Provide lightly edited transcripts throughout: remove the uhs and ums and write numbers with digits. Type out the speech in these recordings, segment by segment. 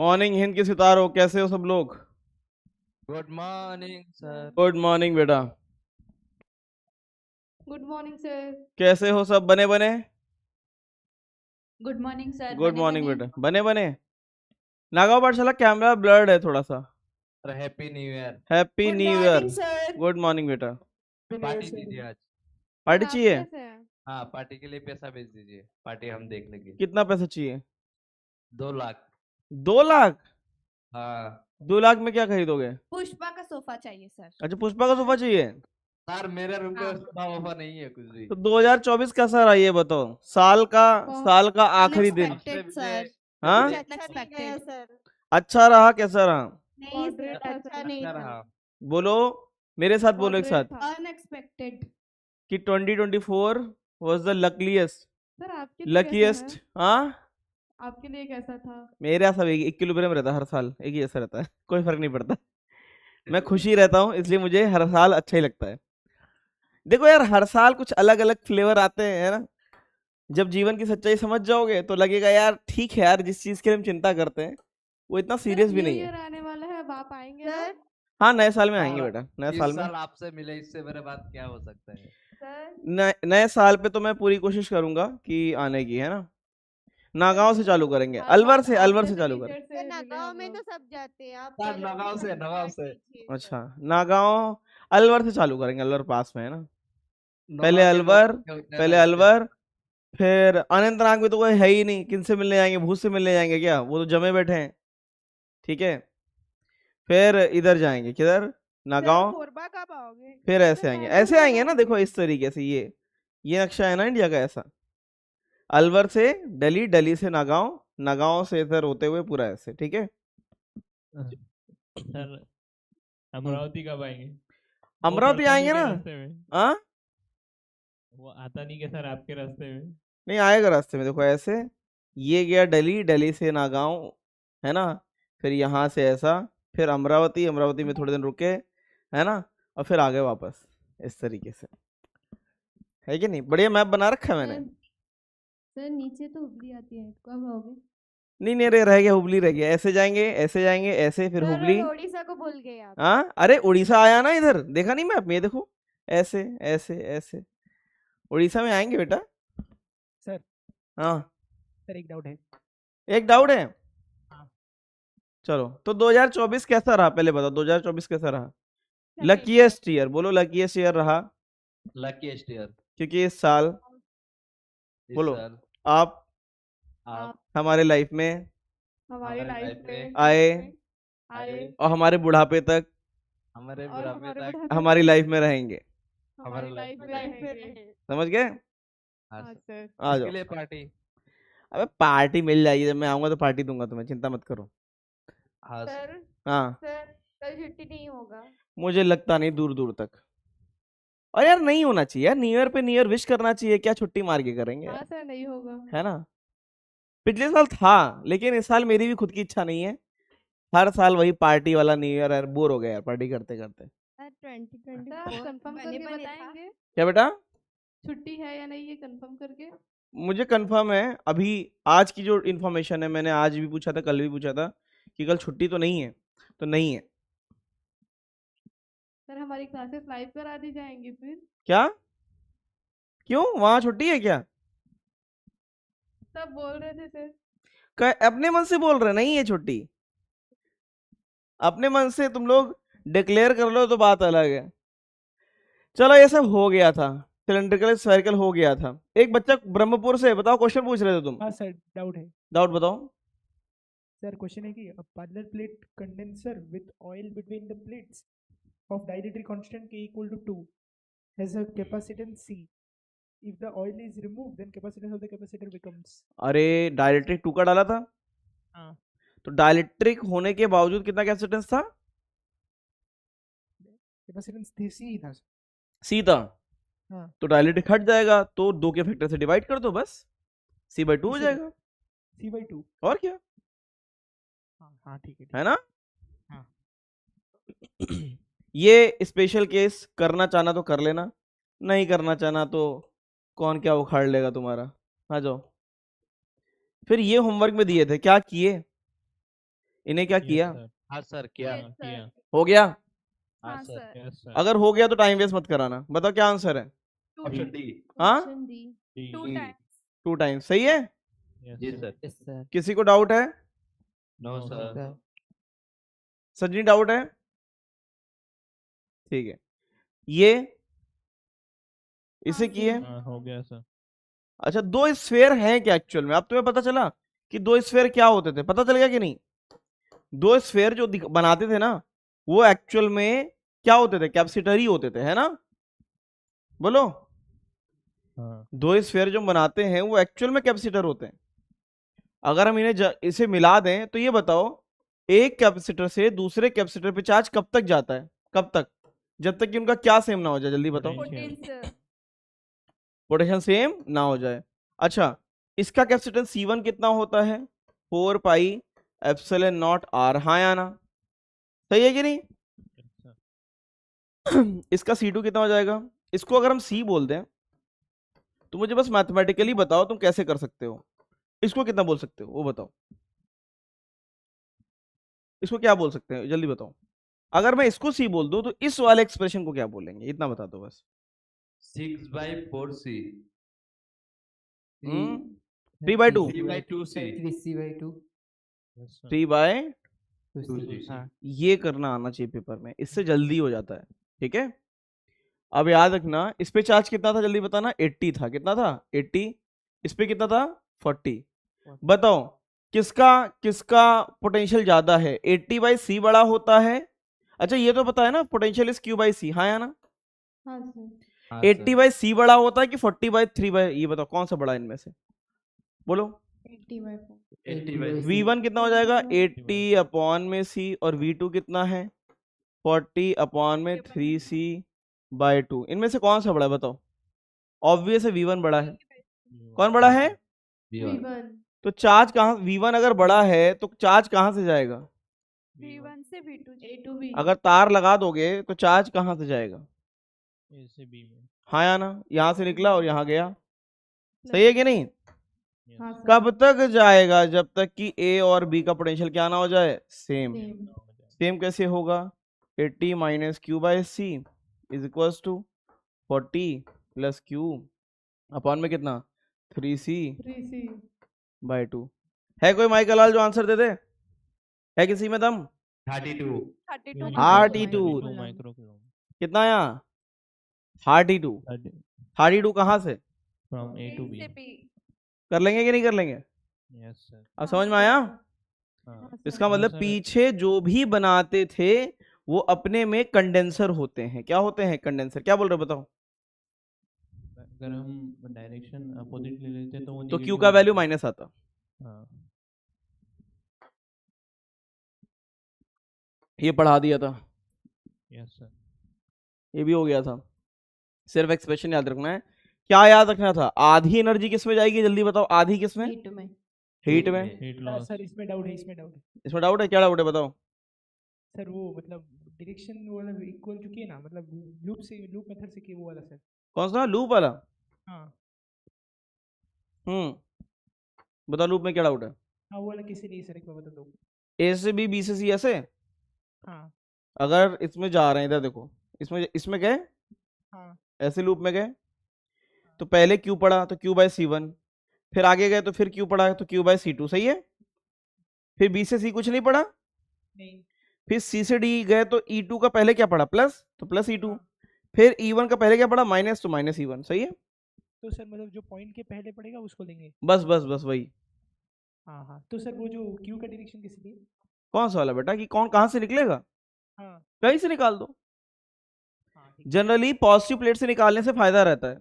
Morning Hind के सितारों, कैसे हो सब लोग? Good morning sir. Good morning बेटा। Good morning sir. कैसे हो सब? बने बने? Good morning sir. Good morning बेटा। बने बने। नागांव पाठशाला कैमरा ब्लर्ड है थोड़ा सा। Happy new year. Happy good new year. Morning sir. Good morning बेटा। पार्टी दीजिए आज। पार्टी आप चाहिए? कैसे हैं? हाँ, पार्टी के लिए पैसा भेज दीजिए, पार्टी हम देख लेंगे। कितना पैसा चाहिए? 2 लाख। 2 लाख? हाँ 2 लाख में क्या खरीदोगे? पुष्पा का सोफा चाहिए सर। अच्छा, पुष्पा का सोफा चाहिए। सर, मेरे रूम पे हाँ। सोफा वोफा नहीं है कुछ भी। तो 2024 कैसा रहा ये बताओ? साल का आखिरी दिन। Unexpected, sir. हाँ, Unexpected। सर। अच्छा रहा? कैसा रहा? नहीं सर, Moderate था अच्छा सर। नहीं अच्छा था। रहा। बोलो, मेरे साथ बोलो एक साथ अनएक्सपेक्टेड। कि 2024 वाज द लकीएस्ट। सर आपके लिए कैसा लकीएस्ट। है? हाँ, आपके लिए कैसा था? मेरा सब 1 किलोमीटर में रहता है, हर साल एक ही जैसा रहता है, कोई फर्क नहीं पड़ता। मैं खुशी रहता हूँ, इसलिए मुझे हर साल अच्छा ही लगता है। देखो यार, हर साल कुछ अलग अलग फ्लेवर आते हैं, है ना। जब जीवन की सच्चाई समझ जाओगे तो लगेगा यार ठीक है यार, जिस चीज के लिए हम चिंता करते हैं वो इतना सीरियस भी नहीं है। आने वाला है, अब आप आएंगे ना? सर हाँ, नए साल में आएंगे और बेटा, नए इस साल में। साल आपसे मिले, इससे मेरे बात क्या हो सकता है? सर नए साल पे तो मैं पूरी कोशिश करूंगा कि आने की, है ना। नागांव से चालू करेंगे, हर अलवर बार से, आप अलवर से जैसे चालू करें। टीचर से सर मिले नागांव हम में लोग। तो सब जाते हैं, आप सर, चलो नागांव से, प्लीज नागांव स्टार्ट से। कीजिए सर। अच्छा, नागांव अलवर से चालू करेंगे, अलवर पास में है ना। पहले नागांव के लोग अलवर, होते हैं पहले ना, इसलिए। अलवर, फिर अनंतनाग में तो कोई है ही नहीं, किनसे मिलने जाएंगे? भूत से मिलने जाएंगे क्या? वो तो जमे बैठे हैं। ठीक है, फिर इधर जाएंगे, किधर? नागांव। कोरबा कब आओगे? फिर ऐसे आएंगे, ऐसे आएंगे ना, देखो इस तरीके से। ये नक्शा है ना इंडिया का, ऐसा। अलवर से दिल्ली, दिल्ली से नागांव, नागांव से इधर होते हुए पूरा ऐसे, ठीक है। सर अमरावती कब आएंगे? अमरावती आएंगे ना। रास्ते में हाँ, वो आता नहीं क्या सर आपके रास्ते में? नहीं आएगा रास्ते में, देखो ऐसे। ये गया दिल्ली, दिल्ली से नागांव, है ना। फिर यहाँ से ऐसा, फिर अमरावती, अमरावती में थोड़े दिन रुके, है ना, और फिर आगे वापस, इस तरीके से। है कि नहीं? बढ़िया मैप बना रखा है मैंने। सर नीचे तो हुबली आती है, कब आओगे? नहीं नहीं, अरे रह गया, हुबली रह गया। ऐसे जाएंगे, ऐसे जाएंगे, ऐसे, फिर हुबली। ओडिशा को भूल गए आप। हाँ, अरे उड़ीसा आया ना इधर, देखा नहीं मैप में? ये देखो, ऐसे ऐसे ऐसे उड़ीसा में आएंगे बेटा। सर हाँ, सर एक डाउट है। एक डाउट है। हाँ। चलो, तो 2024 कैसा रहा पहले बताओ, 2024 कैसा रहा? लकीएस्ट ईयर बोलो, लकीएस्ट ईयर रहा लकीएस्ट ईयर। क्योंकि इस साल, इस बोलो, साल आप आप हमारे लाइफ में हमारी हमारी लाइफ life में आए, आए और हमारे बुढ़ापे तक हमारे और बुढ़ापे हमारे तक बुढ़ापे हमारी लाइफ में रहेंगे। हमारी लाइफ में रहेंगे। समझ गए? हाँ हाँ सर। सर। आ इसके जाओ। लिए पार्टी। अबे पार्टी मिल जाएगी, जब मैं आऊंगा तो पार्टी दूंगा तुम्हें, चिंता मत करो। हाँ सर। सर हाँ, सर कल छुट्टी नहीं होगा। मुझे लगता नहीं दूर दूर तक। और यार नहीं होना चाहिए यार, न्यू ईयर पे न्यू ईयर विश करना चाहिए, क्या छुट्टी मार के करेंगे हाँ यार, सर, नहीं होगा। है ना। पिछले साल था, लेकिन इस साल मेरी भी खुद की इच्छा नहीं है। हर साल वही पार्टी वाला न्यू ईयर, यार बोर हो गया यार पार्टी करते करते। सर सर आप 2024 कंफर्म बने करके बने था। बताएंगे क्या बेटा? छुट्टी है या नहीं, ये कंफर्म करके। मुझे कंफर्म है अभी। आज की जो इन्फॉर्मेशन है, मैंने आज भी पूछा था, कल भी पूछा था कि कल छुट्टी तो नहीं है, तो नहीं है। सर हमारी क्लासेस लाइव करा दी जाएंगी फिर। क्या? क्यों, वहां छुट्टी है क्या? सब बोल रहे थे सर। अपने मन से बोल रहे, नहीं है छुट्टी। अपने मन से तुम लोग डिक्लेयर कर लो तो बात अलग है। चलो, ये सब हो गया था, सिलेंड्रिकल स्फेरिकल हो गया था। एक बच्चा ब्रह्मपुर से, बताओ, क्वेश्चन पूछ रहे थे तुम। हाँ सर डाउट है। डाउट बताओ। सर क्वेश्चन है कि a parallel plate condenser with oil between the plates of dielectric constant K equal to 2 has a capacitance C. If the oil is removed, then capacitance of the capacitor becomes. अरे dielectric 2 का डाला था, हाँ तो dielectric होने के बावजूद कितना कैपेसिटेंस था? कैपेसिटेंस C ही था। सीधा। हाँ तो डायलेक्ट्रिक हट जाएगा, तो 2 के फैक्टर से डिवाइड कर दो, बस C/2 हो इसे- जाएगा। C/2। और क्या, हाँ हाँ ठीक है है ना। हाँ। ये स्पेशल केस करना चाहना तो कर लेना, नहीं करना चाहना तो कौन क्या उखाड़ लेगा तुम्हारा। आ जाओ। फिर ये होमवर्क में दिए थे, क्या किए? इन्हें क्या किया? सर हाँ सर किया। Yes, sir. किया हो गया? हाँ हाँ सर। सर। यस सर अगर हो गया तो टाइम वेस्ट मत कराना, बताओ क्या आंसर है? Option D. हाँ option D. Two D. times. 2 times सही है। जी सर। Yes sir. किसी को डाउट है? No No, sir. Sir Sachin doubt है? ठीक है, ये इसे हाँ, किए। sir. हाँ हो गया सर अच्छा, दो स्फेयर हैं क्या एक्चुअल में? अब तुम्हें पता चला कि दो स्फेयर क्या होते थे, पता चल गया कि नहीं? दो स्फेयर जो बनाते थे ना, वो एक्चुअल में क्या होते थे? कैपेसिटर ही होते थे, है ना? बोलो। हाँ दो स्फेयर जो बनाते हैं वो एक्चुअल में कैपेसिटर होते हैं। अगर हम इन्हें इसे मिला दें तो ये बताओ, एक कैपेसिटर से दूसरे कैपेसिटर पे चार्ज कब तक जाता है? कब तक? जब तक कि उनका क्या सेम ना हो जाए, जल्दी बताओ। Potential. Potential. पोटेंशियल सेम ना हो जाए। अच्छा, इसका कैपेसिटेंस C1 कितना होता है? 4 पाई एप्सिलॉन नॉट R, हाँ या ना? सही है कि नहीं? yes, sir. इसका C2 कितना हो जाएगा? इसको अगर हम C बोल दें तो मुझे बस मैथमेटिकली बताओ तुम कैसे कर सकते हो। इसको कितना बोल सकते हो वो बताओ। इसको क्या बोल सकते हैं जल्दी बताओ। अगर मैं इसको C बोल दूं तो इस वाले एक्सप्रेशन को क्या बोलेंगे, इतना बता दो बस। 6/4C। 3/2। 3/2C। 3C/2 Yes, sir. 3/2C। 2C। हाँ ये करना आना चाहिए पेपर में, इससे जल्दी हो जाता है। ठीक है, अब याद रखना, इस पे चार्ज कितना था जल्दी बताना। 80 था। कितना था? 80। इस पे कितना था? 40। बताओ किसका किसका पोटेंशियल ज्यादा है? 80/C बड़ा होता है। अच्छा ये तो पता है ना, पोटेंशियल इज Q/C, हाँ या ना? हाँ सर। हाँ 80/C बड़ा होता है कि 40/3 ये बताओ कौन सा बड़ा है इनमें से? बोलो। 80/4। 80/C। V1 कितना हो जाएगा? 80/C, और V2 कितना है? 40/3C/2। इनमें से कौन सा बड़ा है बताओ? ऑब्वियस है V1 बड़ा है। कौन बड़ा है? V1। V1। तो चार्ज कहाँ? V1 अगर बड़ा है तो चार्ज कहाँ से जाएगा? V1 से V2 A to B। अगर तार लगा दोगे तो चार्ज कहाँ से जाएगा? A से B में हाँ या ना? यहाँ से निकला और यहाँ गया, सही है कि नहीं? yes, हाँ सर। कब तक जाएगा? जब तक कि A और B का पोटेंशियल क्या ना हो जाए? सेम। सेम। हो जाएगा। सेम कैसे होगा? 80 - Q/C is equals to 40 + Q upon में कितना? 3C/2। है कोई माइकल लाल जो आंसर दे दे? है किसी में दम? 32। 32 32 माइक्रो कितना आया? 32। 32 कहाँ से? फ्रॉम A to B से B। कर लेंगे कि नहीं कर लेंगे? यस सर अब समझ में आया? हाँ हाँ इसका सर। मतलब सर। पीछे जो भी बनाते थे वो अपने में कंडेंसर होते हैं। क्या होते हैं? कंडेंसर। क्या बोल रहे हो बताओ? अगर हम डायरेक्शन अपोजिट ले लेते तो वो तो Q negative का हो वैल्यू जाता। माइनस आता। हाँ ये पढ़ा दिया था, यस सर ये भी हो गया था। सिर्फ एक्सप्रेशन याद रखना है। क्या याद रखना था? आधी एनर्जी किस में जाएगी जल्दी बताओ? आधी किस में? हीट में। हीट में। हीट सर लॉस सर इसमें डाउट है, इसमें डाउट है। इसमें डाउट है? क्या डाउट है बताओ? सर वो मतलब डायरेक्शन वाला इक्वल जो किए ना, मतलब लूप मेथड से किए वो वाला सर। कौन सा लूप वाला? हाँ बताओ लूप में क्या डाउट है? हाँ वो वाला किसी नहीं सर, एक बार बता दो। A से B, B से C ऐसे। हाँ अगर इसमें जा रहे हैं, इधर देखो, इसमें इसमें गए, हाँ ऐसे लूप में गए तो पहले Q पड़ा तो Q/C1, फिर आगे गए तो फिर Q पड़ा तो Q/C2, सही है? फिर B से C कुछ नहीं पड़ा, नहीं। फिर C से D गए तो E2 का पहले क्या पड़ा? प्लस, तो प्लस E2। हाँ। फिर E1 का पहले क्या पड़ा? माइनस, तो माइनस E1, सही है? तो सर मतलब जो पॉइंट के पहले पड़ेगा उसको लेंगे। बस बस बस वही। हाँ हाँ तो सर वो जो क्यू का डायरेक्शन किस लिए? कौन सा वाला बेटा कि कौन कहाँ से निकलेगा? हाँ कहीं से निकाल दो। हाँ ठीक है। जनरली पॉजिटिव प्लेट से निकालने से फायदा रहता है।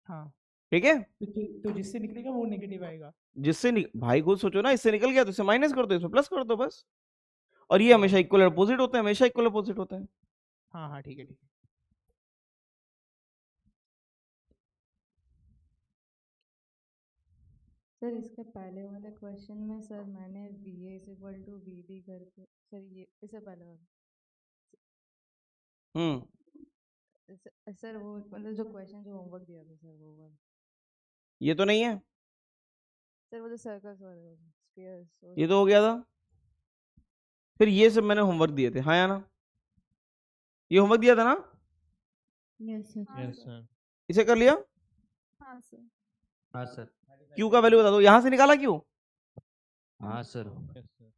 हाँ ठीक है, तो जिससे निकलेगा वो नेगेटिव आएगा। जिससे भाई खुद सोचो ना, इससे निकल गया तो इसे माइनस कर दो, इसमें प्लस कर दो बस। और ये हमेशा इक्वल अपोजिट होते हैं, हमेशा इक्वल अपोजिट होते हैं। हाँ हाँ ठीक है ठीक है। सर इसके पहले वाले क्वेश्चन में सर मैंने VA = VD करके, सर ये इससे पहले वाला सर वो मतलब जो क्वेश्चन जो होमवर्क दिया था सर वो वाला, ये तो नहीं है, सर वो जो सर्कल्स वाले स्फीयर्स ये तो हो गया था। फिर ये सब मैंने होमवर्क दिए थे, हाँ या ना? ये होमवर्क दिया था ना? Yes sir. हाँ यस सर। सर। इसे कर लिया? हाँ सर। हाँ सर। क्यू का वैल्यू बता दो, यहां से निकाला क्यू? हाँ सर। Yes sir.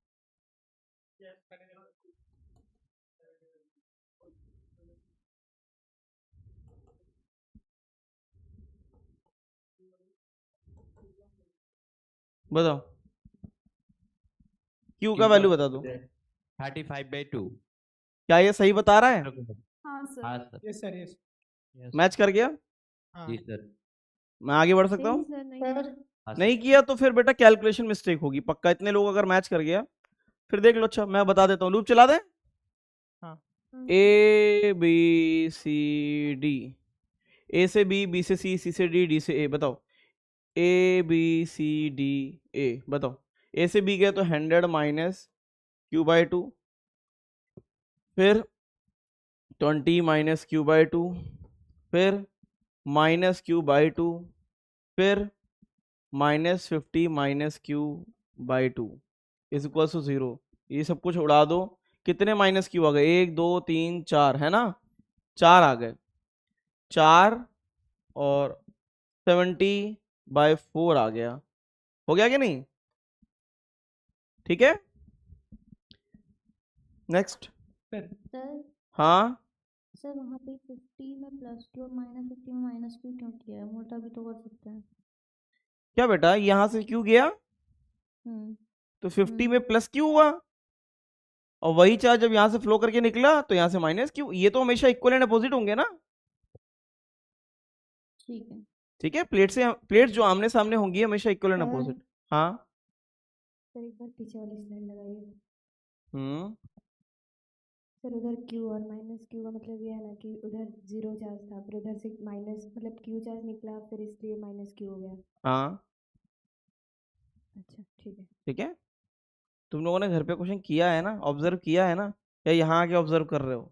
बताओ क्यू का वैल्यू बता दो। 35/2। क्या ये सही बता रहा है? हाँ सर। हाँ sir. Yes sir yes. Yes match कर गया? हाँ जी सर। मैं आगे बढ़ सकता नहीं हूँ? सर, नहीं सर सर। हाँ सर। नहीं किया तो फिर बेटा कैलकुलेशन मिस्टेक होगी पक्का। इतने लोग अगर मैच कर गया फिर देख लो। अच्छा मैं बता देता हूँ, लूप चला दें। ए बी सी डी, ए से बी, बी से सी, सी से डी, डी से ए। बताओ A B C D A, बताओ ए से बी गया तो 100 माइनस क्यू बाई 2, फिर 20 माइनस क्यू बाई 2, फिर माइनस क्यू बाई 2, फिर minus 50 minus Q by 2 is equal to 0। ये सब कुछ उड़ा दो। कितने माइनस क्यू आ गए? 1 2 3 4, है ना? 4 आ गए। 4 और 70/4 आ गया। हो गया कि नहीं? ठीक है, नेक्स्ट। सर सर हाँ सर वहाँ पे 50 में प्लस क्यू और -50 में माइनस क्यू क्यों किया है? उल्टा भी तो कर सकते हैं। क्या बेटा, यहां से क्यू गया तो 50 में प्लस क्यू हुआ, और वही चार्ज जब यहां से फ्लो करके निकला तो यहां से माइनस क्यू। ये तो हमेशा इक्वल एंड अपोजिट होंगे ना? ठीक है ठीक है, प्लेट जो आमने सामने होंगी हमेशा इक्वल एंड सर। अपोजिट। हाँ। सर एक बार पीछे वाली स्लाइड लगाइए। हम्म सर उधर क्यू और माइनस क्यू का मतलब ये है ना कि उधर 0 चार्ज था, फिर उधर से माइनस मतलब क्यू चार्ज निकला, फिर इसलिए माइनस क्यू हो गया। हाँ अच्छा ठीक है। ठीक है। तुम लोगों ने घर पे क्वेश्चन किया है ना, ऑब्जर्व किया है ना, या यहाँ आके ऑब्जर्व कर रहे हो?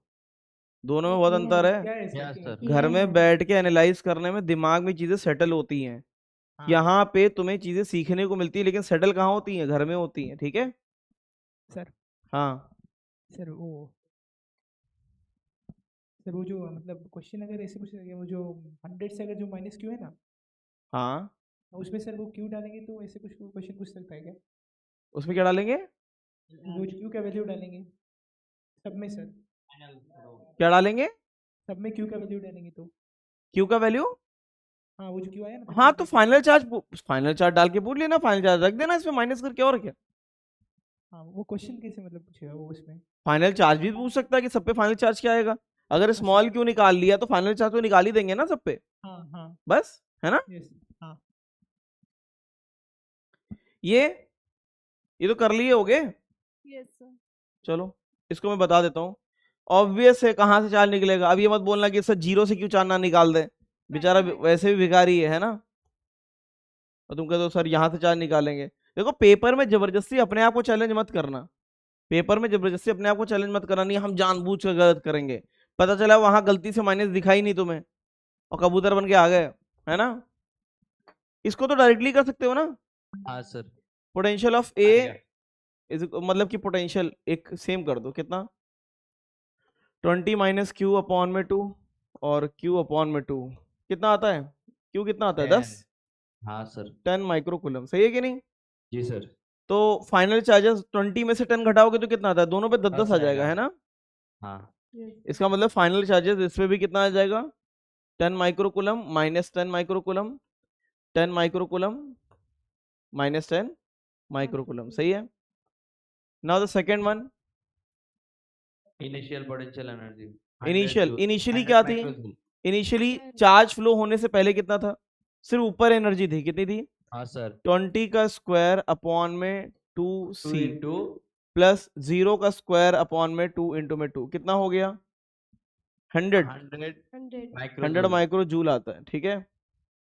दोनों में बहुत किया अंतर है। है। क्या है क्या सर? सर? किया घर है में मैंने। बैठ के एनालाइज करने में दिमाग में चीजें सेटल होती हैं। हाँ यहाँ पे तुम्हें चीजें सीखने को मिलती है, लेकिन सेटल कहाँ होती हैं? घर में होती हैं। ठीक है। सर। हाँ सर वो जो मतलब क्वेश्चन अगर ऐसे कुछ वो जो 100 से अगर जो माइनस क्यू है ना, हाँ, उसमें सर वो क्यू डालेंगे तो ऐसे कुछ क्वेश्चन पूछ सकता है क्या? उसमें क्या डालेंगे? वो क्यू का वैल्यू डालेंगे सब में सर, क्या डालेंगे? सब में क्यू का वैल्यू डालेंगे तो। क्यू का वैल्यू? हाँ वो जो क्यू आया ना हाँ तो फाइनल चार्ज डाल के पूछ लेना, फाइनल चार्ज रख देना इसमें माइनस करके, और क्या। हाँ वो क्वेश्चन कैसे मतलब पूछेगा वो उसमें? फाइनल चार्ज भी पूछ सकता है कि सब पे फाइनल चार्ज क्या आएगा। अगर स्मॉल क्यू निकाल लिया तो फाइनल चार्ज तो निकाल ही देंगे ना सब पे, हाँ हाँ बस, है ना? यस हाँ ये तो कर लिए होगे। Yes sir. चलो इसको मैं बता देता हूँ। ऑब्वियस है कहाँ से चार्ज निकलेगा। अब ये मत बोलना कि सर 0 से क्यों चार्ज ना निकाल दे, बेचारा नहीं। वैसे भी भिखारी है ना? और तुम कहते हो सर यहाँ से चार्ज निकालेंगे। देखो पेपर में जबरदस्ती अपने आप को चैलेंज मत करना। पेपर में जबरदस्ती अपने आप को चैलेंज मत करना, नहीं हम जानबूझ कर गलत करेंगे। पता चला वहां गलती से माइनस दिखाई नहीं तुम्हें और कबूतर बन के आ गए, है ना? इसको तो डायरेक्टली कर सकते हो ना। हाँ sir. Potential of A is मतलब कि पोटेंशियल एक सेम कर दो, कितना? 20 माइनस क्यू अपॉन में 2 और क्यू अपॉन में 2 कितना आता है? क्यू कितना आता है? 10। हाँ सर। 10 माइक्रोकूलम, सही है कि नहीं? जी सर। तो फाइनल चार्जेस 20 में से 10 घटाओगे तो कितना आता है? दोनों पे 10 10 आ 10 जाएगा, आएगा। है ना? हाँ। इसका मतलब फाइनल चार्जेस इस पे भी कितना आ जाएगा? 10 microcoulomb minus 10 microcoulomb, 10 microcoulomb minus 10 microcoulomb, सही है। Now the second one, initial potential energy. Initially क्या थी? इनिशियली चार्ज फ्लो होने से पहले कितना था? सिर्फ ऊपर एनर्जी थी, कितनी थी? हाँ सर। 20 का स्क्वायर अपॉन में 2 2 सी into प्लस 0 का स्क्वायर अपॉन में 2 इंटू में 2 कितना हो गया? 100 100 100 माइक्रो माइक्रो जूल आता है, ठीक है।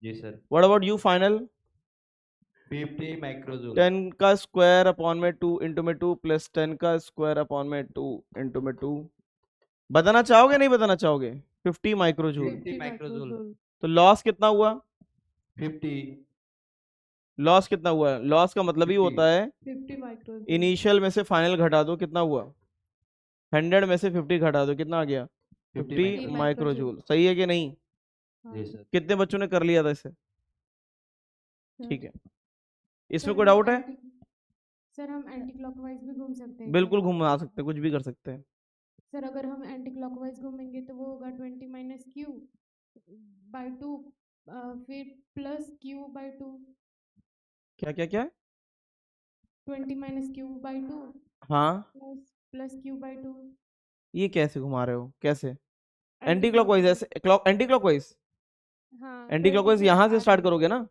जी sir. What about you final? 50 microjoule. 10 का स्क्वायर अपॉन में 2 इंटू में 2 प्लस 10 का स्क्वायर अपॉन में 2 इंटू में 2। बताना चाहोगे नहीं बताना चाहोगे? 50 माइक्रो जूल। 50 माइक्रोजूल। तो लॉस कितना हुआ? 50 लॉस कितना हुआ है? लॉस का मतलब ही 50 होता है 50 माइक्रो इनिशियल में से फाइनल घटा दो, कितना हुआ? 100 में से 50 घटा दो, कितना आ गया? 50 50 माइक्रो माइक्रो जूल। जूल। सही है कि नहीं? जी सर। कितने बच्चों ने कर लिया था इसे? ठीक है, इसमें कोई सर, डाउट है? सर हम एंटी क्लॉकवाइज भी घूम सकते हैं बिल्कुल क्या? घुमा सकते हैं, कुछ भी कर सकते हैं। सर अगर हम एंटी क्लॉकवाइज घूमेंगे तो वो होगा 20 माइनस क्यू बाई 2, फिर प्लस क्यू बाई 2, क्या क्या क्या? 20 माइनस क्यू बाई 2 हाँ, प्लस प्लस क्यू बाई 2। ये कैसे घुमा रहे हो? कैसे? एंटी क्लॉकवाइज ऐसे? Anti clockwise? हाँ एंटी क्लॉकवाइज यहाँ से स्टार्ट करोगे ना?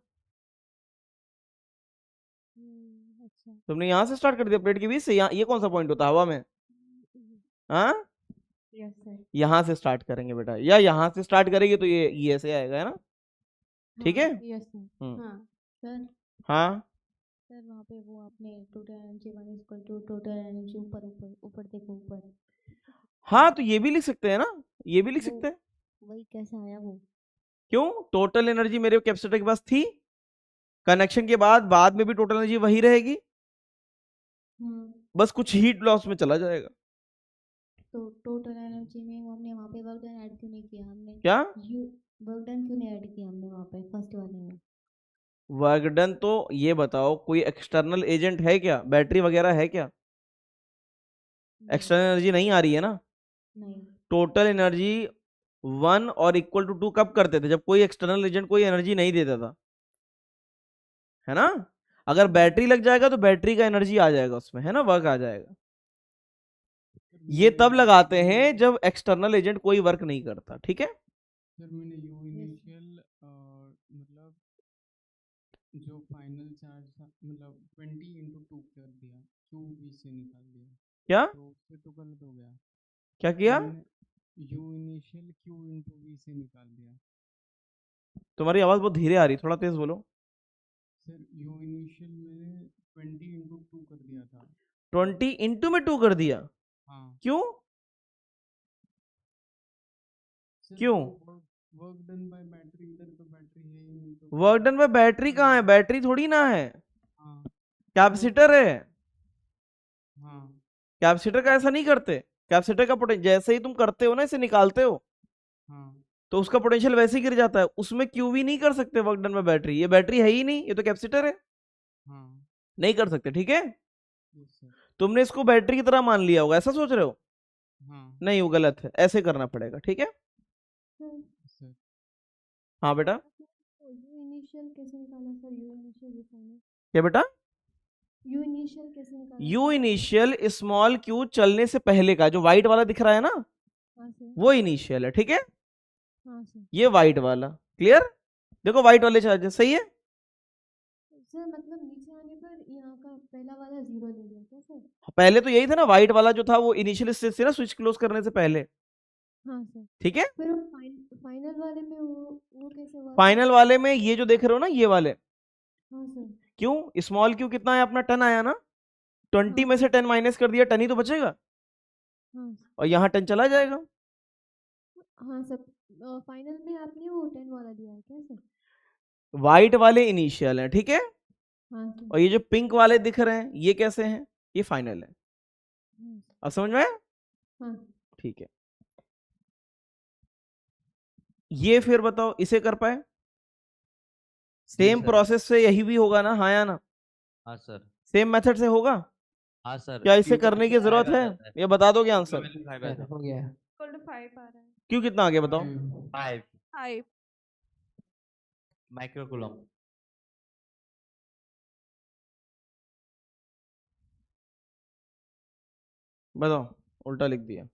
अच्छा तुमने यहाँ से स्टार्ट कर दिया प्लेट के बीच से? यहाँ ये कौन सा पॉइंट होता है हवा में? हाँ, यस सर। यहाँ से स्टार्ट करेंगे बेटा, या यहाँ से स्टार्ट करेंगे तो ये ऐसे आएगा, है ना? ठीक है। Yes sir. हम्म। हाँ सर हाँ, सर वहाँ पे वो आपने total energy one equal to total energy ऊपर ऊपर ऊपर देखो ऊपर, हाँ तो ये भी लिख सकते हैं ना, ये भी लिख वो- सकते हैं। वही कैसे आया वो? क्यों? टोटल एनर्जी मेरे कैपेसिटर के पास थी, कनेक्शन के बाद में भी टोटल एनर्जी वही रहेगी, बस कुछ हीट लॉस में चला जाएगा। तो टोटल एनर्जी में वो हमने वहाँ पे वर्क डन ऐड क्यों नहीं किया हमने? क्या यू वर्क डन क्यों नहीं ऐड किया हमने वहाँ पे फर्स्ट वाले में? Work done? तो ये बताओ कोई एक्सटर्नल एजेंट है क्या? बैटरी वगैरह है क्या? एक्सटर्नल एनर्जी नहीं आ रही है ना। नहीं। टोटल एनर्जी 1 और इक्वल टू 2 कब करते थे? जब कोई एक्सटर्नल एजेंट कोई एनर्जी नहीं देता था, है ना? अगर बैटरी लग जाएगा तो बैटरी का एनर्जी आ जाएगा उसमें, है ना, वर्क आ जाएगा। ये तब लगाते हैं जब एक्सटर्नल एजेंट कोई वर्क नहीं करता, ठीक है। सर मैंने यू इनिशियल मतलब जो फाइनल चार्ज था मतलब 20 इंटू 2 कर दिया, क्यू बी से निकाल दिया, क्या तो उससे तो गलत हो गया। क्या किया? U initial Q into V से निकाल दिया। तुम्हारी आवाज बहुत धीरे आ रही, थोड़ा तेज बोलो। सर यू इनिशियल मैंने 20 इंटू 2 कर दिया था। 20 इंटू में 2 कर दिया? हाँ क्यों? सर क्यों? वर्क डन बाय बैटरी, इधर तो बैटरी है ही नहीं तो वर्क डन में बैटरी कहाँ है? बैटरी थोड़ी ना है, हाँ कैपेसिटर है। हाँ कैपेसिटर का ऐसा नहीं करते। कैपेसिटर का पोटेंशियल जैसे ही तुम करते हो ना, इसे निकालते हो, हाँ तो उसका पोटेंशियल वैसे ही गिर जाता है। उसमें क्यूवी नहीं कर सकते वर्क डन में बैटरी, ये बैटरी है ही नहीं, ये तो कैपेसिटर है, हाँ नहीं कर सकते, ठीक है। Yes sir. तुमने इसको बैटरी की तरह मान लिया होगा, ऐसा सोच रहे हो? हाँ नहीं, वो गलत है, ऐसे करना पड़ेगा, ठीक है। सर। हाँ बेटा। यू इनिशियल कैसे निकाला sir? You initial you final, क्या बेटा? यू इनिशियल कैसे निकाला? यू इनिशियल स्मॉल क्यू चलने से पहले का, जो व्हाइट वाला दिख रहा है ना, हाँ सर। वो इनिशियल है, ठीक है। हाँ सर। ये व्हाइट वाला क्लियर, देखो व्हाइट वाले चार्जेस, सही है। सर मतलब नीचे आने पर यहाँ का पहला वाला 0 ले लिया क्या सर? पहले तो यही था ना, व्हाइट वाला जो था वो इनिशियल स्टेज से ना, स्विच क्लोज करने से पहले, हाँ सर। ठीक है। फिर फाइनल वाले में वो कैसे हुआ? फाइनल वाले में ये जो देख रहे हो ना, ये वाले, हाँ सर। क्यों? स्मॉल क्यू कितना है अपना? 10 आया ना, 20 हाँ। में से 10 माइनस कर दिया, 10 ही तो बचेगा, हाँ सर। और यहाँ 10 चला जाएगा। हाँ सर। फाइनल में आपने वो 10 वाला दिया है क्या सर? व्हाइट वाले इनिशियल हैं, ठीक है, हाँ सर। और ये जो पिंक वाले दिख रहे हैं ये कैसे हैं? ये फाइनल है। हाँ सर। अब समझ में आया? हाँ। ठीक है। ये फिर बताओ, इसे कर पाए? Same sir. प्रोसेस से यही भी होगा ना, हाँ या ना? हाँ सर। सेम मेथड से होगा? हाँ सर। क्या इसे क्यू को करने की जरूरत है? 5 आता है। ये बता दोगे क्यू आंसर? वैल्यू 5 आता है। हो गया। इक्वल टू 5 आ रहा है। क्यों कितना आ गया बताओ? 5 5 माइक्रो कूलम। बताओ, उल्टा लिख दिया।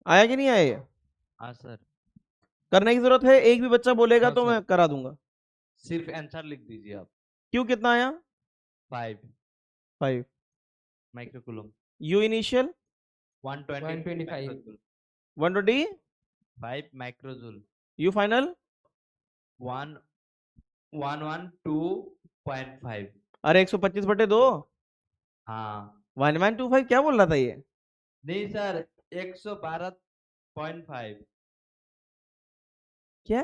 आया कि नहीं आया ये? हाँ सर। करने की जरूरत है? एक भी बच्चा बोलेगा हाँ तो सर। मैं करा दूंगा। सिर्फ आंसर लिख दीजिए आप। क्यों कितना आया? 5 5। Micro coulomb. You initial 125 120, 5 micro joule. You final 112.5। अरे 125/2, हाँ 1125 क्या बोल रहा था ये? नहीं सर, 112.5। क्या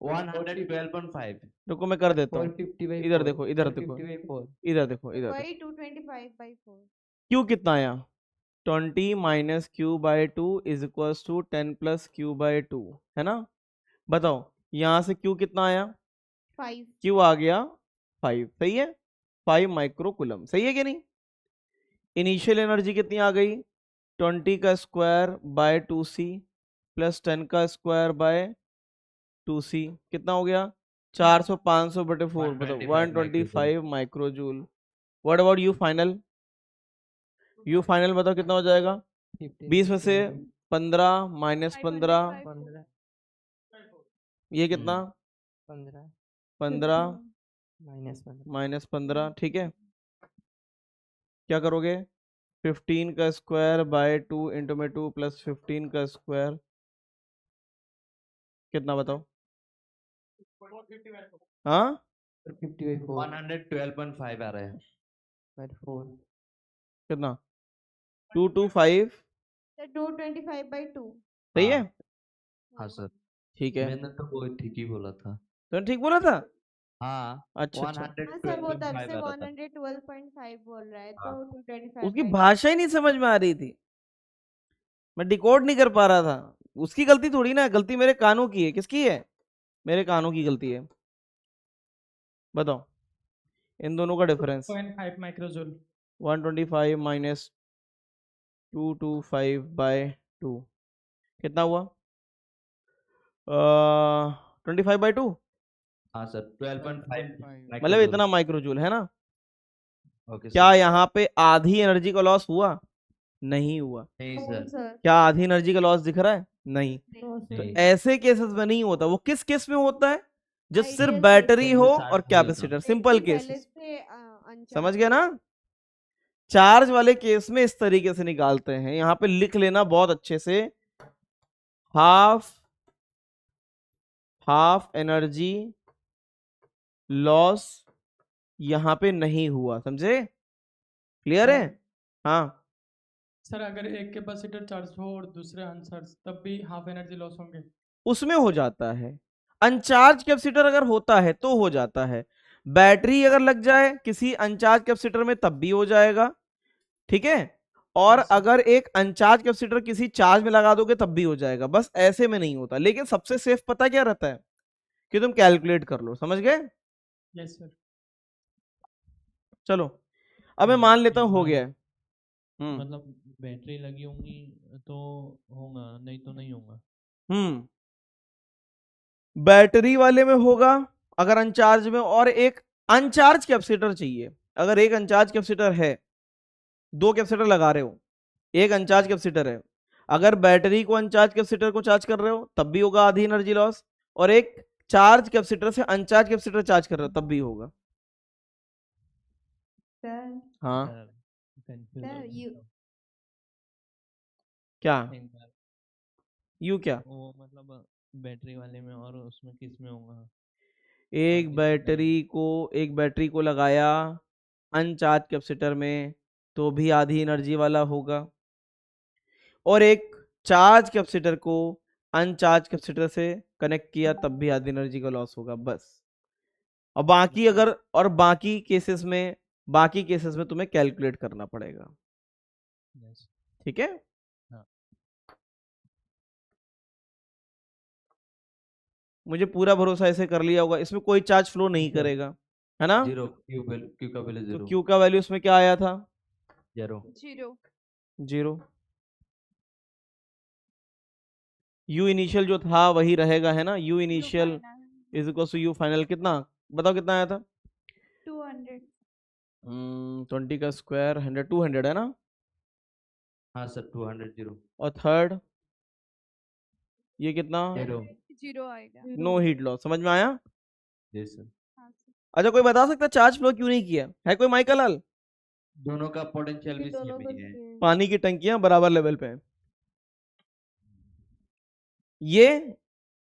112.5 रुको मैं कर देता हूँ 450 by इधर 4 देखो इधर देखो 450 by 4 इधर देखो इधर देखो वही 225/4 क्यू कितना आया 20 minus Q by 2 is equal to 10 plus Q by 2 है ना। बताओ यहाँ से क्यू कितना आया 5 क्यू आ गया 5 सही है 5 माइक्रो कूलम सही है कि नहीं। इनिशियल एनर्जी कितनी आ गई 20 का स्क्वायर बाय 2c प्लस 10 का स्क्वायर बाय 2c कितना हो गया 400 500 बटे 4 बताओ 125 micro joule. What about you final you final बताओ कितना हो जाएगा 20 में से 15 माइनस 15 15 ये कितना 15 15 -15 माइनस 15 ठीक है क्या करोगे 15 का स्क्वायर बाय 2 इंटू में 2 प्लस 15 का स्क्वायर कितना बताओ हाँ 450 by 4 112.5 आ रहा है by 4 कितना 225 सर 225/2 सही है हाँ सर ठीक है मैंने तो वो ठीक ही बोला था तुमने ठीक बोला था हाँ अच्छा अच्छा हाँ सर वो तब 112.5 से आ रहा था 112.5 बोल रहा है तो हाँ। 225 उसकी भाषा ही नहीं समझ में आ रही थी मैं डिकोड नहीं कर पा रहा था उसकी गलती थोड़ी ना है गलती मेरे कानों की है किसकी है मेरे कानों की गलती है बताओ इन दोनों का डिफरेंस 0.5 माइक्रोजूल 125 माइनस 225 बाय 2 कितना हुआ 25/2 हाँ सर 12.5 मतलब इतना माइक्रोजूल है ना। ओके क्या यहाँ पे आधी एनर्जी का लॉस हुआ नहीं हुआ नहीं नहीं सर सर क्या आधी एनर्जी का लॉस दिख रहा है नहीं नो तो नहीं। ऐसे केसेस में नहीं होता वो किस केस में होता है जब सिर्फ Ideal बैटरी case हो में और 60 कैपेसिटर सिंपल लेकिन केस पहले से समझ गए ना चार्ज वाले केस में इस तरीके से निकालते हैं यहाँ पे लिख लेना बहुत अच्छे से हाफ एनर्जी लॉस यहाँ पे नहीं हुआ समझे क्लियर है हाँ सर अगर एक कैपेसिटर चार्ज हो और दूसरे अनचार्ज तब भी हाफ एनर्जी लॉस होंगे उसमें हो जाता है अनचार्ज कैपेसिटर अगर होता है तो हो जाता है बैटरी अगर लग जाए किसी अनचार्ज कैपेसिटर में तब भी हो जाएगा ठीक है और अच्छा। अगर एक अनचार्ज कैपेसिटर किसी चार्ज में लगा दोगे तब भी हो जाएगा बस ऐसे में नहीं होता लेकिन सबसे सेफ पता क्या रहता है कि तुम कैलकुलेट कर लो समझ गए यस सर चलो अब मैं मान लेता हूं हो एक गया है मतलब बैटरी लगी होंगी तो होगा नहीं तो नहीं होगा बैटरी वाले में होगा अगर अनचार्ज में और एक अनचार्ज कैपेसिटर चाहिए अगर एक अनचार्ज कैपेसिटर है दो कैपेसिटर लगा रहे हो एक अनचार्ज कैपेसिटर है अगर बैटरी को अनचार्ज कैपेसिटर को चार्ज कर रहे हो तब भी होगा आधी एनर्जी लॉस और एक चार्ज कैपेसिटर से अनचार्ज कैपेसिटर चार्ज कर रहे हो तब भी होगा सर हाँ कंफ्यूज सर, हो you- गया क्या तो। एक बार यू क्या वो मतलब बैटरी वाले में और उसमें किस में होगा एक किसमें बैटरी को लगाया अनचार्ज कैपेसिटर में तो भी आधी एनर्जी वाला होगा और एक चार्ज कैपेसिटर को अनचार्ज कैपेसिटर से कनेक्ट किया तब भी आधी एनर्जी का लॉस होगा बस और बाकी केसेस में तुम्हें कैलकुलेट करना पड़ेगा Yes. ठीक है हाँ। मुझे पूरा भरोसा ऐसे कर लिया होगा इसमें कोई चार्ज फ्लो नहीं करेगा है ना जीरो क्यू का वैल्यू तो जीरो क्यू का वैल्यू इसमें क्या आया था जीरो 0 यू इनिशियल जो था वही रहेगा है ना U initial is equal to U final कितना बताओ कितना आया था 200 20 का स्क्वायर 100 200 है ना हाँ सर 200 जीरो और थर्ड ये कितना 0 आएगा नो हीट लॉस समझ में आया जी सर हाँ सर अच्छा कोई बता सकता चार्ज फ्लो क्यों नहीं किया है कोई माइकल लाल दोनों का पोटेंशियल भी दोनों सेम को ही है same- पानी की टंकियां बराबर लेवल पे हैं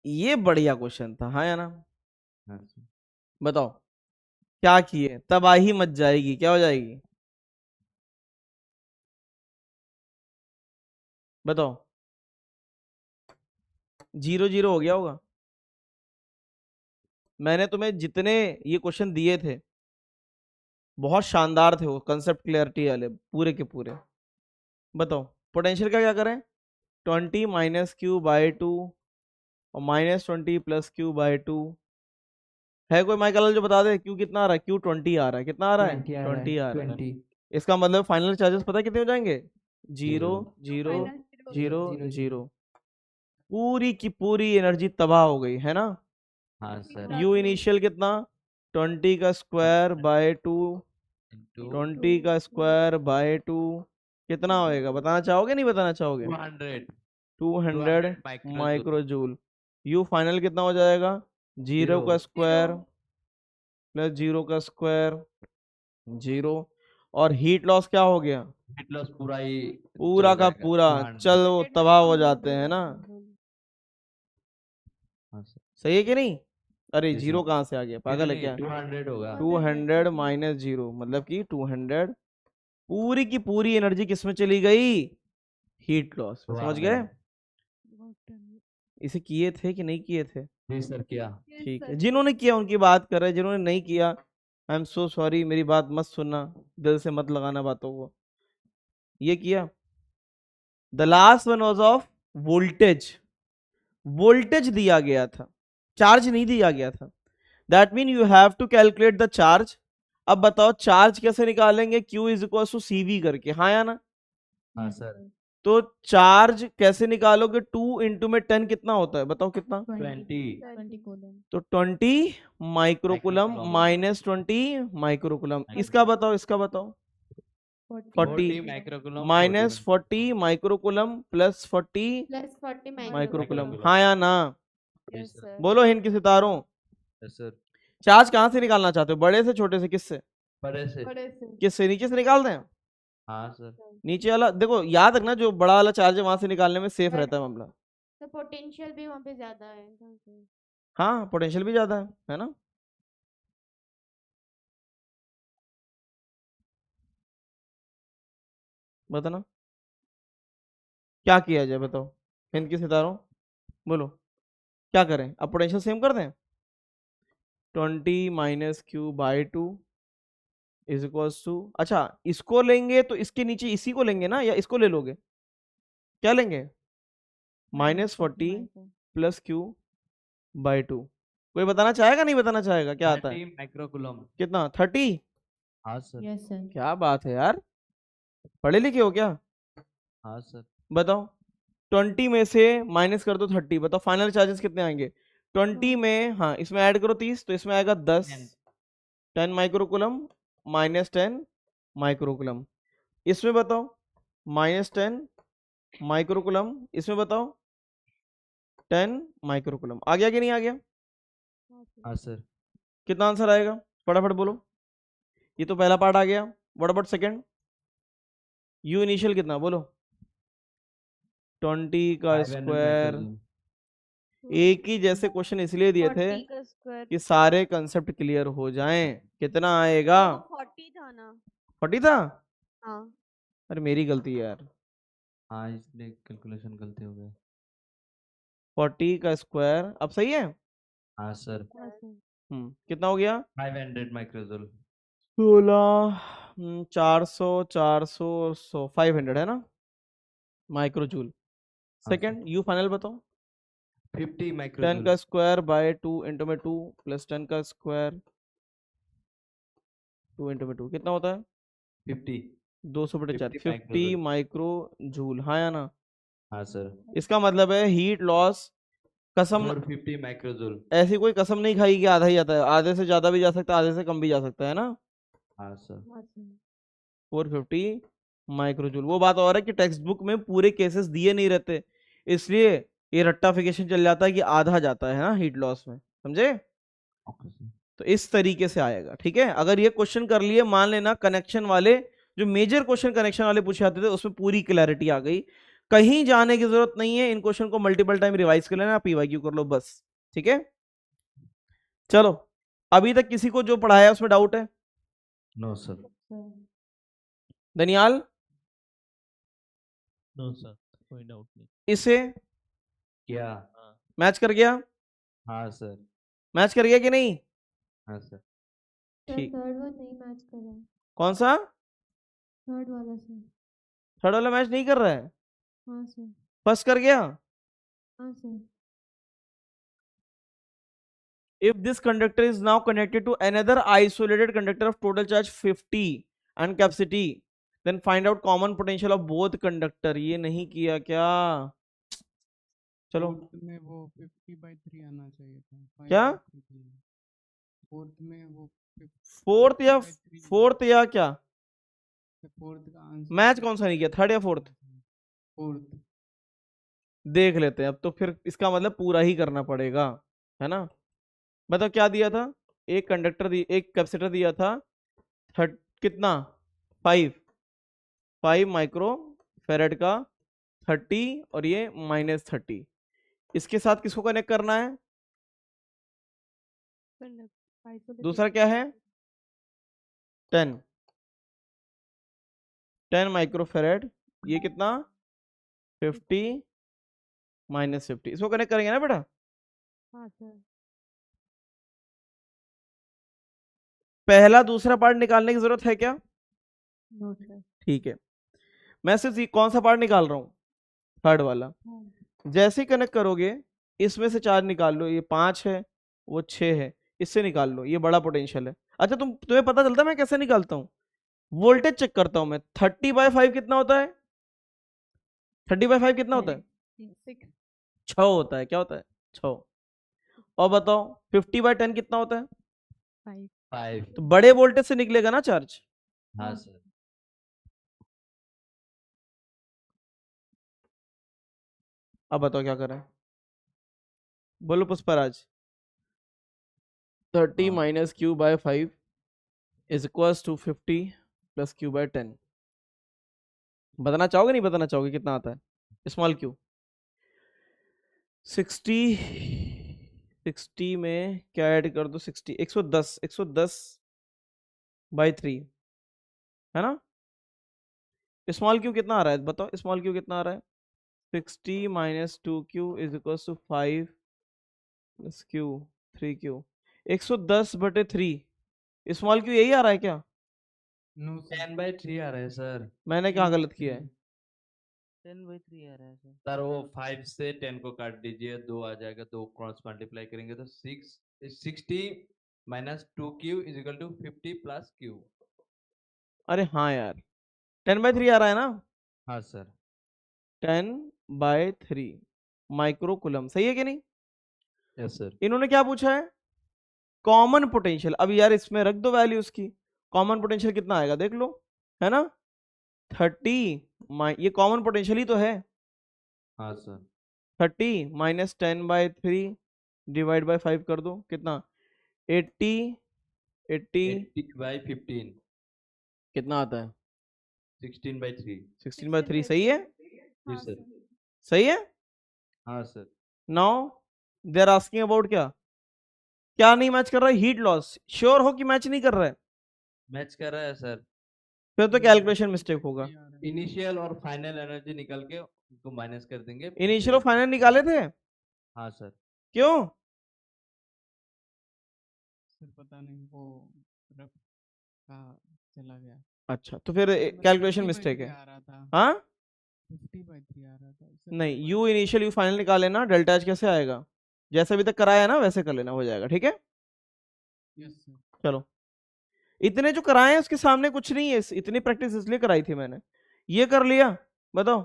ये बढ़िया क्वेश्चन था हाँ या ना हाँ सर बताओ क्या किए तबाही मच जाएगी क्या हो जाएगी बताओ जीरो जीरो हो गया होगा। मैंने तुम्हें जितने ये क्वेश्चन दिए थे बहुत शानदार थे, वो कंसेप्ट क्लियरिटी वाले पूरे के पूरे। बताओ पोटेंशियल का क्या करें? 20 माइनस क्यू बाई 2 और माइनस 20 प्लस क्यू बाई 2। है कोई माइकल जो बता दे क्यू कितना आ रहा है? क्यू 20 आ रहा है। कितना आ रहा है? 20 आ रहा 20 आ रहा है। 20 इसका मतलब फाइनल चार्जेस पता है कितने हो जाएंगे? Zero zero final zero zero zero. पूरी की पूरी एनर्जी तबाह हो गई है ना। हाँ सर। यू इनिशियल कितना? 20 का स्क्वायर बाय 2 into 20 का स्क्वायर बाय 2 कितना होएगा? बताना चाहोगे नहीं बताना चाहोगे? 200 200 माइक्रोजूल। माइक्रोजूल। यू फाइनल कितना हो जाएगा? जीरो का स्क्वायर प्लस जीरो का स्क्वायर जीरो। और हीट लॉस क्या हो गया? हीट लॉस पूरा ही पूरा चला का जाएगा, पूरा 200। चलो तबाह हो जाते हैं ना। हाँ सर। सही है कि नहीं? अरे जी जीरो सर। कहाँ से आ गया? पागल है क्या? 200 होगा। 200 माइनस जीरो मतलब कि 200। पूरी की पूरी एनर्जी किस में चली गई? हीट लॉस में। समझ गए? इसे किए थे कि नहीं किए थे? जी सर क्या? ठीक है, जिन्होंने किया उनकी बात कर रहे हैं, जिन्होंने नहीं किया आई एम सो सॉरी, मेरी बात मत सुनना, दिल से मत लगाना बातों को। ये किया। The last one was of voltage. Voltage दिया गया था, चार्ज नहीं दिया गया था। That mean you have to calculate the charge. अब बताओ चार्ज कैसे निकालेंगे? Q is equal to CV करके, हाँ या ना? हाँ सर। तो चार्ज कैसे निकालोगे? 2 इंटू में 10 कितना होता है? बताओ कितना? 20 तो 20 माइक्रोकुलम माइक्रोकुलम। Minus 20 microcoulomb. इसका बताओ, इसका बताओ। 40 microcoulomb minus 40 microcoulomb plus 40 plus 40 microcoulomb, microcoulomb. हाँ या ना? Yes sir. बोलो हिंद के सितारों। Yes sir. चार्ज कहाँ से निकालना चाहते हो? बड़े से, छोटे से, किससे? बड़े से। किससे? नीचे से निकाल दें? हाँ सर। नीचे वाला देखो, याद रखना जो बड़ा वाला चार्ज है वहां से निकालने में सेफ रहता है मामला। तो पोटेंशियल भी वहाँ पे ज्यादा है तो हाँ पोटेंशियल भी ज्यादा है ना। बताना क्या किया जाए, बताओ हिंद के सितारों, बोलो क्या करें? अब पोटेंशियल सेम कर दें। 20 minus Q by 2 is equals to, अच्छा इसको लेंगे तो इसके नीचे इसी को लेंगे ना, या इसको ले लोगे? क्या लेंगे? Minus 40 plus Q by 2। कोई बताना चाहेगा नहीं बताना चाहेगा क्या आता है? 30 माइक्रोकुलम। कितना? 30? हाँ सर। Yes sir. क्या बात है यार, पढ़े लिखे हो क्या? हाँ सर। बताओ 20 में से माइनस कर दो 30, बताओ फाइनल चार्जेस कितने आएंगे? 20 में, हाँ इसमें ऐड करो 30 तो इसमें आएगा 10 10 माइक्रोकुलम माइनस 10 माइक्रोकुलम। इसमें बताओ माइनस 10 माइक्रोकुलम, इसमें बताओ 10 माइक्रोकुलम। आ गया कि नहीं आ गया? हाँ सर। कितना आंसर आएगा फटाफट बोलो। ये तो पहला पार्ट आ गया, what about second? You initial कितना बोलो? 20 का 500 स्क्वायर। माइक्रोजूल। एक ही जैसे क्वेश्चन इसलिए दिए थे 40 का स्क्वायर कि सारे कंसेप्ट क्लियर हो जाएं। कितना आएगा? 40 था ना। 40 था? हाँ अरे मेरी गलती है यार, हाँ इसलिए कैलकुलेशन गलती हो गया। 40 का स्क्वायर अब सही है। हाँ सर। कितना हो गया? 500 माइक्रोजूल। 16 400 400 100 500 है ना माइक्रोजूल। हाँ सर। सेकंड यू फाइनल बताओ। 50 10 माइक्रोजूल। का स्क्वायर बाय 2 इंटू में 2 प्लस 10 का स्क्वायर 2 इंटू में 2 कितना होता है? 50 200 बटे 4 50 50 माइक्रो जूल, हाँ या ना? हाँ सर। इसका मतलब है हीट लॉस, कसम 450 माइक्रोजूल। ऐसी कोई कसम नहीं खाई कि आधा ही आता है, आधे से ज्यादा भी जा सकता है, आधे से कम भी जा सकता है ना। हाँ सर। 450 माइक्रोजूल। वो बात और है कि टेक्स्ट बुक में पूरे केसेस दिए नहीं रहते, इसलिए ये रट्टाफिकेशन चल जाता है कि आधा जाता है ना हीट लॉस में, समझे? Okay sir. तो इस तरीके से आएगा, ठीक है। अगर ये क्वेश्चन कर लिए, मान लेना कनेक्शन वाले जो मेजर क्वेश्चन कनेक्शन वाले पूछे जाते थे उसमें पूरी क्लैरिटी आ गई, कहीं जाने की जरूरत नहीं है। इन क्वेश्चन को मल्टीपल टाइम रिवाइज कर लेना, पीवाईक्यू कर लो बस, ठीक है। चलो अभी तक किसी को जो पढ़ाया उसमें डाउट है? No sir. Daniyal no sir कोई डाउट नहीं। इसे क्या? मैच कर गया? हाँ सर। मैच कर गया कि नहीं? हाँ सर। सर ठीक। थर्ड वन नहीं मैच कर रहा है, कौन सा? थर्ड वाला सर। थर्ड वाला मैच नहीं कर रहा है? हाँ सर। फर्स्ट कर गया? हाँ sir. If this conductor is now connected to another isolated conductor of total charge 50 and capacity, then find out common potential of both conductor. ये नहीं किया क्या? चलो फोर्थ में वो 50/3 आना चाहिए था। क्या? फोर्थ में वो फोर्थ या 50/3 फोर्थ या क्या? फोर्थ का आंसर मैच कौन सा नहीं किया, थर्ड या फोर्थ? फोर्थ। देख लेते हैं अब तो, फिर इसका मतलब पूरा ही करना पड़ेगा, है ना? बताओ क्या दिया था? एक कंडक्टर एक कैपेसिटर दिया था, कितना? 5 माइक्रो फेरेड का 30 और ये -30। इसके साथ किसको कनेक्ट करना है? दूसरा क्या है? 10 माइक्रो फेरेड, ये कितना? 50 -50, इसको कनेक्ट करेंगे ना बेटा? हाँ सर। पहला दूसरा पार्ट निकालने की जरूरत है क्या? No sir. ठीक है, मैं सिर्फ कौन सा पार्ट निकाल रहा हूँ? थर्ड वाला। जैसे ही कनेक्ट करोगे इसमें से चार्ज निकाल लो, ये 5 है वो 6 है, इससे निकाल लो, ये बड़ा पोटेंशियल है। अच्छा तुम्हें पता चलता है मैं कैसे निकालता हूँ? वोल्टेज चेक करता हूँ मैं। 30/5 कितना होता है? 30/5 कितना होता है? 6 होता है। क्या होता है? 6। और बताओ 50/10 कितना होता है? 5। तो बड़े वोल्टेज से निकलेगा ना चार्ज। हाँ सर। अब बताओ क्या करें? बोलो Pushpraj. 30 - Q/5 is equals to 50 + Q/10। बताना चाहोगे नहीं बताना चाहोगे कितना आता है? स्मॉल क्यू 60 में क्या ऐड कर दो? 60 110/3 है ना? स्मॉल क्यू कितना आ रहा है बताओ? स्मॉल क्यू कितना आ रहा है? 60 - 2Q is equal to 5 + Q 3Q 110/3। Small Q यही आ रहा है क्या? No sir. 10/3 आ रहा है सर। मैंने क्या गलत किया है? 10/3 आ रहा है सर। सर वो 5 से 10 को काट दीजिए, 2 आ जाएगा, 2 क्रॉस मल्टीप्लाई करेंगे तो 60 - 2Q is equal to 50 + Q। अरे हाँ यार, 10/3 आ रहा है ना? हाँ सर। 10/3 माइक्रो कूलम, सही है कि नहीं? Yes sir. इन्होंने क्या पूछा है? Common potential. अब यार इसमें रख दो वैल्यू उसकी। कॉमन पोटेंशियल कितना आएगा देख लो, है ना? 30 ये कॉमन पोटेंशियल ही तो है। हाँ सर। 30 - 10/3 डिवाइड बाय 5 कर दो, कितना? 80 80/15 कितना आता है? 16/3। 16/3 सही है? जी सर। सही है। हाँ sir. Now they are asking about क्या नहीं मैच कर रहा है? Heat loss. श्योर हो कि मैच नहीं कर रहा है? मैच कर रहा है सर। फिर तो कैलकुलेशन मिस्टेक होगा। इनिशियल और फाइनल एनर्जी निकल के उनको माइनस कर देंगे। इनिशियल और फाइनल निकाले थे? हाँ सर। क्यों? सर पता नहीं वो रफ का चला गया। अच्छा तो फिर मतलब कैलकुलेशन 50/3 मिस्टेक है। आ रहा था। हाँ 50/3 आ रहा था सर। नहीं, यू इनिशियल यू फाइनल निकाले ना, डेल्टा एच कैसे आएगा? जैसे अभी तक कराया ना वैसे कर लेना, हो जाएगा। ठीक है यस सर। चलो, इतने जो कराए हैं उसके सामने कुछ नहीं है। इतनी प्रैक्टिस इसलिए कराई थी मैंने। ये कर लिया? बताओ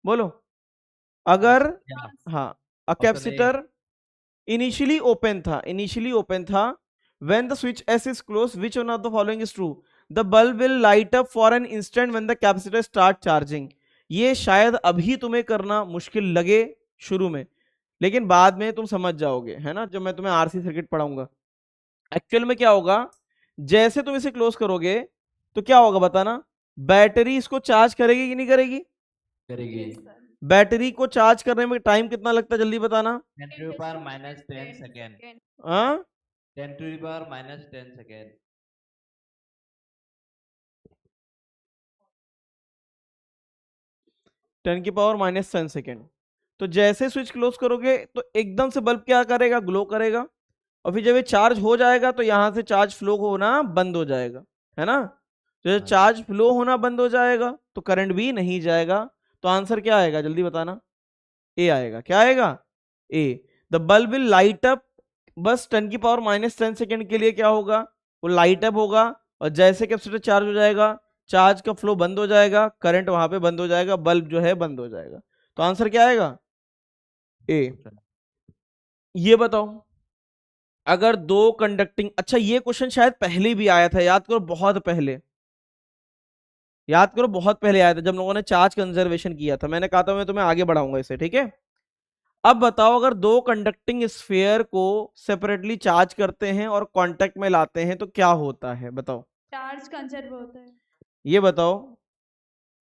बोलो। अगर हाँ अ कैपेसिटर इनिशियली ओपन था when the switch S is closed, which one of the following is true? The bulb will light up for an instant when the capacitor start charging. ये शायद अभी तुम्हें करना मुश्किल लगे शुरू में, लेकिन बाद में तुम समझ जाओगे, है ना? जब मैं तुम्हें आरसी सर्किट पढ़ाऊंगा। एक्चुअल में क्या होगा, जैसे तुम इसे क्लोज करोगे तो क्या होगा बताना? बैटरी इसको चार्ज करेगी कि नहीं करेगी? करेगी। बैटरी को चार्ज करने में टाइम कितना लगता है जल्दी बताना? 10⁻⁻10 सेकेंड। हाँ 10⁻⁻10 सेकेंड। 10⁻⁻10 सेकेंड। तो जैसे स्विच क्लोज करोगे तो एकदम से बल्ब क्या करेगा, ग्लो करेगा, और फिर जब ये चार्ज हो जाएगा तो यहां से चार्ज फ्लो होना बंद हो जाएगा, है ना। तो जब चार्ज फ्लो होना बंद हो जाएगा तो करंट भी नहीं जाएगा। तो आंसर क्या आएगा, जल्दी बताना। ए आएगा। क्या आएगा, A. The bulb will light up, बस 10⁻⁻10 सेकेंड के लिए क्या होगा, वो लाइट अप होगा, और जैसे कैपेसिटर चार्ज हो जाएगा चार्ज का फ्लो बंद हो जाएगा, करंट वहां पे बंद हो जाएगा, बल्ब जो है बंद हो जाएगा। तो आंसर क्या आएगा, ए। ये बताओ, अगर दो कंडक्टिंग, अच्छा ये क्वेश्चन शायद पहले भी आया था, याद करो बहुत पहले, याद करो बहुत पहले आया था जब लोगों ने चार्ज कंजर्वेशन किया था। मैंने कहा था मैं तुम्हें आगे बढ़ाऊंगा इसे, ठीक है। अब बताओ, अगर दो कंडक्टिंग स्फीयर को सेपरेटली चार्ज करते हैं और कांटेक्ट में लाते हैं तो क्या होता है, बताओ। चार्ज कंजर्व होता है। ये बताओ,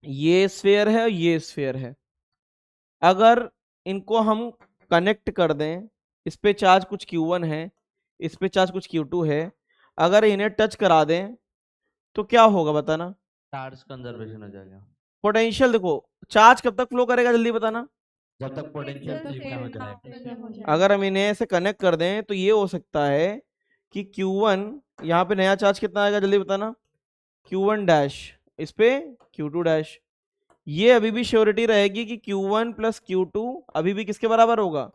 ये स्फीयर है और ये स्फीयर है, अगर इनको हम कनेक्ट कर दें, इस पे चार्ज कुछ Q1 है, इस पे चार्ज कुछ Q2 है, अगर इन्हें टच करा दें तो क्या होगा बताना। चार्ज कंजर्वेशन हो जाएगा। पोटेंशियल देखो, चार्ज कब तक फ्लो करेगा जल्दी बताना। जब तक पोटेंशियल सेम हो जाएगा। अगर हम इन्हें ऐसे कनेक्ट कर दें तो ये हो सकता है कि Q1 यहाँ पे नया चार्ज कितना आएगा जल्दी बताना, Q1 डैश, इस पे Q2 डैश। ये अभी भी श्योरिटी रहेगी कि Q1 प्लस Q2 अभी भी किसके बराबर होगा,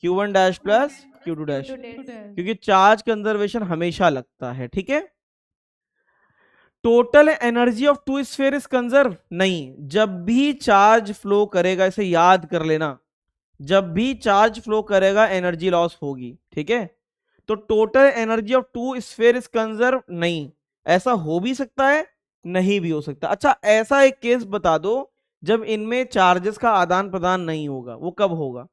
Q1 dash plus Q2 dash, क्योंकि चार्ज कंजर्वेशन हमेशा लगता है, ठीक है। Total energy of two sphere is conserve, नहीं, जब भी चार्ज फ्लो करेगा, इसे याद कर लेना, जब भी चार्ज फ्लो करेगा एनर्जी लॉस होगी, ठीक है। तो total energy of two sphere is conserve नहीं, ऐसा हो भी सकता है, नहीं भी हो सकता। अच्छा, ऐसा एक केस बता दो जब इनमें चार्जेस का आदान प्रदान नहीं होगा, वो कब होगा,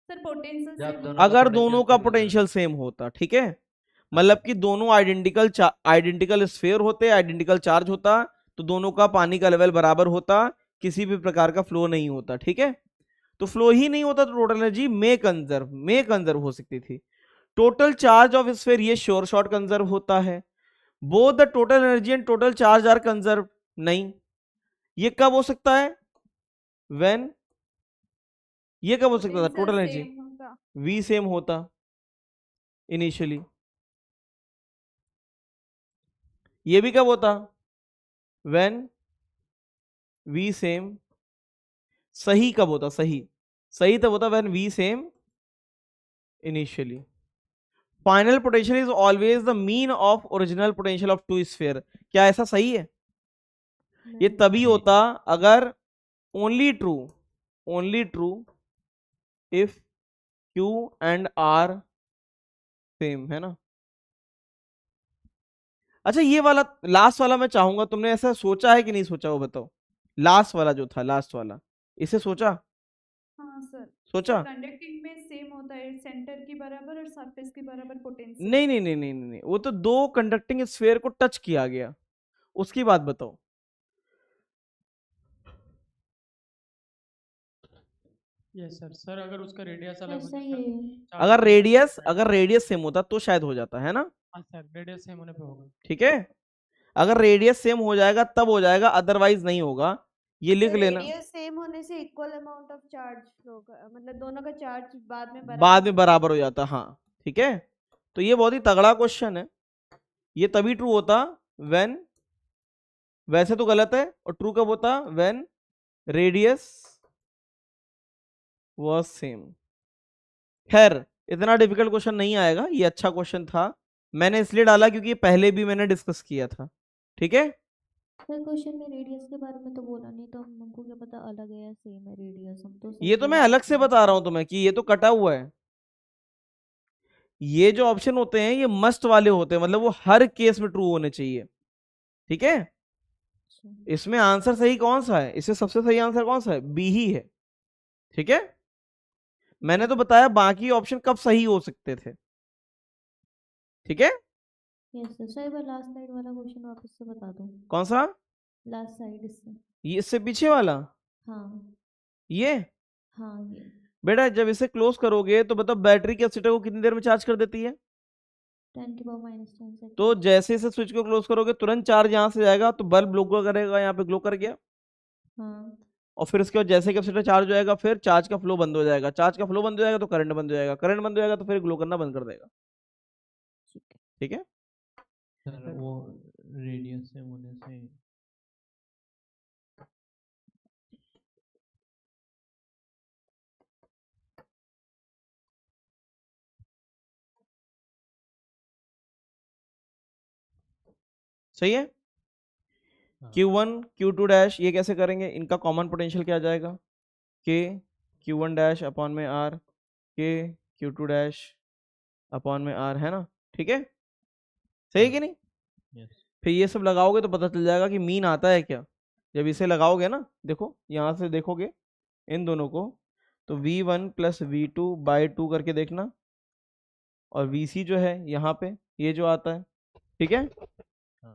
सर पोटेंशियल अगर दोनों का पोटेंशियल सेम होता, ठीक है। मतलब कि दोनों आइडेंटिकल स्फीयर होते, आइडेंटिकल चार्ज होता, तो दोनों का पानी का लेवल बराबर होता, किसी भी प्रकार का फ्लो नहीं होता, ठीक है। तो फ्लो ही नहीं होता तो टोटल एनर्जी में कंजर्व हो सकती थी। टोटल चार्ज ऑफ स्फीयर ये श्योर शॉर्ट कंजर्व होता है। Both the total energy and total charge are conserve, नहीं। ये कब हो सकता है, व्हेन, ये कब हो सकता था, टोटल एनर्जी V सेम होता इनिशियली, ये भी कब होता, व्हेन V सेम, सही कब होता, सही तब होता when V same initially. Final potential is always the mean of original potential of two sphere, क्या ऐसा सही है, ये तभी होता अगर only true if Q and R same, है ना। अच्छा, ये वाला लास्ट वाला मैं चाहूंगा, तुमने ऐसा सोचा है कि नहीं सोचा, वो बताओ। लास्ट वाला जो था, लास्ट वाला, इसे सोचा, हाँ सर, सोचा। कंडक्टिंग में सेम होता है, सेंटर की बराबर और सरफेस की बराबर पोटेंशियल। नहीं नहीं नहीं नहीं नहीं, वो तो दो कंडक्टिंग स्फीयर को टच किया गया, उसकी बात बताओ। Yes sir. सर अगर उसका रेडियस अलग ऐसा ही होता है। अगर रेडियस सेम होता तो शायद हो जाता, है ना। हाँ सर, रेडियस सेम होने पे होगा। ठीक है, अगर रेडियस सेम हो जाएगा तब हो जाएगा, अदरवाइज नहीं होगा, ये लिख लेना। रेडियस सेम होने से equal amount of charge flow का मतलब दोनों का चार्ज बाद में बराबर हो जाता, हाँ ठीक है। तो ये बहुत ही तगड़ा क्वेश्चन है, ये तभी ट्रू होता व्हेन, वैसे तो गलत है, और ट्रू कब होता व्हेन रेडियस वाज सेम। खैर, इतना डिफिकल्ट क्वेश्चन नहीं आएगा, ये अच्छा क्वेश्चन था, मैंने इसलिए डाला क्योंकि पहले भी मैंने डिस्कस किया था, ठीक है। सर क्वेश्चन में रेडियस के बारे में तो बोला नहीं, तो हमको क्या पता अलग है या सेम है रेडियस, हम तो ये तो मैं अलग से बता रहा हूं तुम्हें कि ये तो कटा हुआ है, ये जो ऑप्शन होते हैं ये मस्ट वाले होते हैं, मतलब वो हर केस में ट्रू होने चाहिए, ठीक है। इसमें आंसर सही कौन सा है, इससे सबसे सही आंसर कौन सा है, बी ही है, ठीक है। मैंने तो बताया बाकी ऑप्शन कब सही हो सकते थे, ठीक है। Yes sir. Sir last side वाला क्वेश्चन वापस से बता दो। कौन सा, लास्ट साइड इससे, ये इससे पीछे वाला, हाँ ये हाँ ये बेटा जब इसे क्लोज करोगे तो बताओ बैटरी कैपेसिटर को कितनी देर में चार्ज कर देती है, 10⁻⁻10 सेकंड। तो जैसे इसे स्विच को क्लोज करोगे तुरंत चार्ज यहां से जाएगा, तो बल्ब ग्लो करेगा, यहाँ पे ग्लो कर गया। हाँ और फिर उसके बाद जैसे कैपेसिटर चार्ज हो जाएगा फिर चार्ज का फ्लो बंद हो जाएगा, चार्ज का फ्लो बंद हो जाएगा तो करंट बंद हो जाएगा, करंट बंद हो जाएगा तो फिर ग्लो करना बंद कर देगा। ठीक है, सर वो रेडियस से होने से सही है। Q1 Q2 डैश ये कैसे करेंगे, इनका कॉमन पोटेंशियल क्या आ जाएगा, K Q1 डैश अपॉन में R K Q2 dash upon में R, है ना। ठीक है, सही है कि नहीं। यस फिर ये सब लगाओगे तो पता चल जाएगा कि मीन आता है क्या। जब इसे लगाओगे ना, देखो यहाँ से देखोगे इन दोनों को, तो V1 प्लस V2 बाई 2 करके देखना, और VC जो है यहाँ पे ये जो आता है, ठीक है,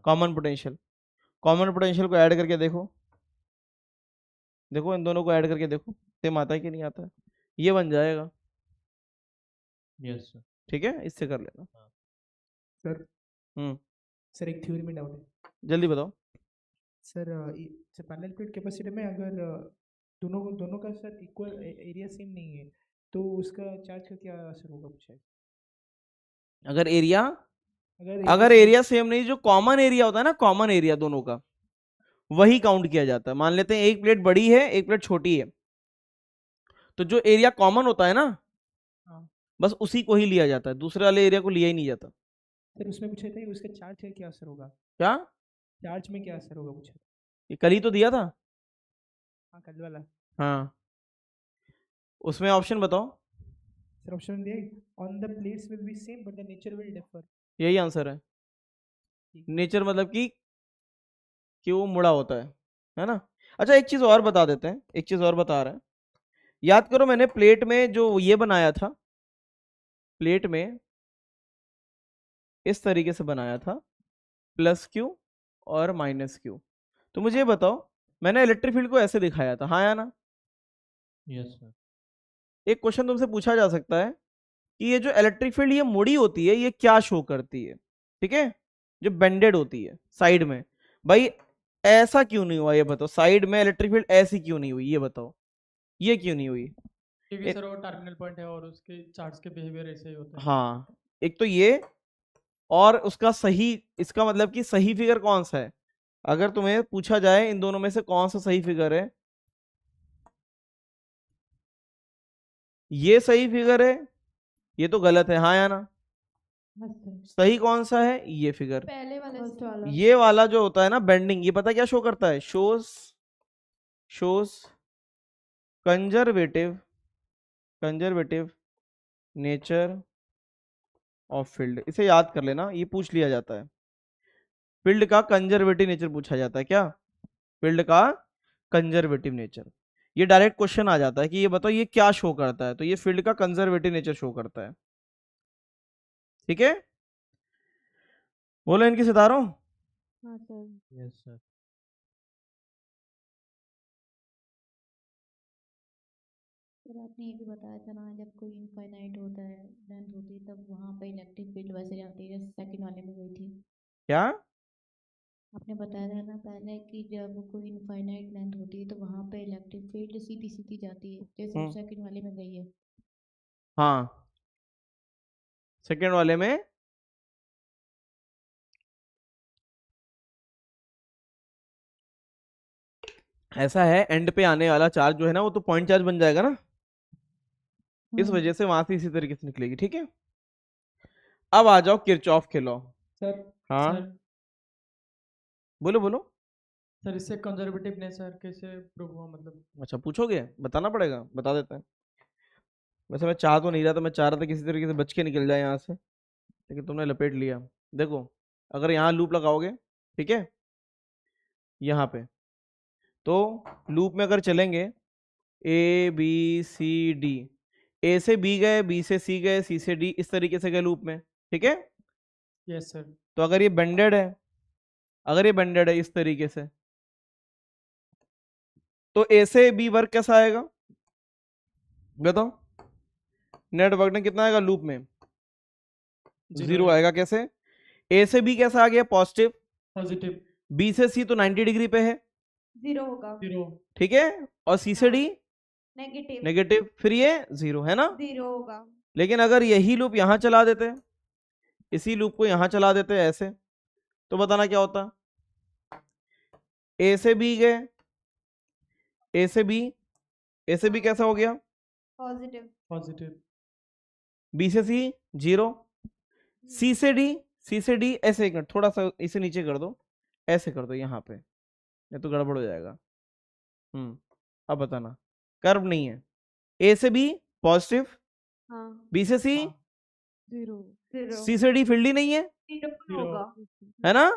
कॉमन पोटेंशियल, कॉमन पोटेंशियल को ऐड करके देखो, देखो इन दोनों को ऐड करके देखो सेम आता है कि नहीं आता है, ये बन जाएगा। Yes sir. ठीक है, इससे कर लेना। सर सर एक थ्योरी में डाउट है, जल्दी बताओ। सर पैरेलल प्लेट कैपेसिटर में अगर दोनों का सर इक्वल एरिया सेम नहीं है तो उसका चार्ज का क्या असर होगा कुछ है? अगर एरिया अगर एरिया सेम नहीं, जो कॉमन एरिया होता है ना, कॉमन एरिया दोनों का वही काउंट किया जाता है। मान लेते हैं एक प्लेट बड़ी है एक प्लेट छोटी है, तो जो एरिया कॉमन होता है ना बस उसी को ही लिया जाता है, दूसरे वाले एरिया को लिया ही नहीं जाता। सर उसमें पूछा था कि उसका चार्ज का क्या असर होगा, क्या चार्ज में क्या असर होगा पूछा था। ये कल ही तो दिया था। हाँ कल वाला। हाँ, उसमें ऑप्शन बताओ। सर ऑप्शन दिया on the plates will be same but the nature will differ. यही आंसर है। नेचर मतलब कि वो मुड़ा होता है ना। अच्छा एक चीज और बता देते हैं, एक चीज और बता रहे हैं, याद करो मैंने प्लेट में जो ये बनाया था, प्लेट में इस तरीके से बनाया था, प्लस क्यू और माइनस क्यू। तो मुझे ये बताओ, मैंने इलेक्ट्रिक फील्ड को ऐसे दिखाया था, हाँ या ना। Yes sir. एक क्वेश्चन तुमसे पूछा जा सकता है कि ये जो इलेक्ट्रिक फील्ड ये मुड़ी होती है ये क्या शो करती है, ठीक है, जो बेंडेड होती है साइड में, भाई ऐसा क्यों नहीं हुआ ये बताओ, साइड में इलेक्ट्रिक फील्ड ऐसी क्यों नहीं हुई ये बताओ, ये क्यों नहीं हुई। क्योंकि सर वो टर्मिनल पॉइंट है और उसके चार्ज के बिहेवियर ऐसे ही होते हैं। हाँ, एक तो ये, और उसका सही, इसका मतलब कि सही फिगर कौन सा है, अगर तुम्हें पूछा जाए इन दोनों में से कौन सा सही फिगर है, ये सही फिगर है, ये तो गलत है, हाँ या ना। सही कौन सा है, ये फिगर, पहले वाला ये वाला जो होता है ना बेंडिंग, ये पता क्या शो करता है, shows conservative nature of field. इसे याद कर लेना, ये पूछ लिया जाता है, फील्ड का कंजर्वेटिव नेचर पूछा जाता है। क्या, फील्ड का कंजर्वेटिव नेचर, ये डायरेक्ट क्वेश्चन आ जाता है कि ये बताओ ये क्या शो करता है, तो ये फील्ड का कंजर्वेटिव नेचर शो करता है। ठीक है, बोलो इनकी सितारों। हाँ सर। Yes sir. सर आपने ये भी बताया था ना, जब कोई इनफाइनाइट होता है, लेंथ होती है, तब वहाँ पे इलेक्ट्रिक फील्ड वैसे जाती है जैसे सेकंड वाले में गई थी। क्या आपने बताया था ना पहले कि जब कोई इनफाइनाइट लेंथ होती है तो वहाँ पे इलेक्ट्रिक फील्ड सीधी सीधी जाती है जैसे सेकंड वाले में गई है। हाँ, सेकंड वाले में ऐसा है, एंड पे आने वाला चार्ज जो है ना वो तो पॉइंट चार्ज बन जाएगा ना, इस वजह से वहां से इसी तरीके से निकलेगी। ठीक है, अब आ जाओ किरचॉफ के लॉ। सर हाँ सर, बोलो बोलो। सर इससे कंजर्वेटिव नेचर कैसे प्रूव हुआ मतलब? अच्छा पूछोगे, बताना पड़ेगा, बता देते हैं। वैसे मैं चाह तो नहीं रहा था, मैं चाह रहा था किसी तरीके से बच के निकल जाए यहाँ से, लेकिन तुमने लपेट लिया। देखो अगर यहाँ लूप लगाओगे, ठीक है, यहाँ पे, तो लूप में अगर चलेंगे ए बी सी डी, ए से बी गए, बी से सी गए, सी से डी, इस तरीके से गए लूप में, ठीक है। Yes sir. तो अगर ये बेंडेड है, इस तरीके से, तो ए से बी वर्क कैसा आएगा बताओ, नेट वर्क ने कितना आएगा लूप में, 0 आएगा। कैसे, ए से बी कैसा आ गया, पॉजिटिव, पॉजिटिव, बी से सी तो 90 डिग्री पे है, जीरो होगा, ठीक है, और सी से डी नेगेटिव नेगेटिव, फिर ये जीरो है ना। जीरो होगा। लेकिन अगर यही लूप यहां चला देते, इसी लूप को यहां चला देते ऐसे, तो बताना क्या होता। ए से बी गए, ए से बी, ए से बी कैसा हो गया, पॉजिटिव बी से सी जीरो, सी से डी, सी से डी ऐसे कर, थोड़ा सा इसे नीचे कर दो, ऐसे कर दो यहाँ पे, ये तो गड़बड़ हो जाएगा। अब बताना, कर्व नहीं है, ए से बी पॉजिटिव, हाँ बी से सी, जीरो सी से डी फील्ड ही नहीं है, जीरो होगा। है ना।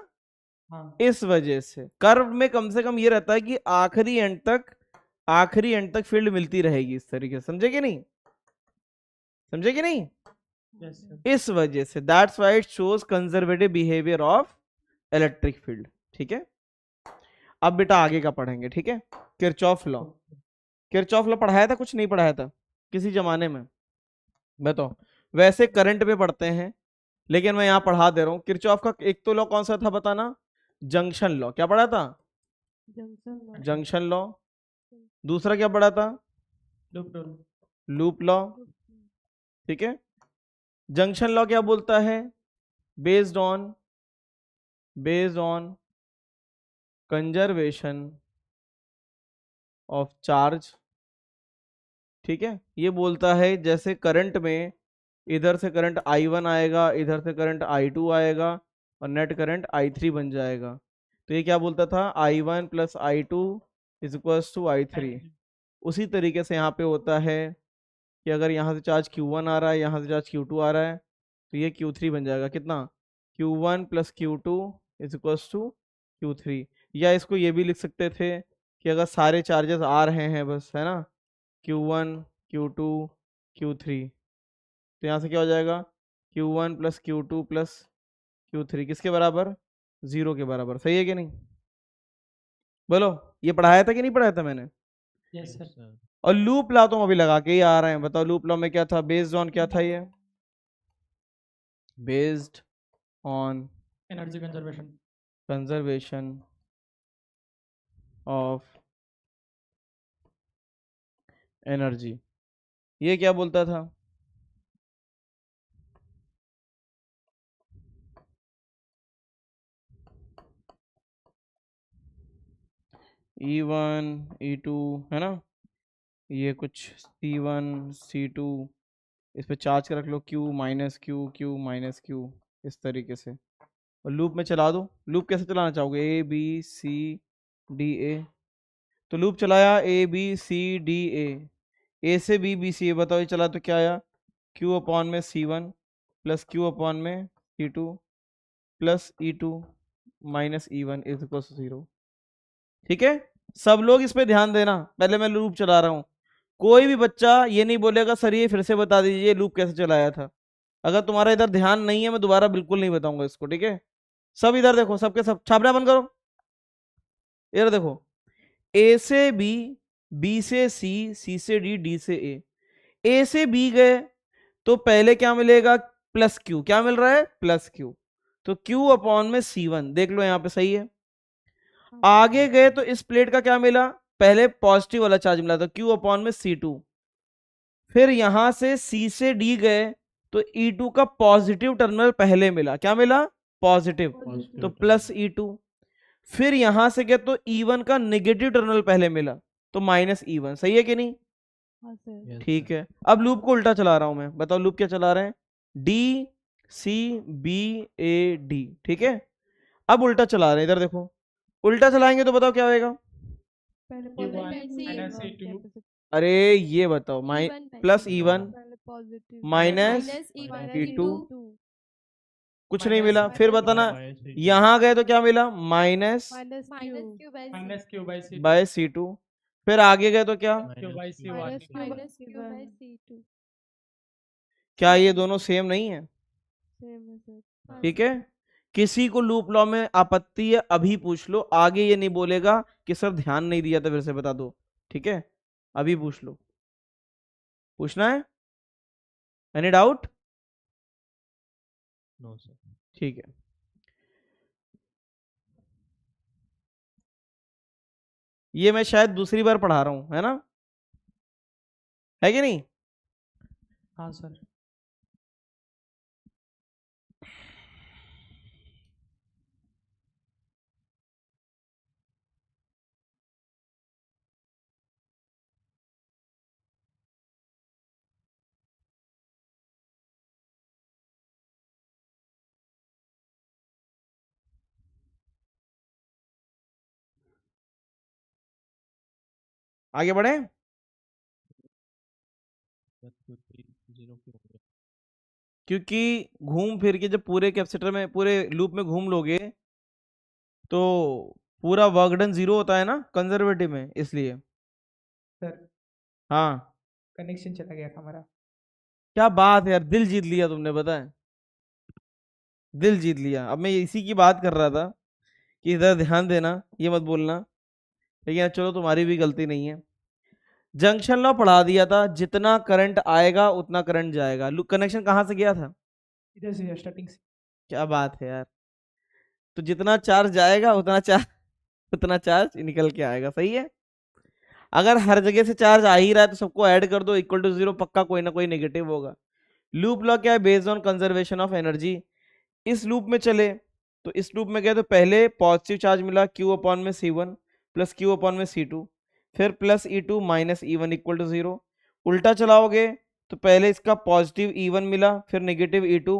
इस वजह से कर्व में कम से कम ये रहता है कि आखिरी एंड तक फील्ड मिलती रहेगी इस तरीके से, समझे कि नहीं, समझे कि नहीं। इस वजह से that's why it shows conservative behaviour of electric field. ठीक है, अब बेटा आगे का पढ़ेंगे, ठीक है। किरचॉफ लॉ, किरचॉफ लॉ पढ़ाया था, कुछ नहीं पढ़ाया था किसी जमाने में, बताओ। वैसे करंट पे पढ़ते हैं, लेकिन मैं यहां पढ़ा दे रहा हूं। किरचॉफ का एक तो लॉ कौन सा था बताना, जंक्शन लॉ। क्या पढ़ा था, जंक्शन लॉ। दूसरा क्या पढ़ा था, लूप लॉ। ठीक है, जंक्शन लॉ क्या बोलता है, based on conservation of charge. ठीक है, ये बोलता है जैसे करंट में इधर से करंट I1 आएगा, इधर से करंट I2 आएगा, और नेट करंट I3 बन जाएगा। तो ये क्या बोलता था, I1 plus I2 is equals to I3। उसी तरीके से यहाँ पे होता है कि अगर यहाँ से चार्ज Q1 आ रहा है, यहाँ से चार्ज Q2 आ रहा है, तो ये Q3 बन जाएगा। कितना, Q1 प्लस Q2 is equals to Q3। या इसको ये भी लिख सकते थे कि अगर सारे चार्जेस आ रहे हैं बस, है ना, Q1 Q2 Q3, तो यहाँ से क्या हो जाएगा, Q1 प्लस Q2 प्लस Q3 किसके बराबर, 0 के बराबर। सही है कि नहीं, बोलो। ये पढ़ाया था कि नहीं पढ़ाया था मैंने। Yes sir. और लूप लॉ तो अभी लगा के ही आ रहे हैं, बताओ लूप लॉ में क्या था, बेस्ड ऑन क्या था, ये based on energy conservation of energy. ये क्या बोलता था, E1 E2 है ना, ये कुछ C1 C2, इस पे चार्ज कर रख लो Q minus Q Q minus Q, इस तरीके से, और लूप में चला दो। लूप कैसे चलाना चाहोगे, A B C D A, तो लूप चलाया A B C D A से B B C A, बताओ ये चला तो क्या आया, Q अपॉन में C1 प्लस Q अपॉन में C2 plus E2 minus E1 is equal to 0। ठीक है, सब लोग इस पे ध्यान देना, पहले मैं लूप चला रहा हूं। कोई भी बच्चा ये नहीं बोलेगा सर ये फिर से बता दीजिए लूप कैसे चलाया था। अगर तुम्हारा इधर ध्यान नहीं है, मैं दोबारा बिल्कुल नहीं बताऊंगा इसको। ठीक है, सब इधर देखो, सबके सब छापना बंद करो। इधर देखो, ए से बी, बी से सी, सी से डी, डी से ए से बी गए तो पहले क्या मिलेगा, प्लस क्यू। क्या मिल रहा है, प्लस क्यू, तो क्यू अपॉन में C1, देख लो यहाँ पे सही है। आगे गए तो इस प्लेट का क्या मिला, पहले पॉजिटिव वाला चार्ज मिला था, Q अपॉन में C2। फिर यहां से C से D गए तो E2 का पॉजिटिव टर्मिनल पहले मिला, क्या मिला, पॉजिटिव, तो प्लस E2। फिर यहां से गए तो E1 का नेगेटिव टर्मिनल पहले मिला, तो माइनस E1। सही है कि नहीं, ठीक है। अब लूप को उल्टा चला रहा हूं मैं, बताओ लूप क्या चला रहे हैं, D C B A D। ठीक है, अब उल्टा चला रहे हैं, इधर देखो, उल्टा चलाएंगे तो बताओ क्या होएगा, अरे ये बताओ, प्लस E1 माइनस E2, कुछ नहीं मिला। फिर बताना, यहां गए तो क्या मिला, माइनस बाय C2। फिर आगे गए तो क्या, क्या ये दोनों सेम नहीं है, ठीक है। किसी को लूप लॉ में आपत्ति है अभी पूछ लो, आगे ये नहीं बोलेगा कि सर ध्यान नहीं दिया था फिर से बता दो। ठीक है, अभी पूछ लो, पूछना है, एनी डाउट, नो सर। ठीक है। ये मैं शायद दूसरी बार पढ़ा रहा हूं, है ना, है कि नहीं? हाँ सर। आगे बढ़े। जीरो क्यों हो गया? क्योंकि घूम फिर के जब पूरे कैपेसिटर में, पूरे लूप में घूम लोगे तो पूरा वर्क डन जीरो होता है ना कंजर्वेटिव में, इसलिए। सर हाँ, कनेक्शन चला गया था हमारा। क्या बात है यार, दिल जीत लिया तुमने, पता है, दिल जीत लिया। अब मैं इसी की बात कर रहा था कि इधर ध्यान देना, ये मत बोलना, लेकिन यार चलो तुम्हारी भी गलती नहीं है। जंक्शन लॉ पढ़ा दिया था, जितना करंट आएगा उतना करंट जाएगा। कनेक्शन कहाँ से गया था? इधर से स्टार्टिंग से। क्या बात है यार, तो जितना चार्ज जाएगा उतना चार्ज निकल के आएगा, सही है। अगर हर जगह से चार्ज आ ही रहा है तो सबको ऐड कर दो, इक्वल टू जीरो, पक्का कोई ना कोई नेगेटिव होगा। लूप लॉ क्या है? Based on conservation of energy. इस लूप में चले तो इस लूप में गए तो पहले पॉजिटिव चार्ज मिला Q अपॉन में C1 प्लस Q अपॉन में C2, फिर plus E2 minus E1 equal to zero. उल्टा चलाओगे तो पहले इसका पॉजिटिव E1 मिला, फिर नेगेटिव E2,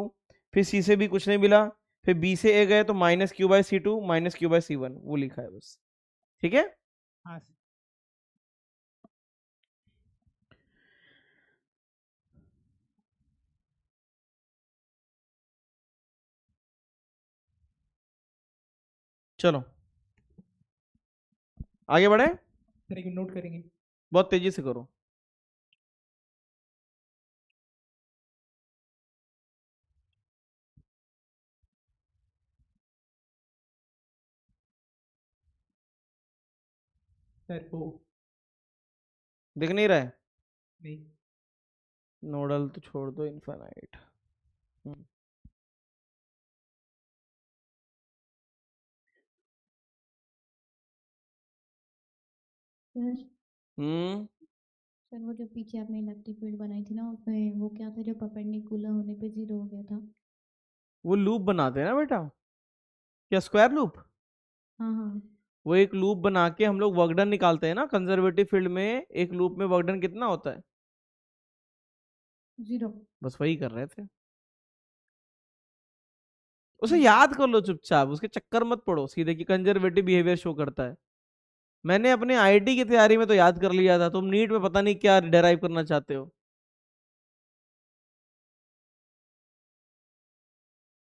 फिर C से भी कुछ नहीं मिला, फिर B से A गए तो minus Q by C2 minus Q by C1, वो लिखा है बस, ठीक है। हाँ चलो आगे बढ़े, सर, एक नोट करेंगे। बहुत तेजी से करो। सर वो दिख नहीं रहा है? नहीं। नोडल तो छोड़ दो, इनफाइनाइट। सर हम्म सर वो जो पीछे आपने इलेक्ट्रिक फील्ड बनाई थी ना, उसमें वो क्या था जो परपेंडिकुलर होने पे जीरो हो गया था? वो लूप बनाते हैं ना बेटा, क्या स्क्वायर लूप? हाँ हाँ। वो एक लूप बना के हम लोग वर्कडन निकालते हैं ना कंजर्वेटिव फील्ड में। एक लूप में वर्कडन कितना होता है? जीरो। बस वही कर रहे थे। उसे याद कर लो चुपचाप, उसके चक्कर मत पड़ो सीधे कि कंजर्वेटिव बिहेवियर शो करता है। मैंने अपने आईटी की तैयारी में तो याद कर लिया था, तुम नीट में पता नहीं क्या डेराइव करना चाहते हो।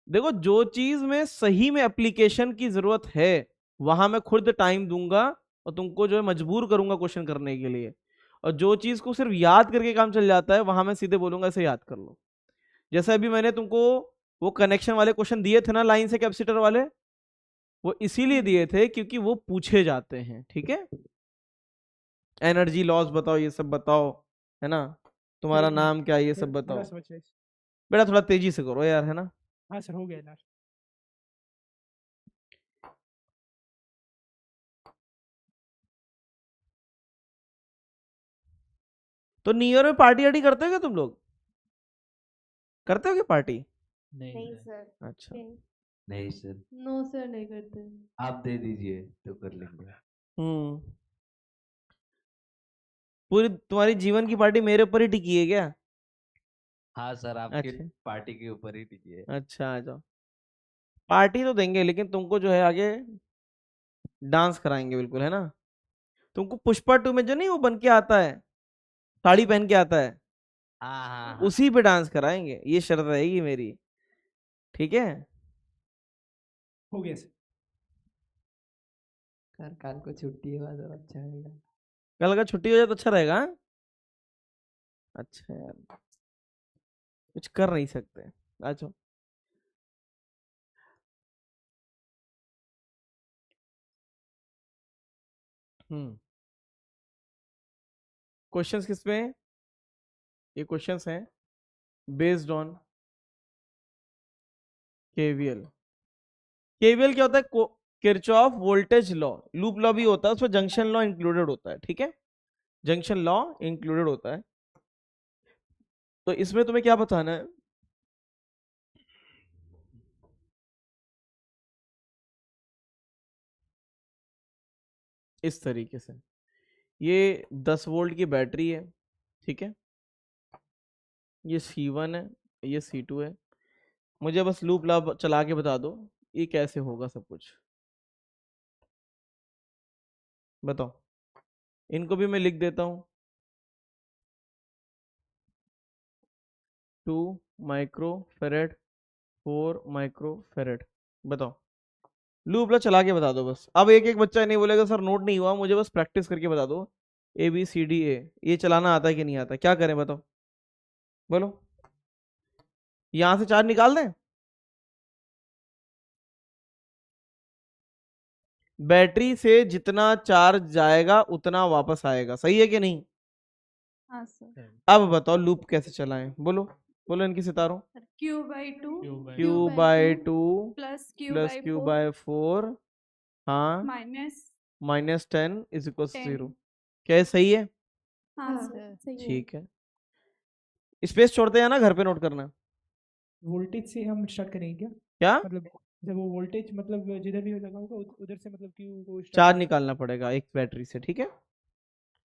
देखो, जो चीज में सही में एप्लीकेशन की जरूरत है वहां मैं खुद टाइम दूंगा और तुमको जो है मजबूर करूंगा क्वेश्चन करने के लिए। और जो चीज को सिर्फ याद करके काम चल जाता है वहां मैं सीधे बोलूंगा इसे याद कर लो। जैसे अभी मैंने तुमको वो कनेक्शन वाले क्वेश्चन दिए थे ना, लाइन से कैपेसिटर वाले, वो इसीलिए दिए थे क्योंकि वो पूछे जाते हैं, ठीक है। एनर्जी लॉस बताओ, ये सब बताओ, है ना, तुम्हारा एक मिनट, नाम क्या है, ये सब थोड़ा बताओ। समझ रहे। बेटा थोड़ा तेजी से करो यार, है ना। हाँ सर, हो गया ना। तो न्यू ईयर में पार्टी वार्टी करते हो क्या तुम लोग? करते हो क्या पार्टी? नहीं सर। अच्छा। नहीं सर, नो सर, नहीं करते। आप दे दीजिए तो कर लेंगे। पूरी तुम्हारी जीवन की पार्टी मेरे ऊपर ही टिकी है क्या? हाँ सर, आपकी अच्छा पार्टी के ऊपर ही टिकी है। अच्छा, आ जाओ। पार्टी तो देंगे लेकिन तुमको जो है आगे डांस कराएंगे बिल्कुल, है ना। तुमको पुष्पा 2 में जो नहीं वो बन के आता है, साड़ी पहन के आता है, हाँ हाँ हाँ। उसी पे डांस कराएंगे, ये शर्त रहेगी मेरी, ठीक है। हो गया सर। सर कल को छुट्टी हुआ तो अच्छा रहेगा। कल का छुट्टी हो जाए तो अच्छा रहेगा, हाँ? अच्छा यार, कुछ कर नहीं सकते, आ जाओ। क्वेश्चंस किस पे हैं? ये क्वेश्चंस हैं बेस्ड ऑन केवीएल। केवीएल क्या होता है? Kirchhoff voltage law, loop law भी होता है, उसमें जंक्शन लॉ इंक्लूडेड होता है, ठीक है, जंक्शन लॉ इंक्लूडेड होता है। तो इसमें तुम्हें क्या बताना है, इस तरीके से, ये 10 वोल्ट की बैटरी है, ठीक है, ये C1 है, ये C2 है, मुझे बस लूप लॉ चला के बता दो ये कैसे होगा सब कुछ, बताओ। इनको भी मैं लिख देता हूं, 2 माइक्रोफेरेड 4 माइक्रोफेरेड, बताओ लूप लॉ चला के बता दो बस। अब एक एक बच्चा नहीं बोलेगा सर नोट नहीं हुआ, मुझे बस प्रैक्टिस करके बता दो, ABCDA ये चलाना आता है कि नहीं आता, क्या करें बताओ, बोलो। यहां से चार्ज निकाल दें, बैटरी से जितना चार्ज जाएगा उतना वापस आएगा, सही है कि नहीं? हाँ सर। अब बताओ लूप कैसे चलाएं, बोलो बोलो इनकी सितारों। Q/2 Q/2 plus plus Q/4 हाँ माइनस -10 इज इक्वल टू 0, 10। क्या ये सही है? हाँ हाँ सर। सही है। ठीक है, स्पेस छोड़ते हैं ना, घर पे नोट करना। वोल्टेज से हम स्टार्ट करेंगे क्या? क्या मतलब जब वो वोल्टेज मतलब जिधर भी लगा होगा उधर से मतलब क्यू को चार्ज निकालना पड़ेगा एक बैटरी से, ठीक है,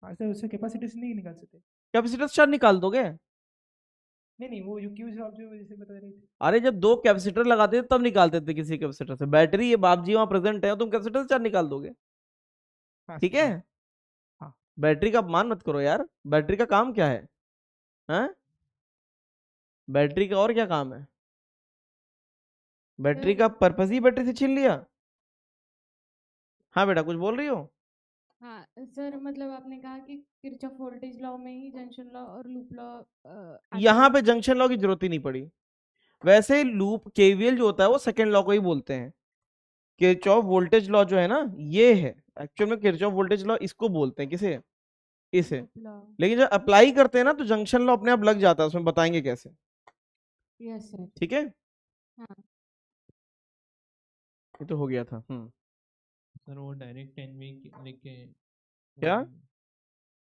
हाँ सर, उससे कैपेसिटी से नहीं निकाल सकते? कैपेसिटर चार्ज निकाल दोगे। नहीं वो जो क्यू आप जो जैसे बता रहे थे। अरे जब 2 कैपेसिटर लगाते थे तब निकालते थे किसी कैपेसिटर से, बैटरी ये बाप जी वहां प्रेजेंट है, तुम कैपेसिटर से चार्ज निकाल दोगे, हाँ ठीक सर, है। हाँ। बैटरी का अपमान मत करो यार, बैटरी का काम क्या है, हैं? बैटरी का और क्या काम है, बैटरी का पर्पस ही बैटरी से छीन लिया। हाँ बेटा कुछ बोल रही हो? हाँ सर, मतलब आपने कहा कि किरचॉफ वोल्टेज लॉ में ही जंक्शन लॉ और लूप लॉ यहाँ पे जंक्शन लॉ की जरूरत ही नहीं पड़ी, वैसे लूप केवीएल जो होता है वो सेकेंड लॉ को ही बोलते हैं, किरचॉफ वोल्टेज लॉ जो है ना ये है एक्चुअल में, किरचॉफ वोल्टेज लॉ इसको बोलते हैं, किसे, इसे, लेकिन जब अप्लाई करते हैं ना तो जंक्शन लॉ अपने आप लग जाता है, उसमें बताएंगे कैसे, यस सर। ठीक है। हाँ। ये तो हो गया था। सर वो डायरेक्ट 10V लिख के क्या?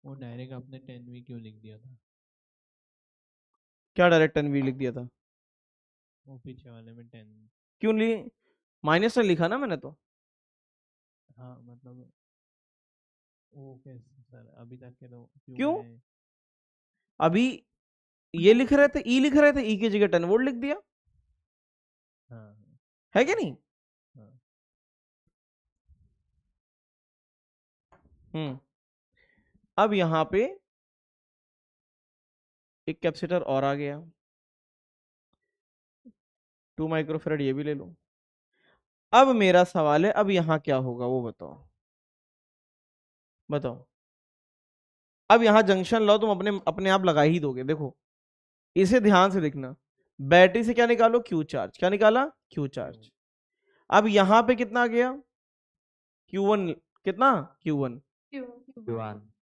वो डायरेक्ट आपने 10V क्यों लिख दिया था? क्या डायरेक्ट 10V लिख दिया था? वो पीछे वाले में 10। क्यों माइनस से लिखा ना मैंने तो। हाँ मतलब वो कैसे सर, अभी तक के तो क्यों? है? अभी ये लिख रहे थे, ई लिख रहे थे, ई की जगह 10 वोल्ट लिख दिया, हाँ है कि नहीं? अब यहां पे एक कैपेसिटर और आ गया, 2 माइक्रोफेरेड, ये भी ले लो। अब मेरा सवाल है, अब यहां क्या होगा वो बताओ, बताओ। अब यहां जंक्शन लॉ तुम अपने आप लगा ही दोगे, देखो इसे ध्यान से देखना, बैटरी से क्या निकालो, क्यू चार्ज, क्या निकाला, क्यू चार्ज। अब यहां पे कितना गया, Q1, कितना, Q1,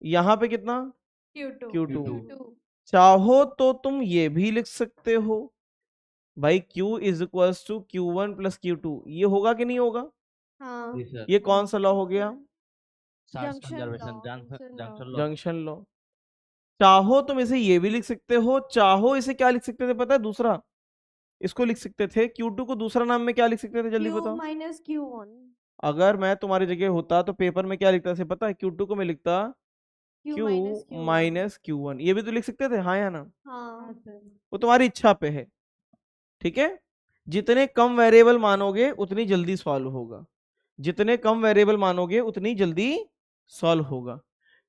यहां पे कितना, Q2। चाहो तो तुम ये भी लिख सकते हो भाई, Q is equal to Q1 प्लस Q2, ये होगा कि नहीं होगा? हाँ ये कौन सा लॉ हो गया, जंक्शन लॉ। चाहो तुम इसे ये भी लिख सकते हो, चाहो इसे क्या लिख सकते थे पता है, दूसरा इसको लिख सकते थे, Q2 को दूसरा नाम में क्या लिख सकते थे, जल्दी बताओ। Minus Q1। अगर मैं तुम्हारी जगह होता तो पेपर में क्या लिखता, से पता है, Q2 को मैं लिखता Q माइनस Q1, ये भी तो लिख सकते थे, हाँ या ना? हाँ वो तुम्हारी इच्छा पे है, ठीक है। जितने कम वेरिएबल मानोगे उतनी जल्दी सॉल्व होगा, जितने कम वेरिएबल मानोगे उतनी जल्दी सॉल्व होगा।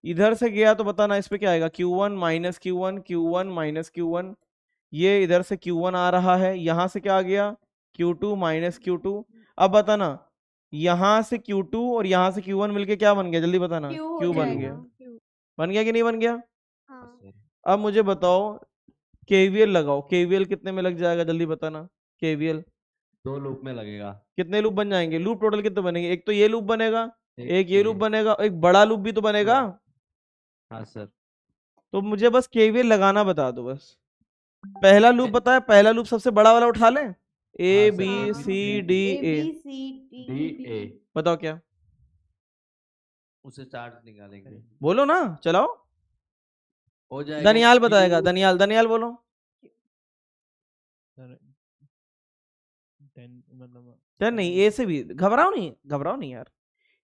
इधर से गया तो बताना इस पे क्या आएगा, Q1 minus Q1, Q1 minus Q1, ये इधर से Q1 आ रहा है, यहां से क्या आ गया, Q2 माइनस Q2। अब बताना यहां से Q2 और यहां से Q1 मिलके क्या बन गया, जल्दी बताना, Q बन गया, बन गया कि नहीं बन गया? हाँ। अब मुझे बताओ KVL लगाओ, KVL कितने में लग जाएगा, जल्दी बताना, KVL 2 लूप में लगेगा। कितने लूप बन जाएंगे, लूप टोटल कितने बनेंगे, एक तो ये लूप बनेगा, एक ये लूप बनेगा, एक बड़ा लूप भी तो बनेगा। हाँ सर। तो मुझे बस KVL लगाना बता दो बस। पहला लूप बताया, पहला लूप सबसे बड़ा वाला उठा ले, A B C D A, बताओ क्या, उससे चार्ज निकालेंगे, बोलो ना, चलाओ। हो जाएगा दनियाल बताएगा, Q दनियाल, दनियाल बोलो। सर 10 मतलब यार नहीं, ए से बी, घबराओ नहीं, घबराओ नहीं यार,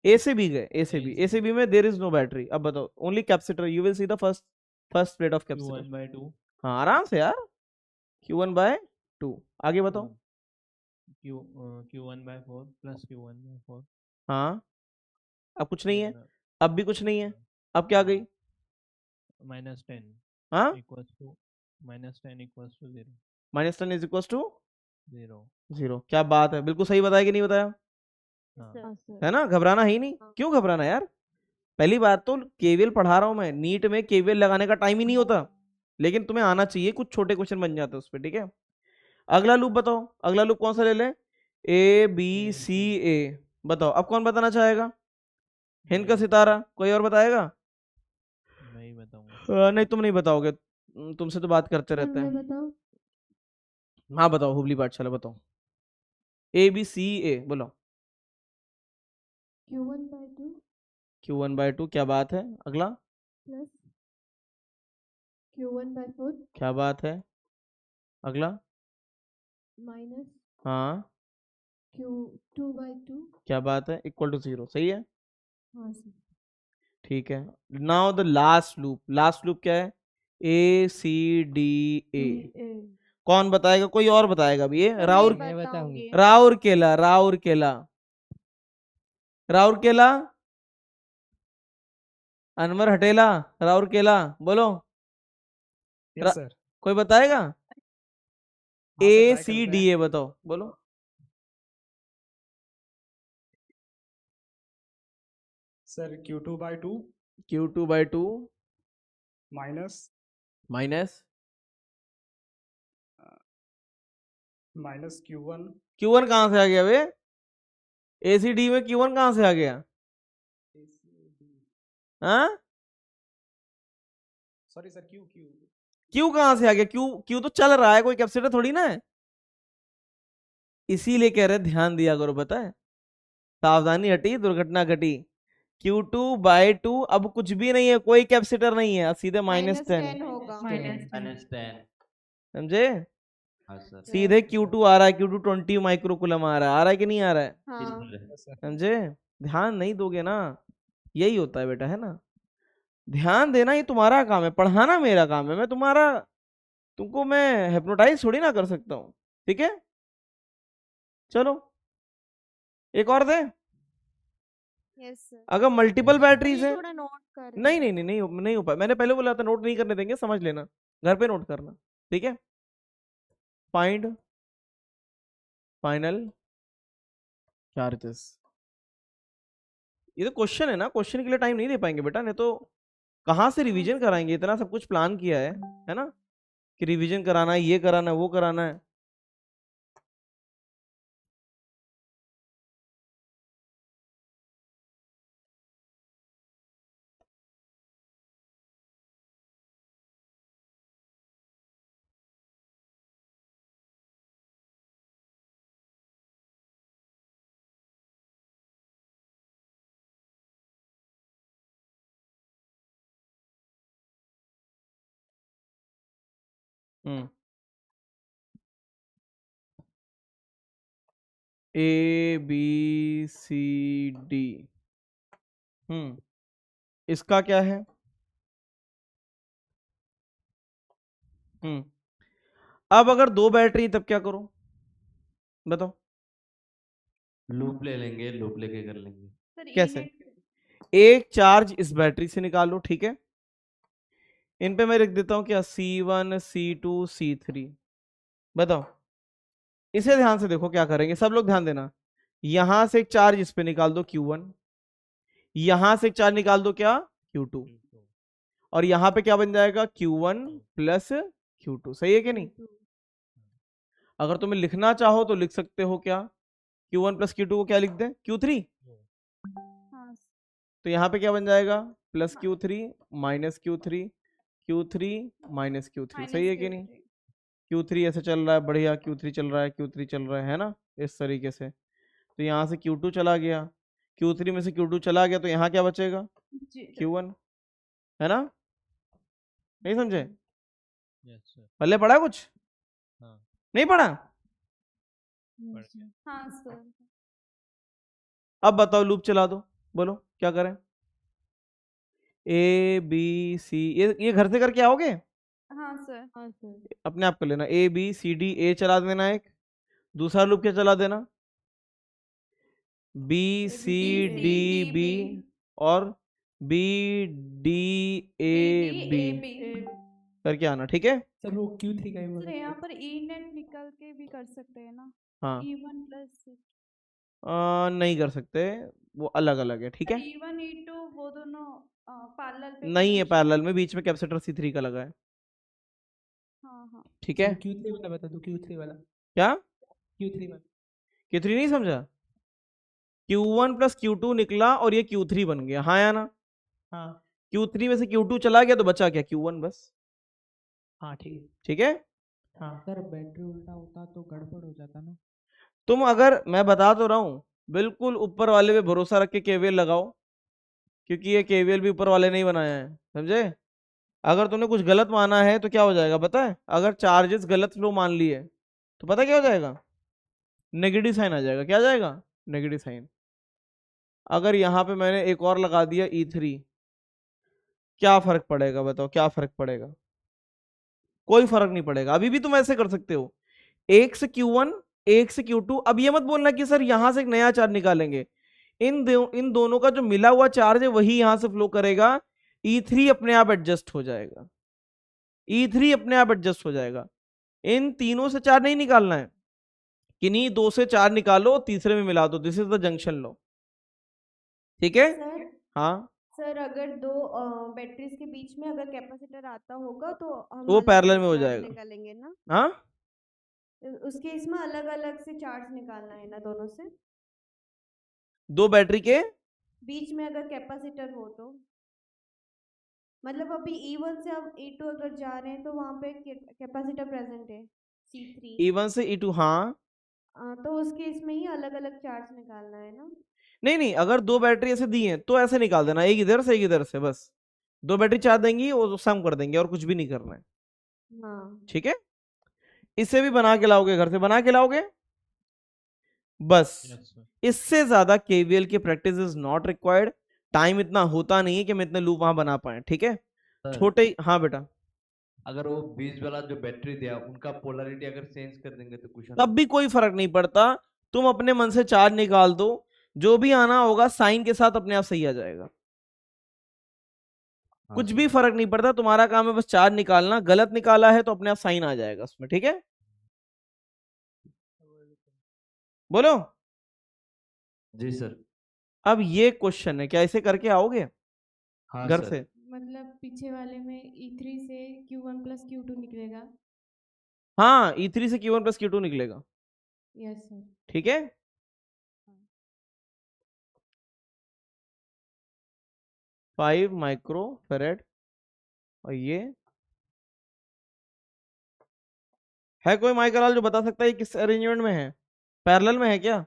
ए से बी गए, ए से बी, ए से बी में देयर इज नो बैटरी। अब बताओ, only capacitor, you will see the first plate of capacitor. Q1/2 हाँ आराम से यार, Q1/2, आगे बताओ। Q1/4 प्लस Q1/4 हाँ, अब कुछ नहीं है, अब भी कुछ नहीं है, अब क्या आ गई? -10 हाँ, equals to -10 equals to 0 -10 is equal to 0। 0। क्या बात है, बिल्कुल सही बताया कि नहीं बताया? हाँ है ना, घबराना ही नहीं, क्यों घबराना यार। पहली बात तो केवीएल पढ़ा रहा हूं मैं, नीट में केवीएल लगाने का टाइम ही नहीं होता, लेकिन तुम्हें आना चाहिए, कुछ छोटे क्वेश्चन बन जाते हैं उस पर, ठीक है। अगला लूप बताओ, अगला लूप कौन सा ले लें? ABCA, बताओ अब कौन बताना चाहेगा? हिंद का सितारा, कोई और बताएगा? मैं ही बताऊंगा। नहीं तुम नहीं बताओगे, तुमसे तो बात करते रहते हैं। बताओ। हाँ बताओ, हुबली पाठशाला बताओ। ABCA बोलो। Q1/2 Q1/2, क्या बात है। अगला, प्लस Q1/4 क्या बात है। अगला, माइनस हाँ Q2/2। क्या बात है, इक्वल टू 0, सही है, हाँ सर। ठीक है। Now the last loop, last loop क्या है? ACDA, कौन बताएगा? कोई और बताएगा अभी? ये राउर, मैं बताऊंगी। राउरकेला, राउरकेला, राउरकेला, अनवर हटेला, राउरकेला बोलो। Yes sir. कोई बताएगा? हाँ सर, try करते हैं। ACDA बताओ, बोलो। Sir Q2/2 Q2/2 minus minus minus Q1 Q1 कहां से आ गया बे? ACD में Q1 कहां से आ गया? हाँ, सॉरी सर, Q क्यू कहां से आ गया? क्यू तो चल रहा है, कोई कैपेसिटर थोड़ी ना है, इसीलिए कह रहे ध्यान दिया करो, पता है, सावधानी हटी दुर्घटना घटी। Q2/2 अब कुछ भी नहीं है, कोई कैपेसिटर नहीं है, सीधे -10 होगा। -10 समझे? हाँ सर, सीधे Q2 आ रहा है, Q2 20 माइक्रोकुलम आ रहा है कि नहीं आ रहा है? हाँ समझे? ध्यान नहीं दोगे ना, यही होता है बेटा, है ना। ध्यान देना ये तुम्हारा काम है, पढ़ाना मेरा काम है, मैं तुम्हारा, तुमको मैं हिप्नोटाइज थोड़ी ना कर सकता हूँ, ठीक है। चलो एक और दे, यस सर। अगर मल्टीपल बैटरीज है। थोड़ा नोट कर नहीं नहीं नहीं नहीं नहीं हो पाया, मैंने पहले बोला था नोट नहीं करने देंगे, समझ लेना, घर पे नोट करना, ठीक है। फाइंड फाइनल चार्जेस, ये तो क्वेश्चन है ना, क्वेश्चन के लिए टाइम नहीं दे पाएंगे बेटा, नहीं तो कहाँ से रिवीजन कराएंगे, इतना सब कुछ प्लान किया है ना, कि रिवीजन कराना है, ये कराना है, वो कराना है। ABCD, इसका क्या है? अब अगर दो बैटरी तब क्या करो, बताओ। लूप ले लेंगे, लूप लेके कर लेंगे। सर कैसे? एक चार्ज इस बैटरी से निकालो, ठीक है, इन पे मैं लिख देता हूं क्या, C1 C2 C3, बताओ। इसे ध्यान से देखो क्या करेंगे, सब लोग ध्यान देना, यहां से एक चार्ज इस पे निकाल दो Q1, यहां से एक चार्ज निकाल दो क्या, Q2, और यहां पे क्या बन जाएगा, Q1 प्लस Q2, सही है कि नहीं? अगर तुम्हें लिखना चाहो तो लिख सकते हो क्या, Q1 प्लस Q2 को क्या लिख दें, Q3, हाँ तो यहाँ पे क्या बन जाएगा, plus Q3 minus Q3, Q3 minus Q3, सही है कि नहीं? Q3 ऐसे चल रहा है, बढ़िया, Q3 चल रहा है, Q3 चल रहा है ना, इस तरीके से। तो यहाँ से Q2 चला गया, Q3 में से Q2 चला गया तो यहाँ क्या बचेगा? जी Q1, है ना? नहीं समझे? Yes sir. पहले पढ़ा कुछ? हाँ नहीं पढ़ा? हाँ सर। अब बताओ, लूप चला दो, बोलो क्या करें? A B C, ये घर से करके आओगे? हाँ सर। हाँ सर। अपने आप कर लेना। A B C D, A चला देना एक, दूसरा लूप क्या चला देना? B C D B, और B D A B करके आना, ठीक है? सर वो Q3 का ही बोल सर रहे यहाँ थे। पर ई नेट निकाल के भी कर सकते हैं ना? हाँ, E1 प्लस नहीं कर सकते, वो अलग अलग है, ठीक है? E1 E2 वो दोनों पैरेलल पे नहीं है connection- पैरेलल में, बीच में कैपेसिटर C3 का लगा है, हाँ हाँ। ठीक है? सर Q3 वाला बता दो, Q3 वाला, क्या? Q3 वाला। Q3 नहीं समझा? Q1 प्लस Q2 निकला और ये Q3 बन गया, हाँ या ना? हाँ Q3 में से Q2 चला गया तो बचा क्या? Q1 बस, हाँ ठीक है। ठीक है? हाँ सर बैटरी उल्टा होता तो गड़बड़ हो जाता ना। तुम अगर, मैं बता तो रहा हूं, बिल्कुल ऊपर वाले पे भरोसा रख के केवीएल लगाओ, क्योंकि ये केवीएल भी ऊपर वाले ने ही बनाया है, समझे? अगर तुमने कुछ गलत माना है तो क्या हो जाएगा पता है? अगर चार्जेस गलत फ्लो मान लिए तो पता क्या हो जाएगा? नेगेटिव साइन आ जाएगा। क्या आ जाएगा? Negative sign. अगर यहाँ पे मैंने एक और लगा दिया E3, क्या फर्क पड़ेगा बताओ? क्या फर्क पड़ेगा? कोई फर्क नहीं पड़ेगा। अभी भी तुम ऐसे कर सकते हो, एक से Q1 एक से Q2। अब ये मत बोलना कि सर यहां से एक नया चार्ज निकालेंगे, इन दोनों का जो मिला हुआ चार्ज है वही यहां से फ्लो करेगा। E3 अपने आप एडजस्ट हो जाएगा, E3 अपने आप एडजस्ट हो जाएगा। इन तीनों से चार नहीं निकालना है, किन्हीं दो से चार निकालो, तीसरे में मिला दो। This is the junction law, ठीक है? सर हाँ, सर अगर दो बैटरीज के बीच में अगर कैपेसिटर आता होगा तो हम वो अलग पैरेलल अलग में हो चार्ज जाएगा। निकालेंगे ना? हाँ, उसके इसमें अलग अलग से चार्ज निकालना है ना दोनों से? दो बैटरी के बीच में अगर कैपेसिटर हो तो मतलब अभी E1 से अब E2 अगर जा रहे हैं तो वहाँ पे कैपेसिटर प्रेजेंट है C3, E1 से E2, हाँ। तो उसके इसमें ही अलग अलग चार्ज निकालना है ना? नहीं नहीं, अगर दो बैटरी ऐसे दी हैं तो ऐसे निकाल देना, एक इधर से एक इधर से, बस दो बैटरी चार्ज देंगी और सम कर देंगे, और कुछ भी नहीं करना है, हाँ ठीक है? इसे भी बना के लाओगे, घर से बना के लाओगे, बस। Yes sir. इससे ज्यादा केवीएल की practice is not required. Time इतना होता नहीं है कि हम इतने लूप वहां बना पाए, ठीक है? छोटे, हाँ बेटा, अगर वो बीच वाला जो बैटरी दिया उनका पोलैरिटी अगर चेंज कर देंगे तो कुछ तब भी कोई फर्क नहीं पड़ता। तुम अपने मन से चार्ज निकाल दो, जो भी आना होगा साइन के साथ अपने आप सही आ जाएगा। कुछ भी फर्क नहीं पड़ता, तुम्हारा काम है बस चार्ज निकालना। गलत निकाला है तो अपने आप साइन आ जाएगा उसमें, ठीक है? बोलो। जी सर। अब ये क्वेश्चन है, क्या इसे करके आओगे हाँ घर सर। से? मतलब पीछे वाले में E3 से Q1 प्लस Q2 निकलेगा। हाँ, E3 से Q1 प्लस Q2 निकलेगा, यस सर। ठीक है? 5 माइक्रो फेरेड, और ये है कोई माइकलाल जो बता सकता है ये किस अरेंजमेंट में है? पैरेलल में है क्या?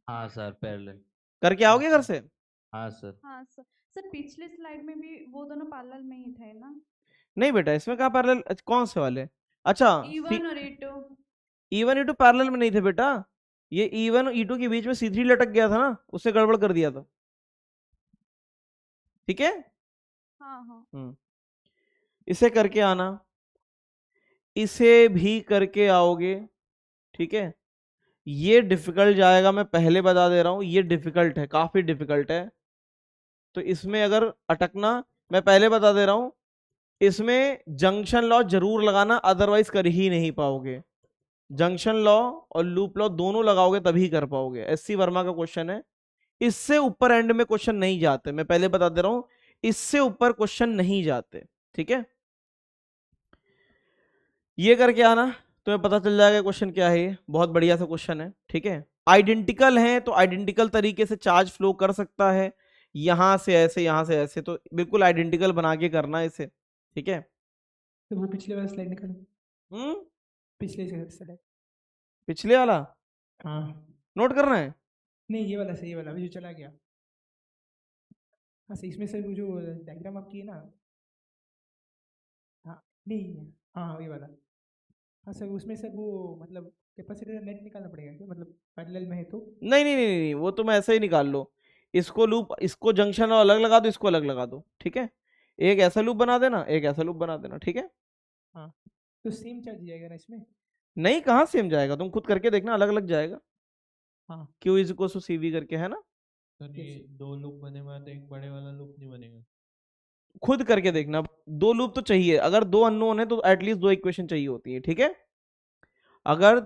हाँ सर, पैरेलल। करके आओगे घर से? हाँ सर। हाँ सर। सर पिछले स्लाइड में भी वो दोनों पैरेलल में ही थे ना? नहीं बेटा, इसमें कहाँ पैरेलल? कौन से वाले? अच्छा, E1 और E2। E1 E2 पैरेलल में नहीं थे बेटा, ये E1 और E2 के बीच में C3 लटक गया था ना, उससे गड़बड़ कर दिया था, ठीक है? हाँ हाँ। इसे करके आना, इसे भी करके आओगे, ठीक है? ये डिफिकल्ट जाएगा, मैं पहले बता दे रहा हूं, ये डिफिकल्ट है, काफी डिफिकल्ट है। तो इसमें अगर अटकना, मैं पहले बता दे रहा हूं, इसमें जंक्शन लॉ जरूर लगाना, अदरवाइज कर ही नहीं पाओगे। जंक्शन लॉ और लूप लॉ दोनों लगाओगे तभी कर पाओगे। SC वर्मा का क्वेश्चन है, इससे ऊपर एंड में क्वेश्चन नहीं जाते, मैं पहले बता दे रहा हूं, इससे ऊपर क्वेश्चन नहीं जाते, ठीक है? ये करके आना, तुम्हें पता चल जाएगा क्वेश्चन क्या है। ये बहुत बढ़िया सा क्वेश्चन है, ठीक है? आइडेंटिकल है तो आइडेंटिकल तरीके से चार्ज फ्लो कर सकता है, यहां से ऐसे, यहां से ऐसे, तो बिल्कुल आइडेंटिकल बना के करना है इसे, ठीक है? तो वो पिछले वाला स्लाइड निकालो, पिछले स्लाइड, पिछले वाला हाँ नोट करना है। नहीं ये वाला सही वाला अभी जो चला गया। हाँ सर, इसमें सर वो जो डायग्राम आपकी है ना, हाँ नहीं, हाँ ये वाला, हाँ सर उसमें सर वो मतलब कैपेसिटर नेट निकालना पड़ेगा क्या, मतलब पैरेलल में है तो? नहीं नहीं नहीं नहीं, वो तुम ऐसे ही निकाल लो। इसको लूप, इसको जंक्शन अलग लगा दो, इसको अलग लगा दो, ठीक है। एक ऐसा लूप बना देना, एक ऐसा लूप बना देना, ठीक है। हाँ तो सेम चार्ज जाएगा ना इसमें? नहीं, कहाँ सेम जाएगा, तुम खुद करके देखना, अलग अलग जाएगा। हाँ Q is equal to CV करके, है ना। सर ये 2 लूप बने हुए हैं तो एक बड़े वाला लूप नहीं बनेगा? खुद करके देखना, 2 लूप तो चाहिए, अगर 2 अननोन है तो एटलीस्ट 2 इक्वेशन चाहिए होती है, ठीक है। अगर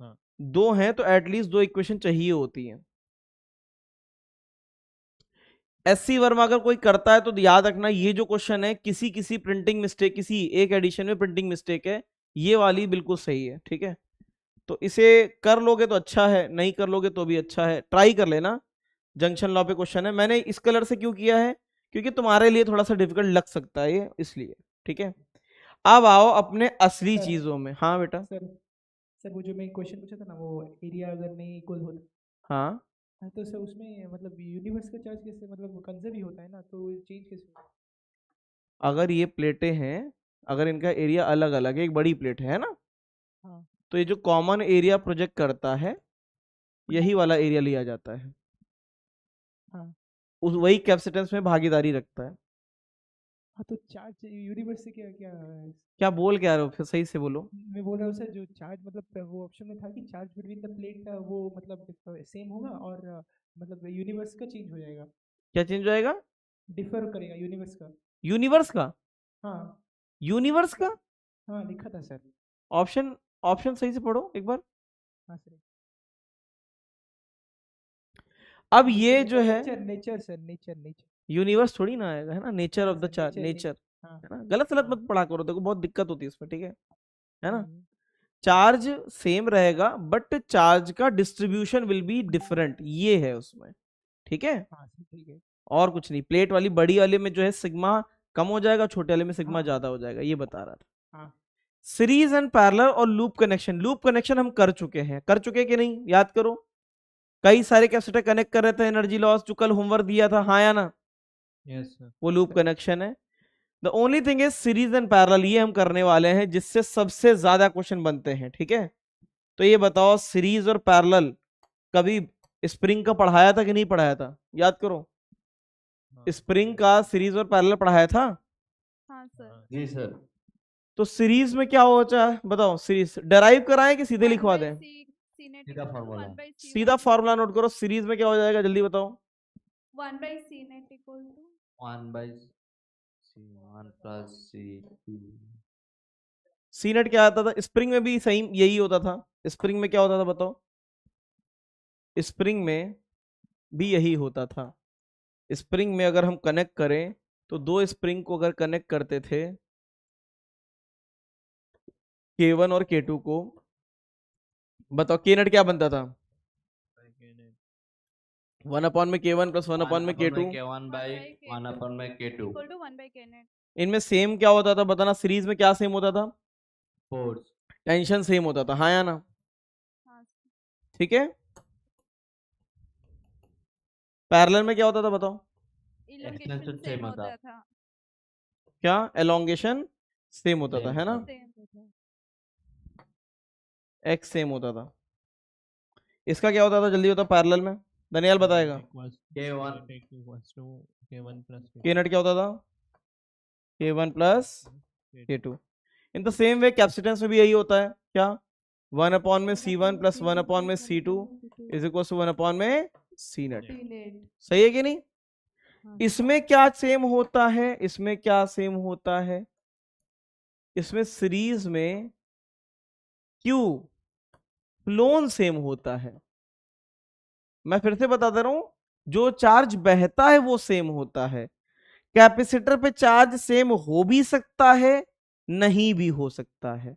हाँ 2 हैं तो एटलीस्ट 2 इक्वेशन चाहिए होती है। SC वर्मा अगर कोई करता है तो याद रखना, ये जो क्वेश्चन है किसी किसी प्रिंटिंग मिस्टेक, किसी एक एडिशन में प्रिंटिंग मिस्टेक है, ये वाली बिल्कुल सही है, ठीक है। तो इसे कर लोगे तो अच्छा है, नहीं कर लोगे तो भी अच्छा है, ट्राई कर लेना। जंक्शन लॉ पे क्वेश्चन है, मैंने इस कलर से क्यों किया है, क्योंकि तुम्हारे लिए थोड़ा सा डिफिकल्ट लग सकता है ये, इसलिए, ठीक है। अब आओ अपने असली सर, चीजों में। हाँ बेटा। सर वो जो मैं क्वेश्चन पूछा था ना, वो एरिया अगर नहीं इक्वल होता, हाँ हाँ तो सर उसमें मतलब यूनिवर्स का चार्ज कैसे, मतलब कंजर्व ही होता है ना, तो चेंज कैसे होगा? अगर ये प्लेटें हैं, अगर इनका एरिया अलग अलग है, एक बड़ी प्लेट है ना, हाँ तो ये जो कॉमन एरिया प्रोजेक्ट करता है, यही वाला एरिया लिया जाता है, हाँ उस वही कैपेसिटेंस में भागीदारी रखता है। हाँ तो चार्ज यूनिवर्स से क्या क्या क्या बोल क्या रहे हो, फिर सही से बोलो। मैं बोल रहा हूँ सर, जो चार्ज मतलब वो ऑप्शन में था कि चार्ज बिटवीन द प्लेट वो मतलब सेम होगा, और मतलब यूनिवर्स का चेंज हो जाएगा, क्या चेंज हो जाएगा? डिफर करेगा यूनिवर्स का। यूनिवर्स का? हाँ यूनिवर्स का हाँ लिखा था सर। ऑप्शन, ऑप्शन सही से पढ़ो एक बार। हाँ सर, अब ये जो है nature nature sir, nature nature, universe थोड़ी ना आएगा, है ना, नेचर हाँ of the sir, charge, nature nature, हाँ है ना। गलत सलत हाँ मत पढ़ा करो, देखो बहुत दिक्कत होती है इसमें, ठीक है ना। हम्म, चार्ज सेम रहेगा बट चार्ज का डिस्ट्रीब्यूशन विल बी डिफरेंट, ये है उसमें, ठीक है। हाँ सर ठीक है। और कुछ नहीं, प्लेट वाली बड़ी वाले में जो है सिग्मा कम हो जाएगा, छोटे वाले में सिग्मा हाँ ज्यादा हो जाएगा, ये बता रहा था। हाँ सीरीज एंड पैरेलल और लूप कनेक्शन, लूप कनेक्शन हम कर चुके हैं, कर चुके कि नहीं, याद करो। कई सारे कैपेसिटर कनेक्ट कर रहे थे, एनर्जी लॉस जो कल होमवर्क दिया था, हाँ या ना, यस सर। वो लूप कनेक्शन है। The only thing is series and parallel, ये हम करने वाले हैं जिससे सबसे ज्यादा क्वेश्चन बनते हैं, ठीक है। तो ये बताओ, सीरीज और पैरेलल कभी स्प्रिंग का पढ़ाया था कि नहीं पढ़ाया था, याद करो। हाँ स्प्रिंग का सीरीज और पैरेलल पढ़ाया था। हाँ सर। हाँ जी सर। तो सीरीज में क्या होता है बताओ, सीरीज डराइव कराएं कि सीधे लिखवा दें? सीधा फॉर्मूला। सीधा फॉर्मूला नोट करो, सीरीज में क्या हो जाएगा, जल्दी बताओ। 1/C net equal to 1/C1 plus C2। C net क्या आता था, स्प्रिंग में भी सही यही होता था। स्प्रिंग में क्या होता था बताओ, स्प्रिंग में भी यही होता था। स्प्रिंग में अगर हम कनेक्ट करें तो 2 स्प्रिंग को अगर कनेक्ट करते थे, K1 और K2 को, बताओ K नेट क्या बनता था, 1/K1 plus 1/K2। K1/1/K2। equal to 1/K net। इनमें सेम क्या होता था बताना, सीरीज में क्या सेम होता था, फोर्स। टेंशन सेम होता था, हाँ या ना, हाँ सर। ठीक है। पैरेलल में क्या होता था बताओ, elongation Extension same same होता। होता था। क्या एलोंगेशन सेम होता था, Same है ना, Same होता। एक्स सेम होता था। इसका क्या होता था जल्दी होता, पैरेलल में दनियाल बताएगा। K1 K1 plus के नेट क्या होता था, K1 plus K2। In the same way capacitance में भी यही होता है, क्या 1/C1 plus 1/C2 is equal to 1/C net. सही है कि नहीं? इसमें क्या सेम होता है, इसमें क्या सेम होता है, इसमें सीरीज में Q फ्लोन सेम होता है। मैं फिर से बता दे रहा हूं, जो चार्ज बहता है वो सेम होता है। कैपेसिटर पे चार्ज सेम हो भी सकता है, नहीं भी हो सकता है।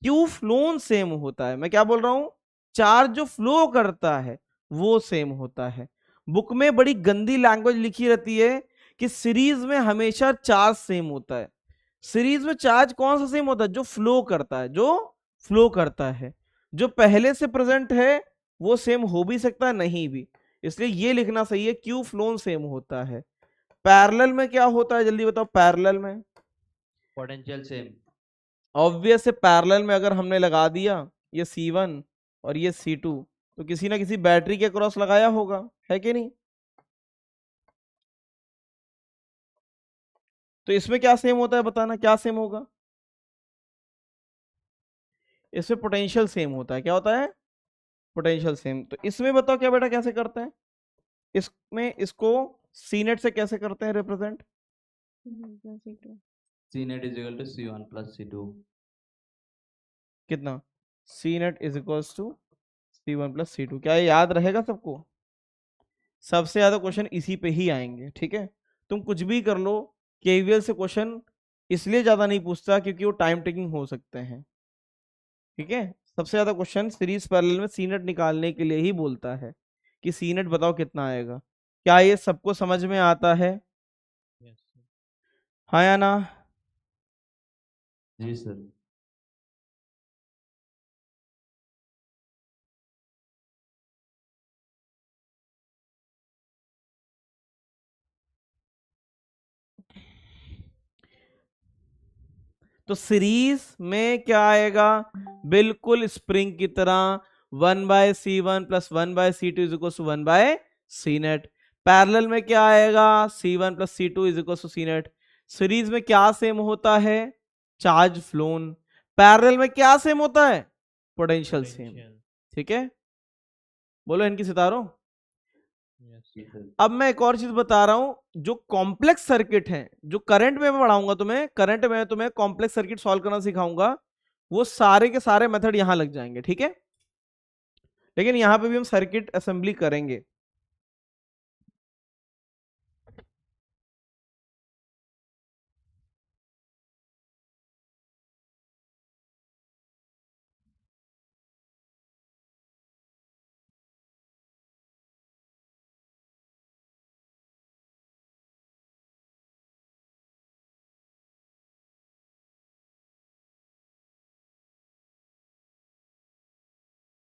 क्यू फ्लोन सेम होता है। मैं क्या बोल रहा हूं, चार्ज जो फ्लो करता है वो सेम होता है। बुक में बड़ी गंदी लैंग्वेज लिखी रहती है कि सीरीज में हमेशा चार्ज सेम होता है। सीरीज में चार्ज कौन सा सेम होता है, जो फ्लो करता है, जो फ्लो करता है। जो पहले से प्रेजेंट है वो सेम हो भी सकता है, नहीं भी। इसलिए ये लिखना सही है, क्यू फ्लोन सेम होता है। पैरेलल में क्या होता है, जल्दी बताओ। पैरेलल में पोटेंशियल सेम। ऑब्वियस है, पैरेलल में अगर हमने लगा दिया ये C1 और ये C2 तो किसी ना किसी बैटरी के क्रॉस लगाया होगा, है कि नहीं? तो इसमें क्या सेम होता है, बताना क्या सेम होगा? इसमें पोटेंशियल सेम होता है। क्या होता है? Potential same. तो इसमें बताओ क्या बेटा, कैसे करते हैं इसमें? इसको सीनेट से कैसे करते हैं represent? C net is equal to C1 plus C2। कितना? C net is equals to C1 plus C2। क्या ये याद रहेगा सबको? सबसे ज्यादा क्वेश्चन इसी पे ही आएंगे, ठीक है? तुम कुछ भी कर लो, केवीएल से क्वेश्चन इसलिए ज्यादा नहीं पूछता क्योंकि वो टाइम टेकिंग हो सकते हैं, ठीक है? सबसे ज्यादा क्वेश्चन सीरीज पैरेलल में सीनेट निकालने के लिए ही बोलता है कि सीनेट बताओ कितना आएगा। क्या ये सबको समझ में आता है? Yes sir. हाँ या ना? जी सर। तो सीरीज में क्या आएगा? बिल्कुल स्प्रिंग की तरह 1/C1 plus 1/C2 is equal to 1/C net. Parallel में क्या आएगा? C1 plus C2 is equal to C net. Series में क्या सेम होता है? Charge phloem. पैरेलल में क्या सेम होता है? Potential same, potential. ठीक है? बोलो इनकी सितारों। यस जी सर। अब मैं एक और चीज बता रहा हूं, जो कॉम्प्लेक्स सर्किट है, जो करंट में मैं पढ़ाऊंगा तुम्हें, करंट में तुम्हें कॉम्प्लेक्स सर्किट सॉल्व करना सिखाऊंगा, वो सारे के सारे मेथड यहां लग जाएंगे, ठीक है? लेकिन यहां पे भी हम सर्किट असेंबली करेंगे।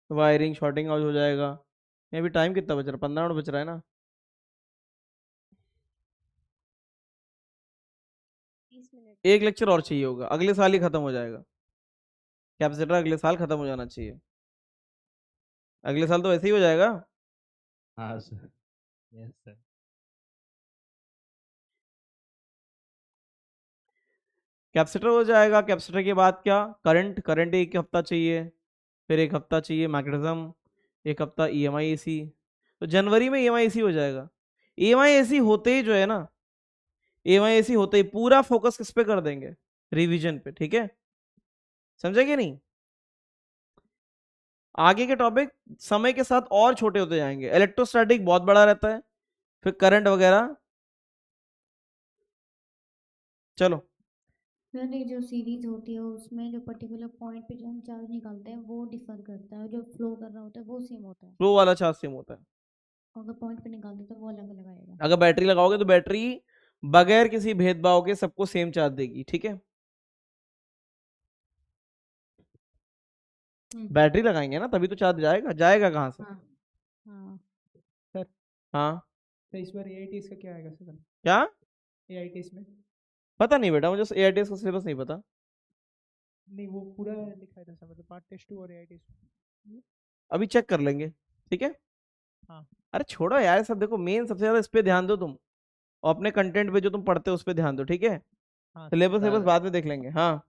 वायरिंग शॉर्टिंग आउट हो जाएगा। ये भी टाइम कितना बच रहा है? 15 मिनट बच रहा है ना? 30 मिनट। एक लेक्चर और चाहिए होगा, अगले साल ही खत्म हो जाएगा। कैपेसिटर अगले साल खत्म हो जाना चाहिए। अगले साल तो ऐसे ही हो जाएगा। हाँ सर। Yes sir. कैपेसिटर हो जाएगा। कैपेसिटर के बाद क्या? करंट। करंट एक हफ्ता चाहिए, फिर एक हफ्ता चाहिए मैग्नेटिज्म, एक हफ्ता EMI AC। तो जनवरी में EMI AC हो जाएगा। EMI AC होते ही जो है ना, EMI AC होते ही पूरा फोकस किस पे कर देंगे? रिवीजन पे, ठीक है? समझे कि नहीं? आगे के टॉपिक समय के साथ और छोटे होते जाएंगे। इलेक्ट्रोस्टैटिक बहुत बड़ा रहता है, फिर करंट वगैरह। चलो, सर ये जो सीरीज होती है उसमें जो पर्टिकुलर पॉइंट पे जो हम चार्ज निकालते हैं वो डिफर करता है, जो फ्लो कर रहा होता है वो सेम होता है। फ्लो वाला चार्ज सेम होता है। अगर पॉइंट पे निकालते तो वो अलग अलग आएगा। अगर बैटरी लगाओगे तो बैटरी बगैर किसी भेदभाव के सबको सेम चार्ज देगी, ठीक है? बैटरी लगाएंगे ना तभी तो चार्ज जाएगा। जाएगा कहाँ से? हाँ हाँ सर हाँ, तो इस बार AITS का क्या आएगा सर? क्या? AITS में पता नहीं बेटा, मुझे AITS का सिलेबस नहीं पता। नहीं, वो पूरा लिखा था सर, मतलब पार्ट टेस्ट 2 और AITS। अभी चेक कर लेंगे, ठीक है? हाँ। अरे छोड़ो यार सब, देखो मेन सबसे ज्यादा इस पे ध्यान दो तुम, और अपने कंटेंट पे जो तुम पढ़ते हो उस पे ध्यान दो, ठीक है? हाँ सिलेबस सर। बाद में देख लेंगे। हाँ,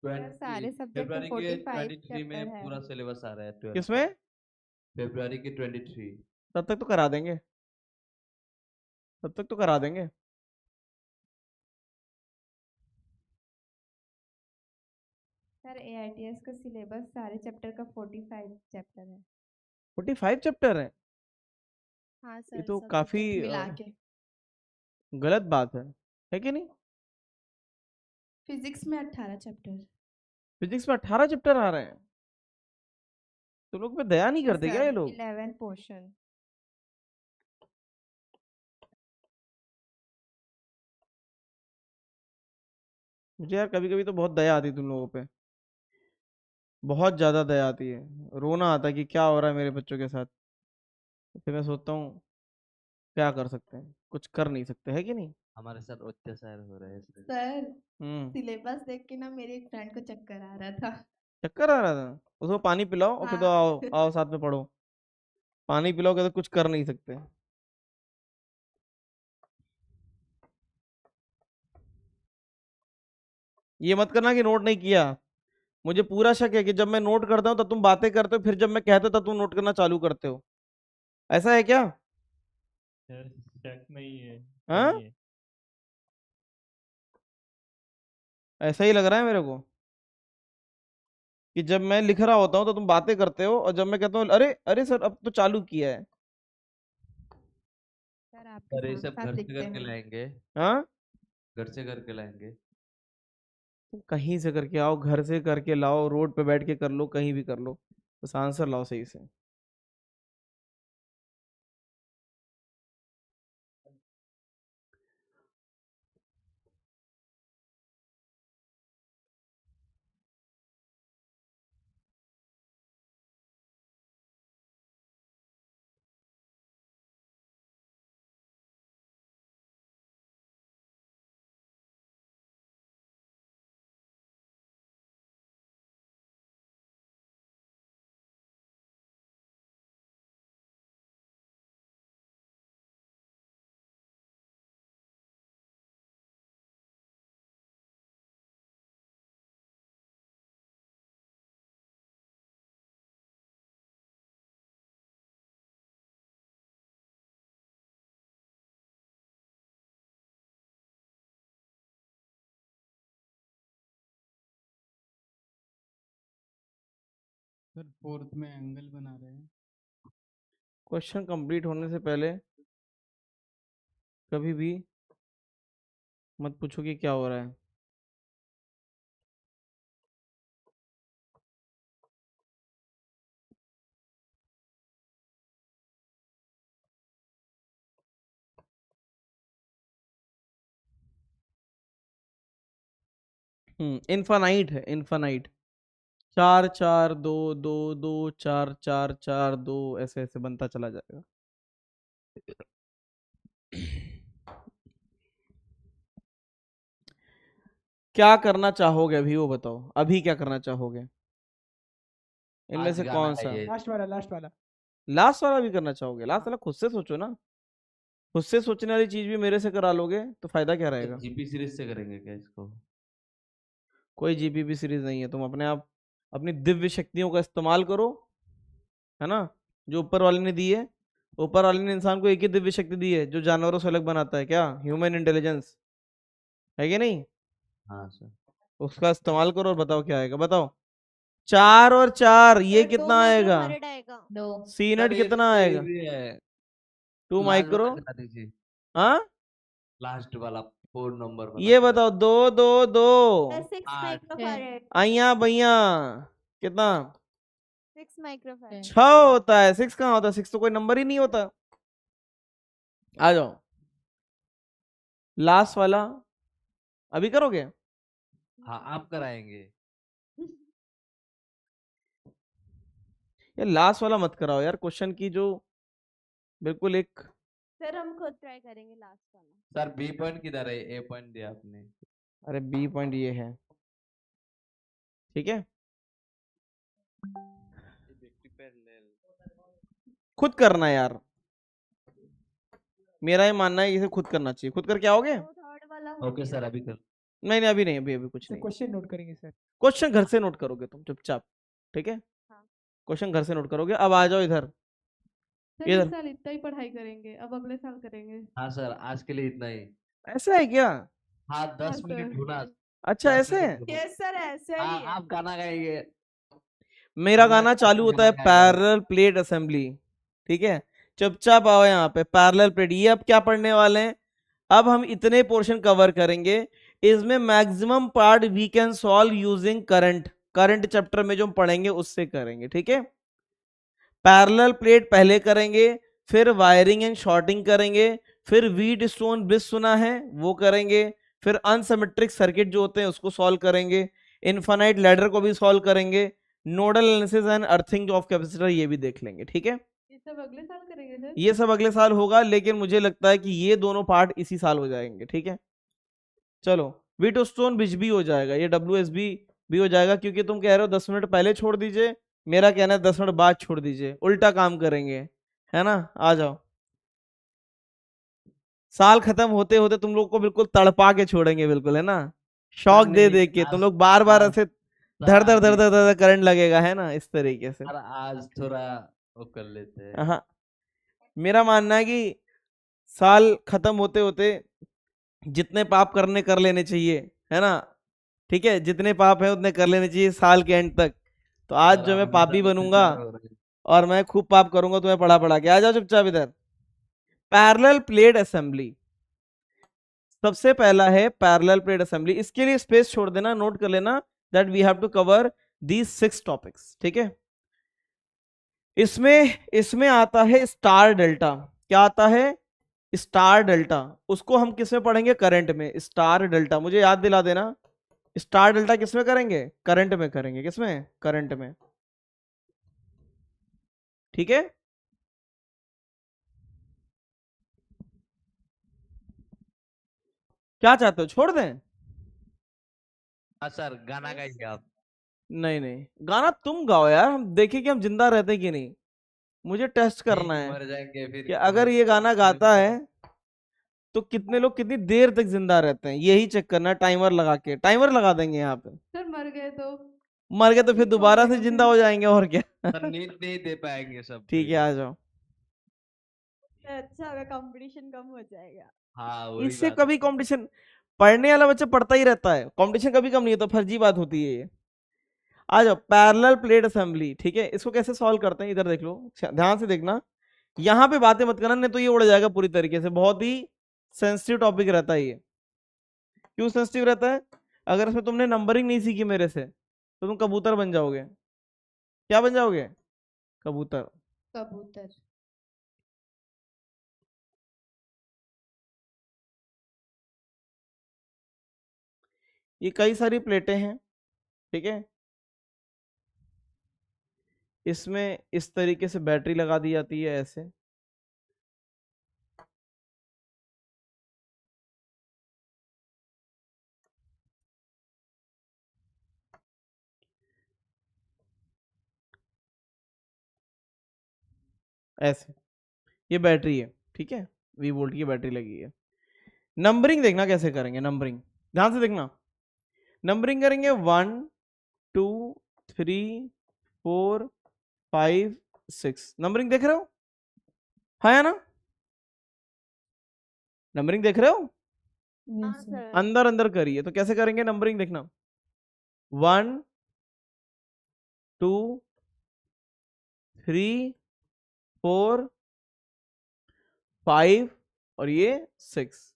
सारे सब्जेक्ट फरवरी के के 45 23 में चैप्टर है। पूरा सिलेबस आ रहा है 12 किसमें? फरवरी के 23। तब तक तो करा देंगे, तब तक तो करा देंगे। सर AITS का सिलेबस सारे चैप्टर का 45 चैप्टर है। 45 चैप्टर है? हाँ ये सर, तो सब काफी सब्जेक्ट मिला के। गलत बात है कि नहीं? फिजिक्स में 18 चैप्टर। फिजिक्स में 18 चैप्टर आ रहे हैं? तो लोग पे दया नहीं करते क्या ये लोग? 11 पोर्शन। मुझे यार कभी कभी तो बहुत दया आती है तुम लोगों पे, बहुत ज्यादा दया आती है। रोना आता है कि क्या हो रहा है मेरे बच्चों के साथ। तो फिर मैं सोचता हूँ क्या कर सकते हैं? कुछ कर नहीं सकते, है कि नहीं? हमारे साथ अत्याचार हो रहा है सर। सर हम्म सिलेबस देख के ना मेरे एक फ्रेंड को चक्कर आ रहा था। चक्कर आ रहा था? उसको पानी पिलाओ और फिर तो आओ हाँ। आओ साथ में पढ़ो। पानी पिलाओगे तो कुछ कर नहीं सकते। ये मत करना कि नोट नहीं किया। मुझे पूरा शक है कि जब मैं नोट करता हूँ तब तुम बातें करते हो, फिर जब मैं कहता हूँ तब तुम नोट करना चालू करते हो। ऐसा है क्या? सर शक नहीं है, हाँ? नहीं है। ऐसा ही लग रहा है मेरे को कि जब मैं लिख रहा होता हूँ तो तुम बातें करते हो, और जब मैं कहता हूँ अरे अरे सर अब तो चालू किया है। सर आपके सर ये साथ सब साथ घर से लिखते करके हैं। लाएंगे, हाँ? घर से करके लाएंगे। तुम कहीं से करके आओ, घर से करके लाओ, रोड पे बैठ के कर लो, कहीं भी कर लो, बस आंसर लाओ सही से। सर फोर्थ में एंगल बना रहे हैं। क्वेश्चन कंप्लीट होने से पहले कभी भी मत पूछो कि क्या हो रहा है। इनफानाइट है, इनफानाइट। 4 4 2 2 2 4 4 4 2 ऐसे ऐसे बनता चला जाएगा। क्या करना चाहोगे अभी, वो बताओ, अभी क्या करना चाहोगे इनमें आज से गाना कौन सा? गाइए। लास्ट वाला, लास्ट वाला। लास्ट वाला भी करना चाहोगे? लास्ट वाला खुद से सोचो ना। खुद से सोचने वाली चीज भी मेरे से करा लोगे तो फायदा क्या रहेगा? जीपी सीरीज से करेंगे क्या इसको? कोई जीपीपी सीरीज नहीं है। तुम अपने आप अपनी दिव्य शक्तियों का इस्तेमाल करो, है ना, जो ऊपर वाले ने दी है। ऊपर वाले ने इंसान को एक ही दिव्य शक्ति दी है जो जानवरों से अलग बनाता है, क्या? ह्यूमन इंटेलिजेंस, है कि नहीं? हाँ सर। उसका इस्तेमाल करो और बताओ क्या आएगा, बताओ। 4 और 4 ये सर 2 कितना आएगा? माइक्रोफैरड आएगा। 2 सी सर नेट ये कितना तो आएगा? easy है। 2 लास्ट माइक्रो। वाला बता दीजिए, हाँ, लास्ट वाला 4 नंबर वाला। ये बताओ। 2 2 2 सर 6 8 माइक्रोफैरड। आइया भैया कितना? 6 माइक्रोफैरड। 6 होता है। 6 कहाँ होता है? 6 तो कोई नंबर ही नहीं होता। आ जाओ, लास्ट वाला अभी करोगे? हाँ आप कराएंगे। ये लास्ट वाला मत कराओ यार, क्वेश्चन की जो बिल्कुल एक। सर हम खुद ट्राई करेंगे लास्ट वाला। सर बी पॉइंट किधर है? ए पॉइंट दिया आपने। अरे बी पॉइंट ये है, ठीक है। खुद करना है यार, मेरा ये मानना है इसे खुद करना चाहिए। खुद करके आओगे? तो थर्ड वाला हो ओके गया। सर अभी कर। नहीं नहीं अभी नहीं, अभी अभी कुछ सर नहीं। क्वेश्चन नोट करेंगे सर। क्वेश्चन घर से नोट करोगे तुम चुपचाप, ठीक है? हाँ। क्वेश्चन घर से नोट करोगे। अब आ जाओ इधर, सर इस इधर। साल इतना ही पढ़ाई करेंगे, अब अगले साल करेंगे। हाँ सर आज के लिए इतना ही। ऐसा है क्या? हाँ 10 हाँ, मिनट सर। होना। अच्छा 10 ऐसे है। मिनट होना। यस सर ऐसे ही हाँ है। आप गाना गाइए। मेरा हमारा गाना चालू होता है गाना गाएगा। पैरेलल प्लेट असेंबली, ठीक है? चुपचाप आओ यहाँ पे, पैरेलल प्लेट। ये अब क्या पढ़ने वाले हैं? अब हम इतने पोर्शन कवर करेंगे, इसमें maximum part we can solve using current. Current chapter में जो हम पढ़ेंगे उससे करेंगे, ठीक है? पैरेलल प्लेट पहले करेंगे, फिर वायरिंग एंड शॉर्टिंग करेंगे, फिर वीट स्टोन ब्रिज सुना है वो करेंगे, फिर अनसिमेट्रिक सर्किट जो होते हैं उसको सॉल्व करेंगे, इनफाइनाइट लैडर को भी सॉल्व करेंगे, nodal analysis and earthing of capacitor ये भी देख लेंगे, ठीक है? इस सब अगले साल करेंगे सर? ये सब अगले साल होगा, लेकिन मुझे लगता है कि ये दोनों पार्ट इसी साल हो जाएंगे। ठीक है, चलो व्हीटस्टोन ब्रिज भी हो जाएगा, ये WSB भी हो जाएगा, क्योंकि तुम कह रहे हो 10 मिनट पहले छोड़ दीजिए, मेरा कहना है 10 मिनट बाद छोड़ दीजिए, उल्टा काम करेंगे, है ना। आ जाओ, साल खत्म होते होते तुम लोग को बिल्कुल तड़पा के छोड़ेंगे, बिल्कुल, है ना, शौक दे दे के तुम लोग बार बार ऐसे धर धर धर धर धर करंट लगेगा, है ना, इस तरीके से। आज थोड़ा वो कर लेते हैं। हाँ, मेरा मानना है कि साल खत्म होते होते जितने पाप करने कर लेने चाहिए, है ना, ठीक है, जितने पाप है उतने कर लेने चाहिए साल के एंड तक। तो आज जो मैं पापी बनूंगा और मैं खूब पाप करूंगा तुम्हें पढ़ा पढ़ा के। आ जाओ चुपचाप इधर। पैरेलल प्लेट असेंबली, सबसे पहला है पैरेलल प्लेट असेंबली। इसके लिए स्पेस छोड़ देना, नोट कर लेना that we have to cover these 6 topics. ठीक है, इसमें आता है स्टार डेल्टा। क्या आता है? Star delta. उसको हम किस में पढ़ेंगे? करंट में। स्टार डेल्टा मुझे याद दिला देना, स्टार डेल्टा किस में करेंगे? करंट में करेंगे। किसमें? करंट में। ठीक है, क्या चाहते हो, छोड़ दें? हाँ सर, गाना गाइए आप। नहीं नहीं, गाना तुम गाओ यार, हम देखें कि हम जिंदा रहते हैं कि नहीं। मुझे टेस्ट करना है मर जाएंगे फिर कि अगर ये गाना गाता है तो कितने लोग कितनी देर तक जिंदा रहते हैं, यही चेक करना है। टाइमर लगा के, टाइमर लगा देंगे यहाँ पे। सर मर गए तो? मर गए तो फिर दोबारा से जिंदा हो जाएंगे, और क्या। सर नींद नहीं दे पाएंगे सब। ठीक है, आ जाओ। अच्छा होगा, कंपटीशन कम हो जाएगा। हाँ, वही इससे बात कभी कंपटीशन, पढ़ने वाला बच्चा पढ़ता ही रहता है, कंपटीशन कभी कम नहीं होता, फर्जी बात होती है ये। आ जाओ, पैरेलल प्लेट असेंबली। ठीक है, इसको कैसे सॉल्व करते हैं इधर देख लो, ध्यान से देखना, यहाँ पे बातें मत करना, नहीं तो ये उड़ जाएगा पूरी तरीके से। बहुत ही सेंसिटिव टॉपिक रहता है ये। क्यों सेंसिटिव रहता है? अगर इसमें तुमने नंबरिंग नहीं सीखी मेरे से तो तुम कबूतर बन जाओगे। क्या बन जाओगे? कबूतर। कबूतर। ये कई सारी प्लेटें हैं, ठीक है, इसमें इस तरीके से बैटरी लगा दी जाती है, ऐसे। ऐसे ये बैटरी है, ठीक है, V वोल्ट की बैटरी लगी है। नंबरिंग देखना कैसे करेंगे, नंबरिंग ध्यान से देखना। नंबरिंग करेंगे 1 2 3 4 5 6। नंबरिंग देख रहे हो? हाँ या ना? नंबरिंग देख रहे हो? हाँ सर। अंदर अंदर करिए। तो कैसे करेंगे नंबरिंग देखना, 1 2 3 4 5 और ये 6।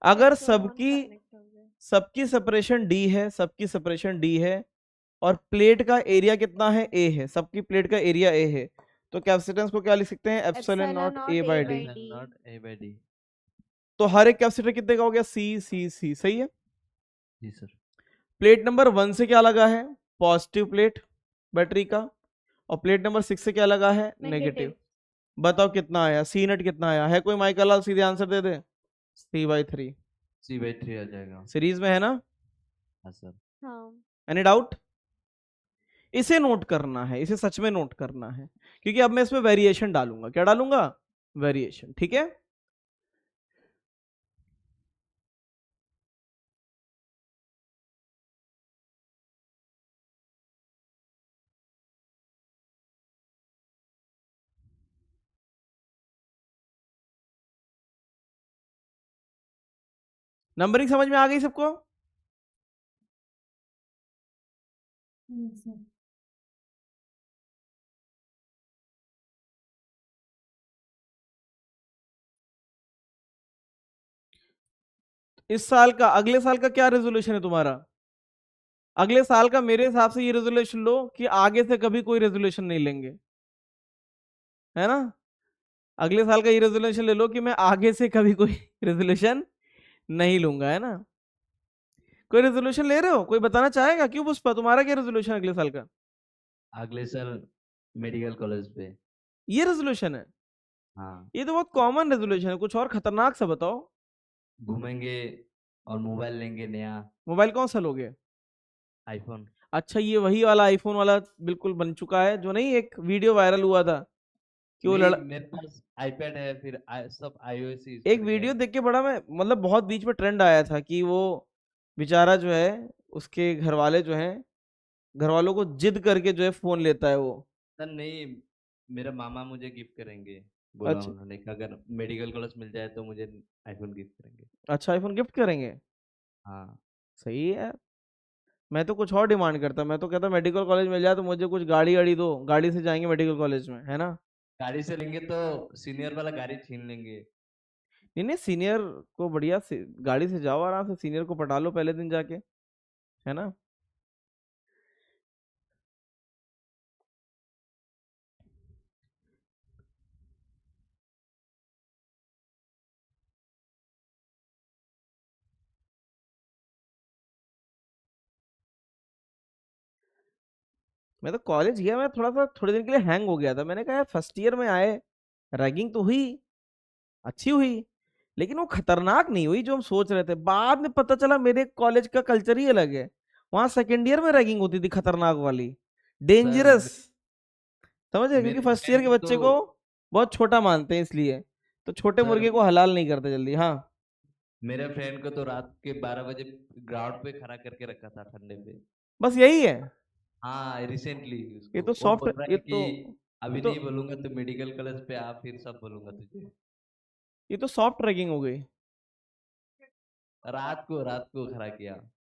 अगर सबकी सेपरेशन D है, सबकी सेपरेशन D है, और प्लेट का एरिया कितना है? A है, सबकी प्लेट का एरिया A है, तो कैपेसिटेंस को क्या लिख सकते हैं? Epsilon not A by D। तो हर एक कैपेसिटर कितने का हो गया? C। सही है जी सर। प्लेट नंबर 1 से क्या लगा है? पॉजिटिव प्लेट बैटरी का, और प्लेट नंबर 6 से क्या लगा है? नेगेटिव। बताओ कितना आया? C नेट कितना आया है? कोई माइकल लाल सीधे आंसर दे दे। C/3। C/3 आ जाएगा। सीरीज में है ना? हाँ सर। हाँ। Any doubt? इसे नोट करना है, इसे सच में नोट करना है, क्योंकि अब मैं इसमें वेरिएशन डालूंगा। क्या डालूंगा? वेरिएशन। ठीक है, नंबरिंग समझ में आ गई सबको? इस साल का, अगले साल का क्या रेजोल्यूशन है तुम्हारा? अगले साल का मेरे हिसाब से ये रेजोल्यूशन लो कि आगे से कभी कोई रेजोल्यूशन नहीं लेंगे, है ना। अगले साल का ये रेजोल्यूशन ले लो कि मैं आगे से कभी कोई रेजोल्यूशन नहीं लूंगा, है ना। कोई रेजोल्यूशन ले रहे हो? कोई बताना चाहेगा? क्यों पुष्पा, तुम्हारा क्या रेजोल्यूशन अगले साल का? अगले साल मेडिकल कॉलेज पे। ये रेजोल्यूशन है? हाँ, ये तो बहुत कॉमन रेजोल्यूशन है, कुछ और खतरनाक सा बताओ। घूमेंगे और मोबाइल लेंगे नया, मोबाइल कौन सा लोगे? आईफोन। अच्छा, ये वही वाला आईफोन वाला बिल्कुल बन चुका है जो नहीं एक वीडियो वायरल हुआ था कि वो नहीं, मेरे पास आईपैड है, फिर सब iOS ही यूज एक करके वीडियो है। देख के बड़ा मैं मतलब बहुत बीच में ट्रेंड आया था कि वो बेचारा जो है उसके घर वाले जो हैं घर वालों को जिद करके जो है फोन लेता है वो। सर नहीं, मेरे मामा मुझे गिफ्ट करेंगे, बोला अच्छा उन्होंने कि अगर मेडिकल कॉलेज मिल जाए तो मुझे आईफोन गिफ्ट करेंगे। अच्छा, आईफोन गिफ्ट करेंगे? हाँ, सही है यार। मैं तो कुछ और डिमांड करता, मैं तो कहता मेडिकल कॉलेज मिल जाए तो मुझे कुछ गाड़ी गाड़ी दो, गाड़ी से जाएंगे मेडिकल कॉलेज में, है ना? गाड़ी से लेंगे तो सीनियर वाला गाड़ी छीन लेंगे। नहीं नहीं, सीनियर को बढ़िया से गाड़ी से जाओ, आराम से सीनियर को पटा लो पहले दिन जाके, है ना? मैं तो कॉलेज गया, मैं थोड़ा सा थोड़े दिन के लिए हैंग हो गया था। मैंने कहा यार फर्स्ट ईयर में आए, रैगिंग तो हुई, अच्छी हुई, लेकिन वो खतरनाक नहीं हुई जो हम सोच रहे थे। बाद में पता चला मेरे कॉलेज का कल्चर ही अलग है। वहां सेकेंड ईयर में रैगिंग होती थी खतरनाक वाली, सर डेंजरस, समझ रहे? क्योंकि मेरे फर्स्ट ईयर फ्रेंड के को बच्चे को बहुत छोटा मानते हैं, इसलिए तो छोटे सर मुर्गे को हलाल नहीं करते जल्दी। हाँ, मेरे फ्रेंड को तो रात के 12 बजे ग्राउंड पे खड़ा करके रखा था ठंडे पे। बस यही है। हाँ, रिसेंटली ये उसको तो वो सॉफ्ट, बोल रहा ये है तो कि ये अभी तो नहीं बोलूंगा तो मेडिकल कॉलेज पे आ, फिर सब बोलूंगा तुझे। ये तो सॉफ्ट रैगिंग हो गई। रात को खड़ा किया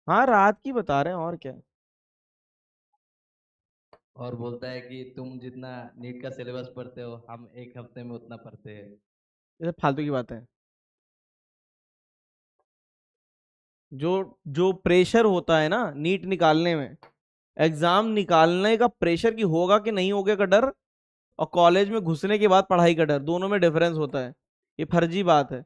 हाँ, रात की बता रहे हैं और क्या। और बोलता है कि तुम जितना नीट का सिलेबस पढ़ते हो हम एक हफ्ते में उतना पढ़ते हैं। ये सब फालतू की बात है। जो जो प्रेशर होता है ना नीट निकालने में, एग्जाम निकालने का प्रेशर की होगा कि नहीं होगा का डर, और कॉलेज में घुसने के बाद पढ़ाई का डर, दोनों में डिफरेंस होता है। ये फर्जी बात है।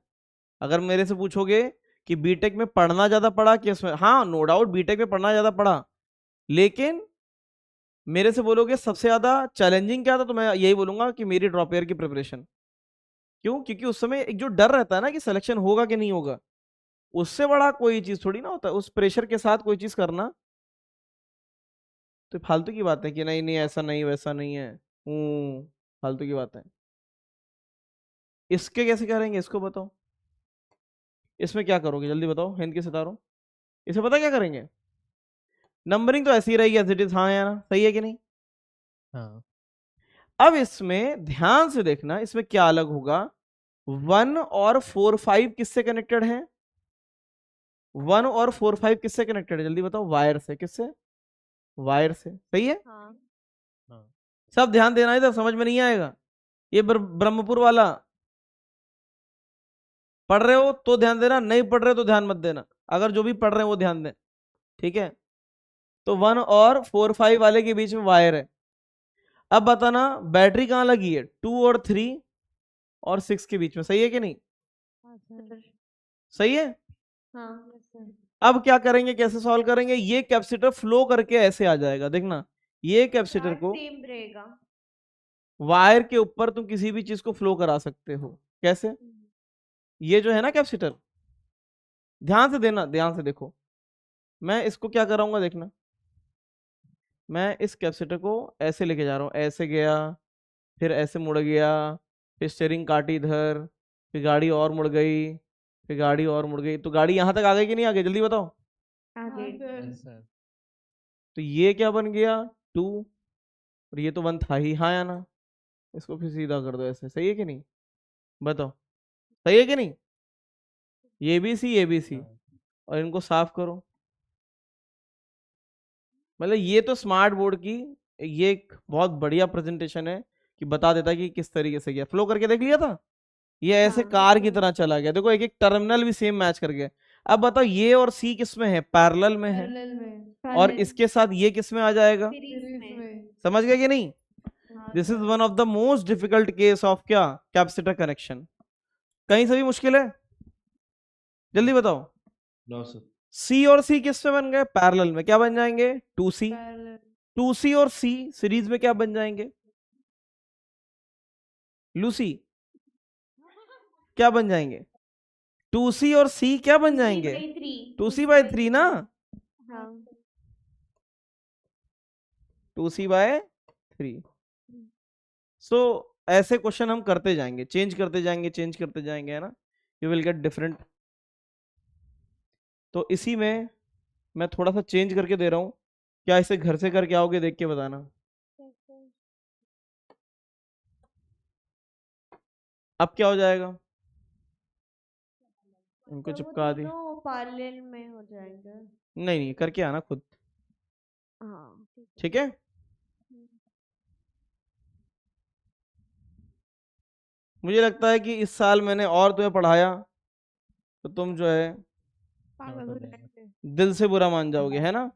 अगर मेरे से पूछोगे कि बीटेक में पढ़ना ज्यादा पड़ा कि इसमें, हाँ नो डाउट बीटेक में पढ़ना ज्यादा पड़ा, लेकिन मेरे से बोलोगे सबसे ज्यादा चैलेंजिंग क्या था, तो मैं यही बोलूंगा कि मेरी ड्रॉप ईयर की प्रिपरेशन। क्यों? क्योंकि उस समय एक जो डर रहता है ना कि सिलेक्शन होगा कि नहीं होगा, उससे बड़ा कोई चीज थोड़ी ना होता है उस प्रेशर के साथ कोई चीज करना। तो फालतू की बात है कि नहीं नहीं ऐसा नहीं वैसा नहीं है। फालतू की बात है। इसके कैसे करेंगे, इसको बताओ। इसमें क्या करोगे जल्दी बताओ हिंद के सितारों। इसे पता क्या करेंगे? नंबरिंग तो ऐसी ही रहेगी एज इट इज, हाँ या ना, सही है कि नहीं? हाँ। अब इसमें ध्यान से देखना, इसमें क्या अलग होगा। 1 और 4 5 किससे कनेक्टेड है? 1 और 4 5 किससे कनेक्टेड है जल्दी बताओ? वायर से। किससे? वायर से, सही है। हाँ हाँ। सब ध्यान देना, इधर समझ में नहीं आएगा। ये ब्रह्मपुर वाला पढ़ रहे हो तो ध्यान देना, नहीं पढ़ रहे हो तो ध्यान मत देना। अगर जो भी पढ़ रहे हैं वो ध्यान दें, ठीक है? तो 1 और 4 5 वाले के बीच में वायर है। अब बताना बैटरी कहाँ लगी है? 2 और 3 और 6 के बीच में, सही है कि नहीं? हाँ सर। सही है। हाँ यस सर। अब क्या करेंगे, कैसे सॉल्व करेंगे? ये कैपेसिटर फ्लो करके ऐसे आ जाएगा, देखना। ये कैपेसिटर को सेम रहेगा। वायर के ऊपर तुम किसी भी चीज को फ्लो करा सकते हो। कैसे? ये जो है ना कैपेसिटर, ध्यान से देना, ध्यान से देखो। मैं इसको क्या कराऊंगा देखना, मैं इस कैपेसिटर को ऐसे लेके जा रहा हूं, ऐसे गया, फिर ऐसे मुड़ गया, फिर स्टेयरिंग काटी इधर, फिर गाड़ी और मुड़ गई, फिर गाड़ी और मुड़ गई, तो गाड़ी यहां तक आ गई कि नहीं आ गई जल्दी बताओ। आगे। Yes sir. तो ये क्या बन गया? 2, और ये तो 1 था ही, हाँ या ना? इसको फिर सीधा कर दो ऐसे, सही है कि नहीं? बताओ, सही है कि नहीं? ये भी सी, ये भी सी, और इनको साफ करो। मतलब ये तो स्मार्ट बोर्ड की ये एक बहुत बढ़िया प्रेजेंटेशन है कि बता देता है कि किस तरीके से गया, फ्लो करके देख लिया था। ये ऐसे हाँ, कार की तरह चला गया, देखो एक एक टर्मिनल भी सेम मैच कर गया। अब बताओ ये और सी किस में है? पैरेलल में है, पैरेलल में। और इसके साथ ये किस में आ जाएगा? सीरीज सीरीज में। में। समझ गए कि नहीं? हाँ this is sir. One of the most difficult case of क्या? Capacitor connection. कहीं से भी मुश्किल है? जल्दी बताओ। No sir. सी और सी किस में बन गए? पैरेलल में। क्या बन जाएंगे? 2C। पैरेलल। 2C और C सीरीज में क्या बन जाएंगे? लूसी क्या बन जाएंगे? 2C और C क्या बन जाएंगे? 2C/3 ना, हाँ 2C/3। सो ऐसे क्वेश्चन हम करते जाएंगे, चेंज करते जाएंगे, है ना, यू विल गेट डिफरेंट। तो इसी में मैं थोड़ा सा चेंज करके दे रहा हूं, क्या इसे घर से करके आओगे? देख के बताना। अब क्या हो जाएगा? इनको चिपका दी। दोनों पैरेलल में हो जाएंगे। नहीं करके आना खुद, हाँ ठीक है। मुझे लगता है कि इस साल मैंने और तुम्हें पढ़ाया तो तुम जो है पागल हो जाएंगे। दिल से बुरा मान जाओगे, है ना।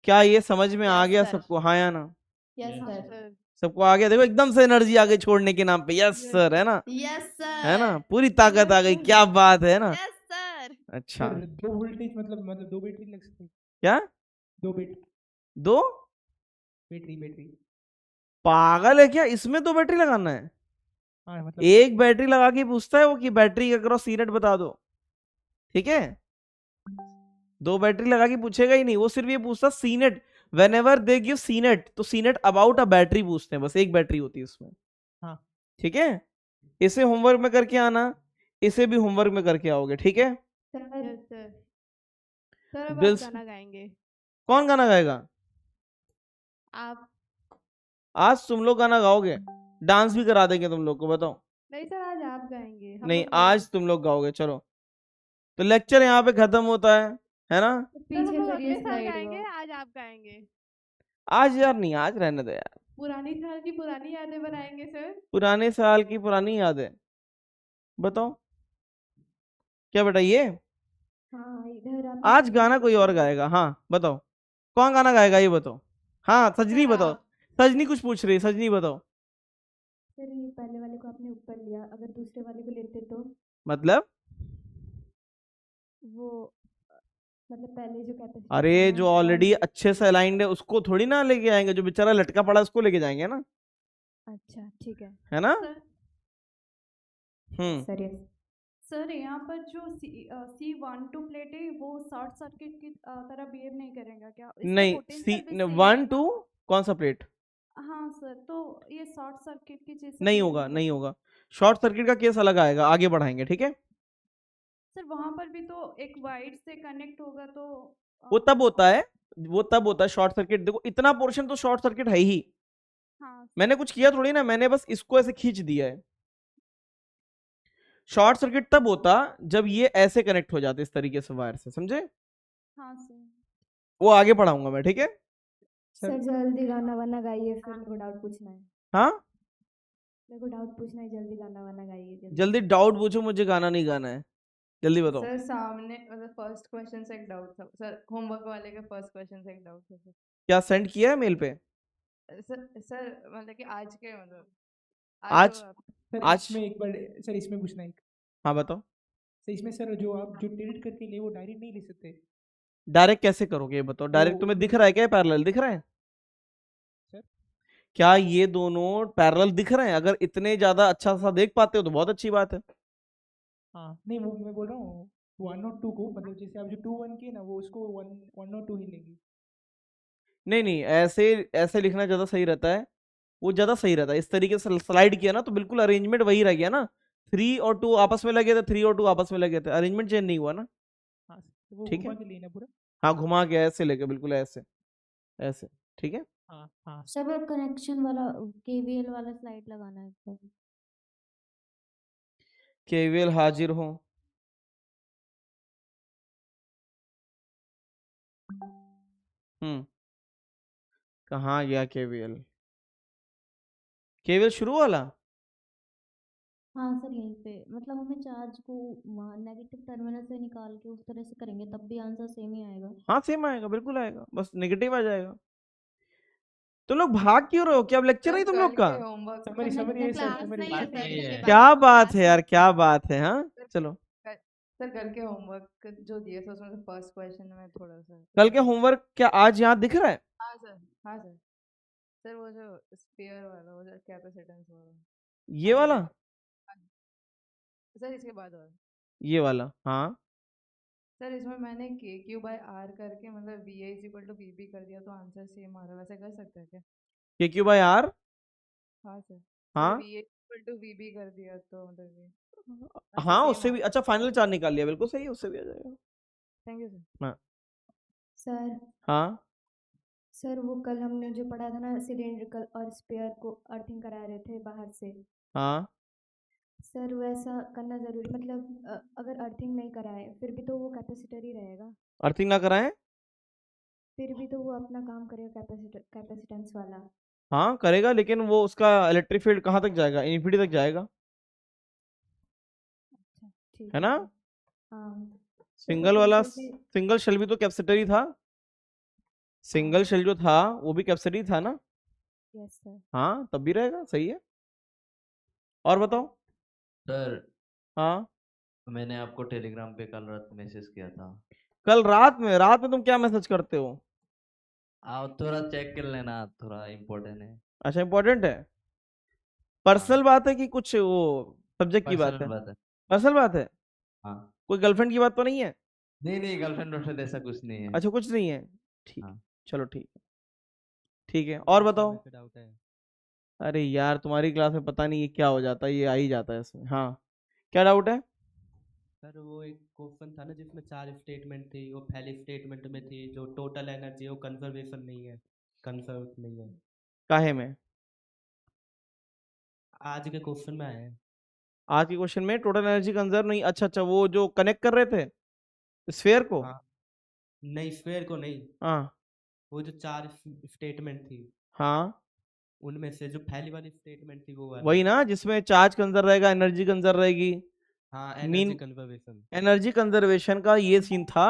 क्या ये समझ में आ गया सबको? हाँ या ना? Yes sir. सबको आ गया? देखो एकदम से एनर्जी आ गई छोड़ने के नाम पे। यस सर, है ना, यस सर। है ना, पूरी ताकत आ गई। क्या बात है ना। Yes sir. अच्छा, सर 2 वोल्टेज मतलब 2 बैटरी लग सकती है? क्या 2 बैटरी? 2 बैटरी? पागल है क्या? इसमें 2 बैटरी लगाना है? हाँ मतलब एक बैटरी लगा के पूछता है वो कि बैटरी का करो सीनेट बता दो, ठीक है। 2 बैटरी लगा के पूछेगा ही नहीं, वो सिर्फ ये पूछता senate. Whenever they give senate, तो सीनेट अबाउट अ बैटरी पूछते हैं, बस एक बैटरी होती है उसमें। हाँ ठीक है, इसे होमवर्क में करके आना, इसे भी होमवर्क में करके आओगे, ठीक है। सर अब दिल आप से- गाना गाएंगे। कौन गाना गाएगा? आप आज तुम लोग गाना गाओगे, डांस भी करा देंगे तुम लोग को, बताओ। नहीं सर, आज आप गाएंगे। हम नहीं, लोग नहीं। आज तुम लोग गाओगे। चलो, तो लेक्चर यहाँ पे खत्म होता है ना। सर हम पीछे लोग करिए अगले साल स्लाइड गाएंगे, को। आज आप गाएंगे। आज यार नहीं, आज रहने दो यार। पुरानी साल की पुरानी यादें बनाएंगे सर। पुराने साल की पुरानी यादें, बताओ क्या बेटा ये। हाँ इधर आप आज गाना कोई और गाएगा, हाँ बताओ कौन गाना गाएगा ये बताओ। हाँ सजनी सर, बताओ, आप। सजनी कुछ पूछ रही है, सजनी बताओ। सर ये पहले वाले को आपने ऊपर लिया, अगर दूसरे वाले को लेते तो मतलब वो मतलब पहले जो कैपेसिटी अरे जो ऑलरेडी अच्छे से अलाइंड है उसको थोड़ी ना लेके आएंगे, जो बेचारा लटका पड़ा है उसको लेके जाएंगे ना, अच्छा ठीक है ना। सर हम्म, सर यस सर यहाँ पर जो C12 प्लेट है वो शॉर्ट सर्किट की तरह बिहेव नहीं करेगा क्या? इसका नहीं पोटेंशियल भी सेम 1 2 रहेगा? कौन सा प्लेट? हाँ सर, तो ये शॉर्ट सर्किट की चीज नहीं होगा, नहीं होगा। शॉर्ट सर्किट का केस अलग आएगा, आगे बढ़ाएंगे, ठीक है। सर वहां पर भी तो एक वायर से कनेक्ट होगा तो वो तब होता है, वो तब होता है शॉर्ट सर्किट। देखो इतना पोर्शन तो शॉर्ट सर्किट है ही, हाँ मैंने कुछ किया थोड़ी ना, मैंने बस इसको ऐसे खींच दिया है। शॉर्ट सर्किट तब होता जब ये ऐसे कनेक्ट हो जाते इस तरीके से वायर से, समझे। हाँ सर। वो आगे पढ़ाऊंगा मैं, ठीक है। सर जल्दी गाना वाना गाइए, फिर मेरे को डाउट पूछना है। हाँ मेरे को डाउट पूछना है, जल्दी गाना वाना गाइए जल्दी डाउट पूछो, मुझे गाना नहीं गाना है, जल्दी बताओ। सर सामने मतलब फर्स्ट क्वेश्चन से एक डाउट था सर, होमवर्क वाले के फर्स्ट क्वेश्चन से एक डाउट था सर। क्या सेंड किया है मेल पे? सर मतलब कि आज के मतलब आज सर आज इसमें एक बार सर इसमें पूछना है हाँ बताओ। सर इसमें सर जो आप जो टिल्ट करके ले वो डायरेक्ट नहीं ले सकते? डायरेक्ट कैसे करोगे ये बताओ। डायरेक्ट तुम्हें दिख रहा है क्या, पैरेलल दिख रहा है? सर क्या ये दोनों पैरेलल दिख रहे हैं? अगर इतने ज्यादा अच्छा सा देख पाते हो तो बहुत अच्छी बात है। हाँ नहीं वो मैं बोल रहा हूँ 1 और 2 को, मतलब जैसे आप जो 2 1 किए ना वो उसको 1 और 2 ही लेंगे। नहीं नहीं, ऐसे ऐसे लिखना ज्यादा सही रहता है, वो ज्यादा सही रहता है। इस तरीके से स्लाइड किया ना तो बिल्कुल अरेंजमेंट वही रह गया ना। 3 और 2 आपस में लगे थे, 3 और 2 आपस में लगे थे, अरेंजमेंट चेंज नहीं हुआ ना। हाँ तो वो ठीक है, घुमा के लेना पूरा। हाँ घुमा के ऐसे लेके, बिल्कुल ऐसे ऐसे, ठीक है। हाँ हाँ सब कनेक्शन वाला केवीएल वाला स्लाइड लगाना है इसको। केवीएल हाजिर हो। कहाँ गया केवीएल? केवीएल शुरू वाला? हाँ सर यहीं पे, मतलब हमें चार्ज को वहाँ नेगेटिव टर्मिनल से निकाल के उस तरह से करेंगे तब भी आंसर सेम ही आएगा। हाँ सेम आएगा, बिल्कुल आएगा, बस नेगेटिव आ जाएगा। तुम लोग भाग क्यों रहे हो? क्या अब लेक्चर नहीं तुम लोग का? होमवर्क समरी समरी है सर, समरी बात नहीं है। क्या बात है यार, क्या बात है। हाँ चलो, सर कल के होमवर्क जो दिए थे उसमें से फर्स्ट क्वेश्चन में थोड़ा सा कल के होमवर्क क्या आज यहाँ दिख रहा है? हाँ सर हाँ सर। सर वो जो स्फीयर वाला वो जो कैपेसिटेंस वाला ये वाला, सर इसके बाद और ये वाला, हाँ सर इसमें मैंने के क्यू बाय आर करके मतलब V A is equal to V B कर दिया तो आंसर सेम आ रहा है, वैसे कर सकते हैं क्या? के क्यू बाय आर, हाँ सर हाँ V A equal to V B कर दिया तो मतलब ये हाँ same उससे भी अच्छा, फाइनल चार्ज निकाल लिया, बिल्कुल सही है, उससे भी आ जाएगा। Thank you sir. हाँ सर हाँ सर वो कल हमने जो पढ़ा था ना, सिलेंड्रिकल और स्पेयर को अर्थिंग करा रहे थे बाहर से, हाँ, सर वैसा करना ज़रूरी, मतलब अगर अर्थिंग नहीं कराए फिर भी तो वो कैपेसिटर ही रहेगा, अर्थिंग ना कराएं, फिर भी तो वो अपना काम करेगा कैपेसिटेंस वाला। हाँ करेगा, लेकिन वो उसका इलेक्ट्रिक फील्ड कहाँ तक जाएगा, इन्फिनिटी तक जाएगा, अच्छा ठीक है ना। सर। हाँ तो सिंगल वाला, पोटेंशियल भी, सिंगल शेल भी तो कैपेसिटर ही था, सिंगल हाँ शेल जो था वो भी कैपेसिटर ही था ना। Yes sir. हाँ तब भी रहेगा, सही है। और बताओ। सर हाँ मैंने आपको टेलीग्राम पे कल रात मैसेज किया था, कल रात में, रात में तुम क्या मैसेज करते हो? आप थोड़ा चेक कर लेना, थोड़ा इम्पोर्टेंट है। अच्छा इंपॉर्टेंट है, हाँ पर्सनल बात है कि कुछ वो सब्जेक्ट की बात पर्सनल है? बात है। पर्सनल बात है, हाँ कोई गर्लफ्रेंड की बात तो नहीं है? नहीं नहीं, गर्लफ्रेंड वर्लफ्रेंड ऐसा कुछ नहीं है। अच्छा कुछ नहीं है, ठीक है, हाँ चलो ठीक है, ठीक है। और बताओ। डाउट है अरे यार तुम्हारी क्लास में पता नहीं ये क्या हो जाता है, ये आ ही जाता है इसमें। हाँ क्या डाउट है? सर, वो एक क्वेश्चन था ना जिसमें 4 स्टेटमेंट थी, वो पहले स्टेटमेंट में थी जो टोटल एनर्जी है वो कंजर्वेशन नहीं है, कंजर्व नहीं है। काहे में? आज के क्वेश्चन में आया है। आज के क्वेश्चन में टोटल एनर्जी कंजर्व नहीं, अच्छा अच्छा, वो जो कनेक्ट कर रहे थे स्फेयर को। हाँ नहीं, स्क्वायर को नहीं, हाँ वो जो 4 स्टेटमेंट थी हाँ उनमें से जो पहली वाली स्टेटमेंट थी वो वाली। वही ना, जिसमें चार्ज कंजर्व रहेगा, एनर्जी कंजर्व रहेगी। हाँ mean energy conservation. Energy conservation का ये सीन था,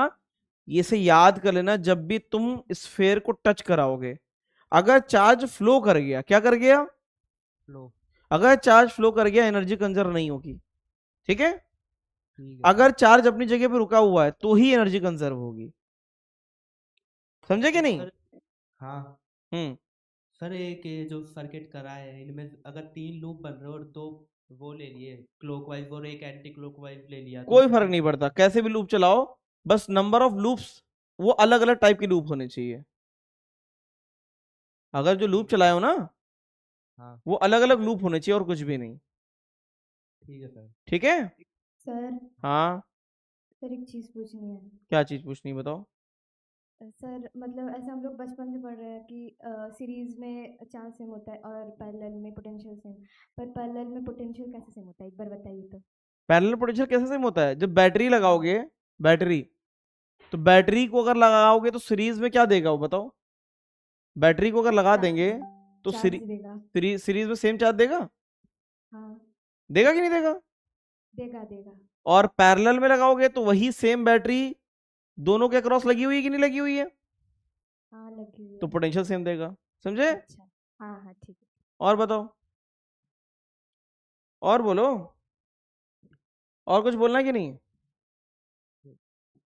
ये से याद कर लेना, जब भी तुम स्फेयर को टच कराओगे, अगर चार्ज फ्लो कर गया, क्या कर गया, फ्लो। अगर चार्ज फ्लो कर गया एनर्जी कंजर्व नहीं होगी, ठीक है। ठीक है अगर चार्ज अपनी जगह पे रुका हुआ है तो ही एनर्जी कंजर्व होगी, समझे कि नहीं? सर। हाँ हम्म, सर, एक ये जो सर्किट करा है इनमें अगर 3 लूप बन रहे और 2 वो ले लिए क्लॉकवाइज और एक एंटी क्लॉकवाइज ले लिया तो कोई फर्क कितने नहीं पड़ता, कैसे भी लूप चलाओ, बस नंबर ऑफ लूप्स वो अलग अलग टाइप की लूप होने चाहिए। अगर जो लूप चलाए हो ना, हाँ वो अलग अलग लूप होने चाहिए और कुछ भी नहीं, ठीक है सर। ठीक है। सर हाँ सर एक चीज़ पूछनी है। क्या चीज पूछनी, बताओ। सर मतलब ऐसे हम लोग बचपन से पढ़ रहे हैं कि सीरीज में चार्ज सेम होता है और पैरेलल में पोटेंशियल सेम, पर पैरेलल में पोटेंशियल कैसे सेम होता है, एक बार बताइए तो। पैरेलल पोटेंशियल कैसे सेम होता है? जब बैटरी लगाओगे, बैटरी, तो बैटरी को अगर लगाओगे तो सीरीज में क्या देगा वो बताओ? बैटरी को अगर लगा देंगे तो चार्ज देगा। सीरीज में सेम चार्ज देगा, हाँ देगा कि नहीं देगा? देगा देगा। और पैरेलल में लगाओगे तो वही सेम बैटरी दोनों के अक्रॉस लगी हुई है कि नहीं लगी हुई है, हाँ लगी हुई तो है। पोटेंशियल सेम देगा, समझे? अच्छा हाँ हाँ ठीक है। और बताओ, और बोलो, और कुछ बोलना है कि नहीं?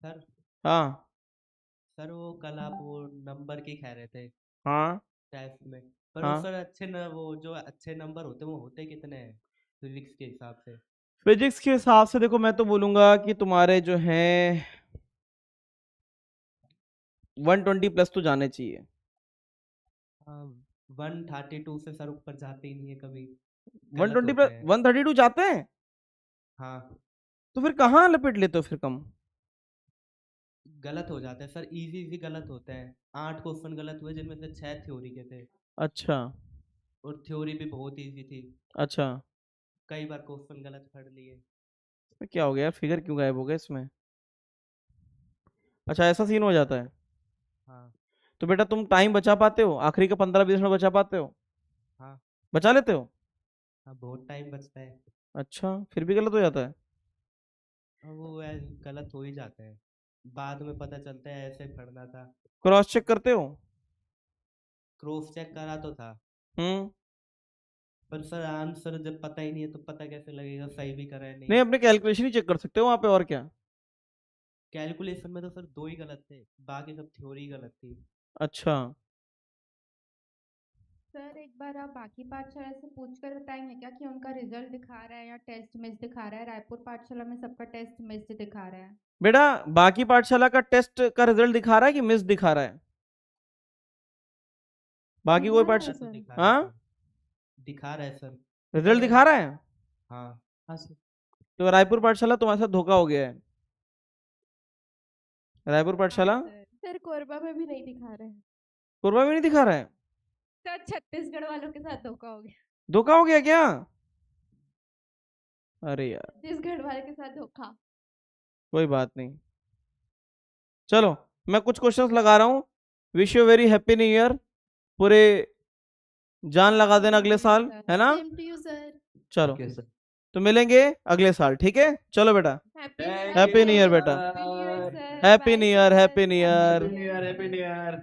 सर हाँ सर वो कल आप वो नंबर की कह रहे थे हाँ टेस्ट में, पर वो हाँ। सर अच्छे न वो जो अच्छे नंबर होते हैं वो होते कितने हैं फिजिक्स के हिसाब से? फिजिक्स के हिसाब से देखो, मैं तो बोलूंगा कि तुम्हारे जो हैं 120 प्लस तो जाने चाहिए। 132 से सर ऊपर जाते ही नहीं है कभी, गलत 120 होते प्लस हैं। 132 जाते हैं, हाँ तो फिर कहाँ लपेट लेते हो फिर कम? गलत हो जाते हैं सर, इजी इजी गलत होते हैं। 8 क्वेश्चन गलत हुए जिनमें से 6 थ्योरी के थे अच्छा और थ्योरी भी बहुत इजी थी, अच्छा, कई बार क्वेश्चन गलत पढ़ लिए। तो क्या हो गया, फिगर क्यों गायब हो गया इसमें? अच्छा ऐसा सीन हो जाता है। हाँ तो बेटा तुम टाइम बचा पाते हो, आखिरी का 15-20 मिनट बचा पाते हो? हाँ बचा लेते हो? हाँ बहुत टाइम बचता है। अच्छा फिर भी गलत हो जाता है? वो गलत हो ही जाते हैं, बाद में पता चलता है ऐसे पढ़ना था। क्रॉस चेक करते हो? क्रॉस चेक करा तो था, हम्म, पर सर आंसर जब पता ही नहीं है तो पता कैसे लगेगा सही भी करा है नहीं नहीं। अपने कैलकुलेशन ही चेक कर सकते हो वहां पे, और क्या। कैलकुलेशन में तो सर 2 ही गलत थे, बाकी सब थ्योरी गलत थी। अच्छा सर एक बार आप बाकी पाठशाला से पूछ कर बताएंगे क्या कि उनका रिजल्ट दिखा रहा है या टेस्ट मिस दिखा रहा है? रायपुर पाठशाला में सबका टेस्ट मिस दिखा रहा है। बेटा बाकी पाठशाला का टेस्ट का रिजल्ट दिखा रहा है कि मिस दिखा रहा है? बाकी कोई पाठशाला हाँ दिखा रहा है सर। रिजल्ट दिखा रहा है? हाँ हाँ सर। तो रायपुर पाठशाला तुम्हारे साथ धोखा हो गया है। रायपुर पाठशाला सर कोरबा में भी नहीं दिखा रहे हैं कोरबा में नहीं दिखा रहा है। सर छत्तीसगढ़ वालों के साथ धोखा हो गया धोखा हो गया क्या? अरे यार छत्तीसगढ़ वाले के साथ धोखा कोई बात नहीं, चलो मैं कुछ क्वेश्चंस लगा रहा हूँ। Wish you very happy new year. पूरे जान लगा देना अगले साल, है ना? Same to you sir. चलो Okay, sir. तो मिलेंगे अगले साल, ठीक है? चलो बेटा, हैप्पी न्यू ईयर बेटा, happy new year, happy new year. Happy New Year, Happy New Year.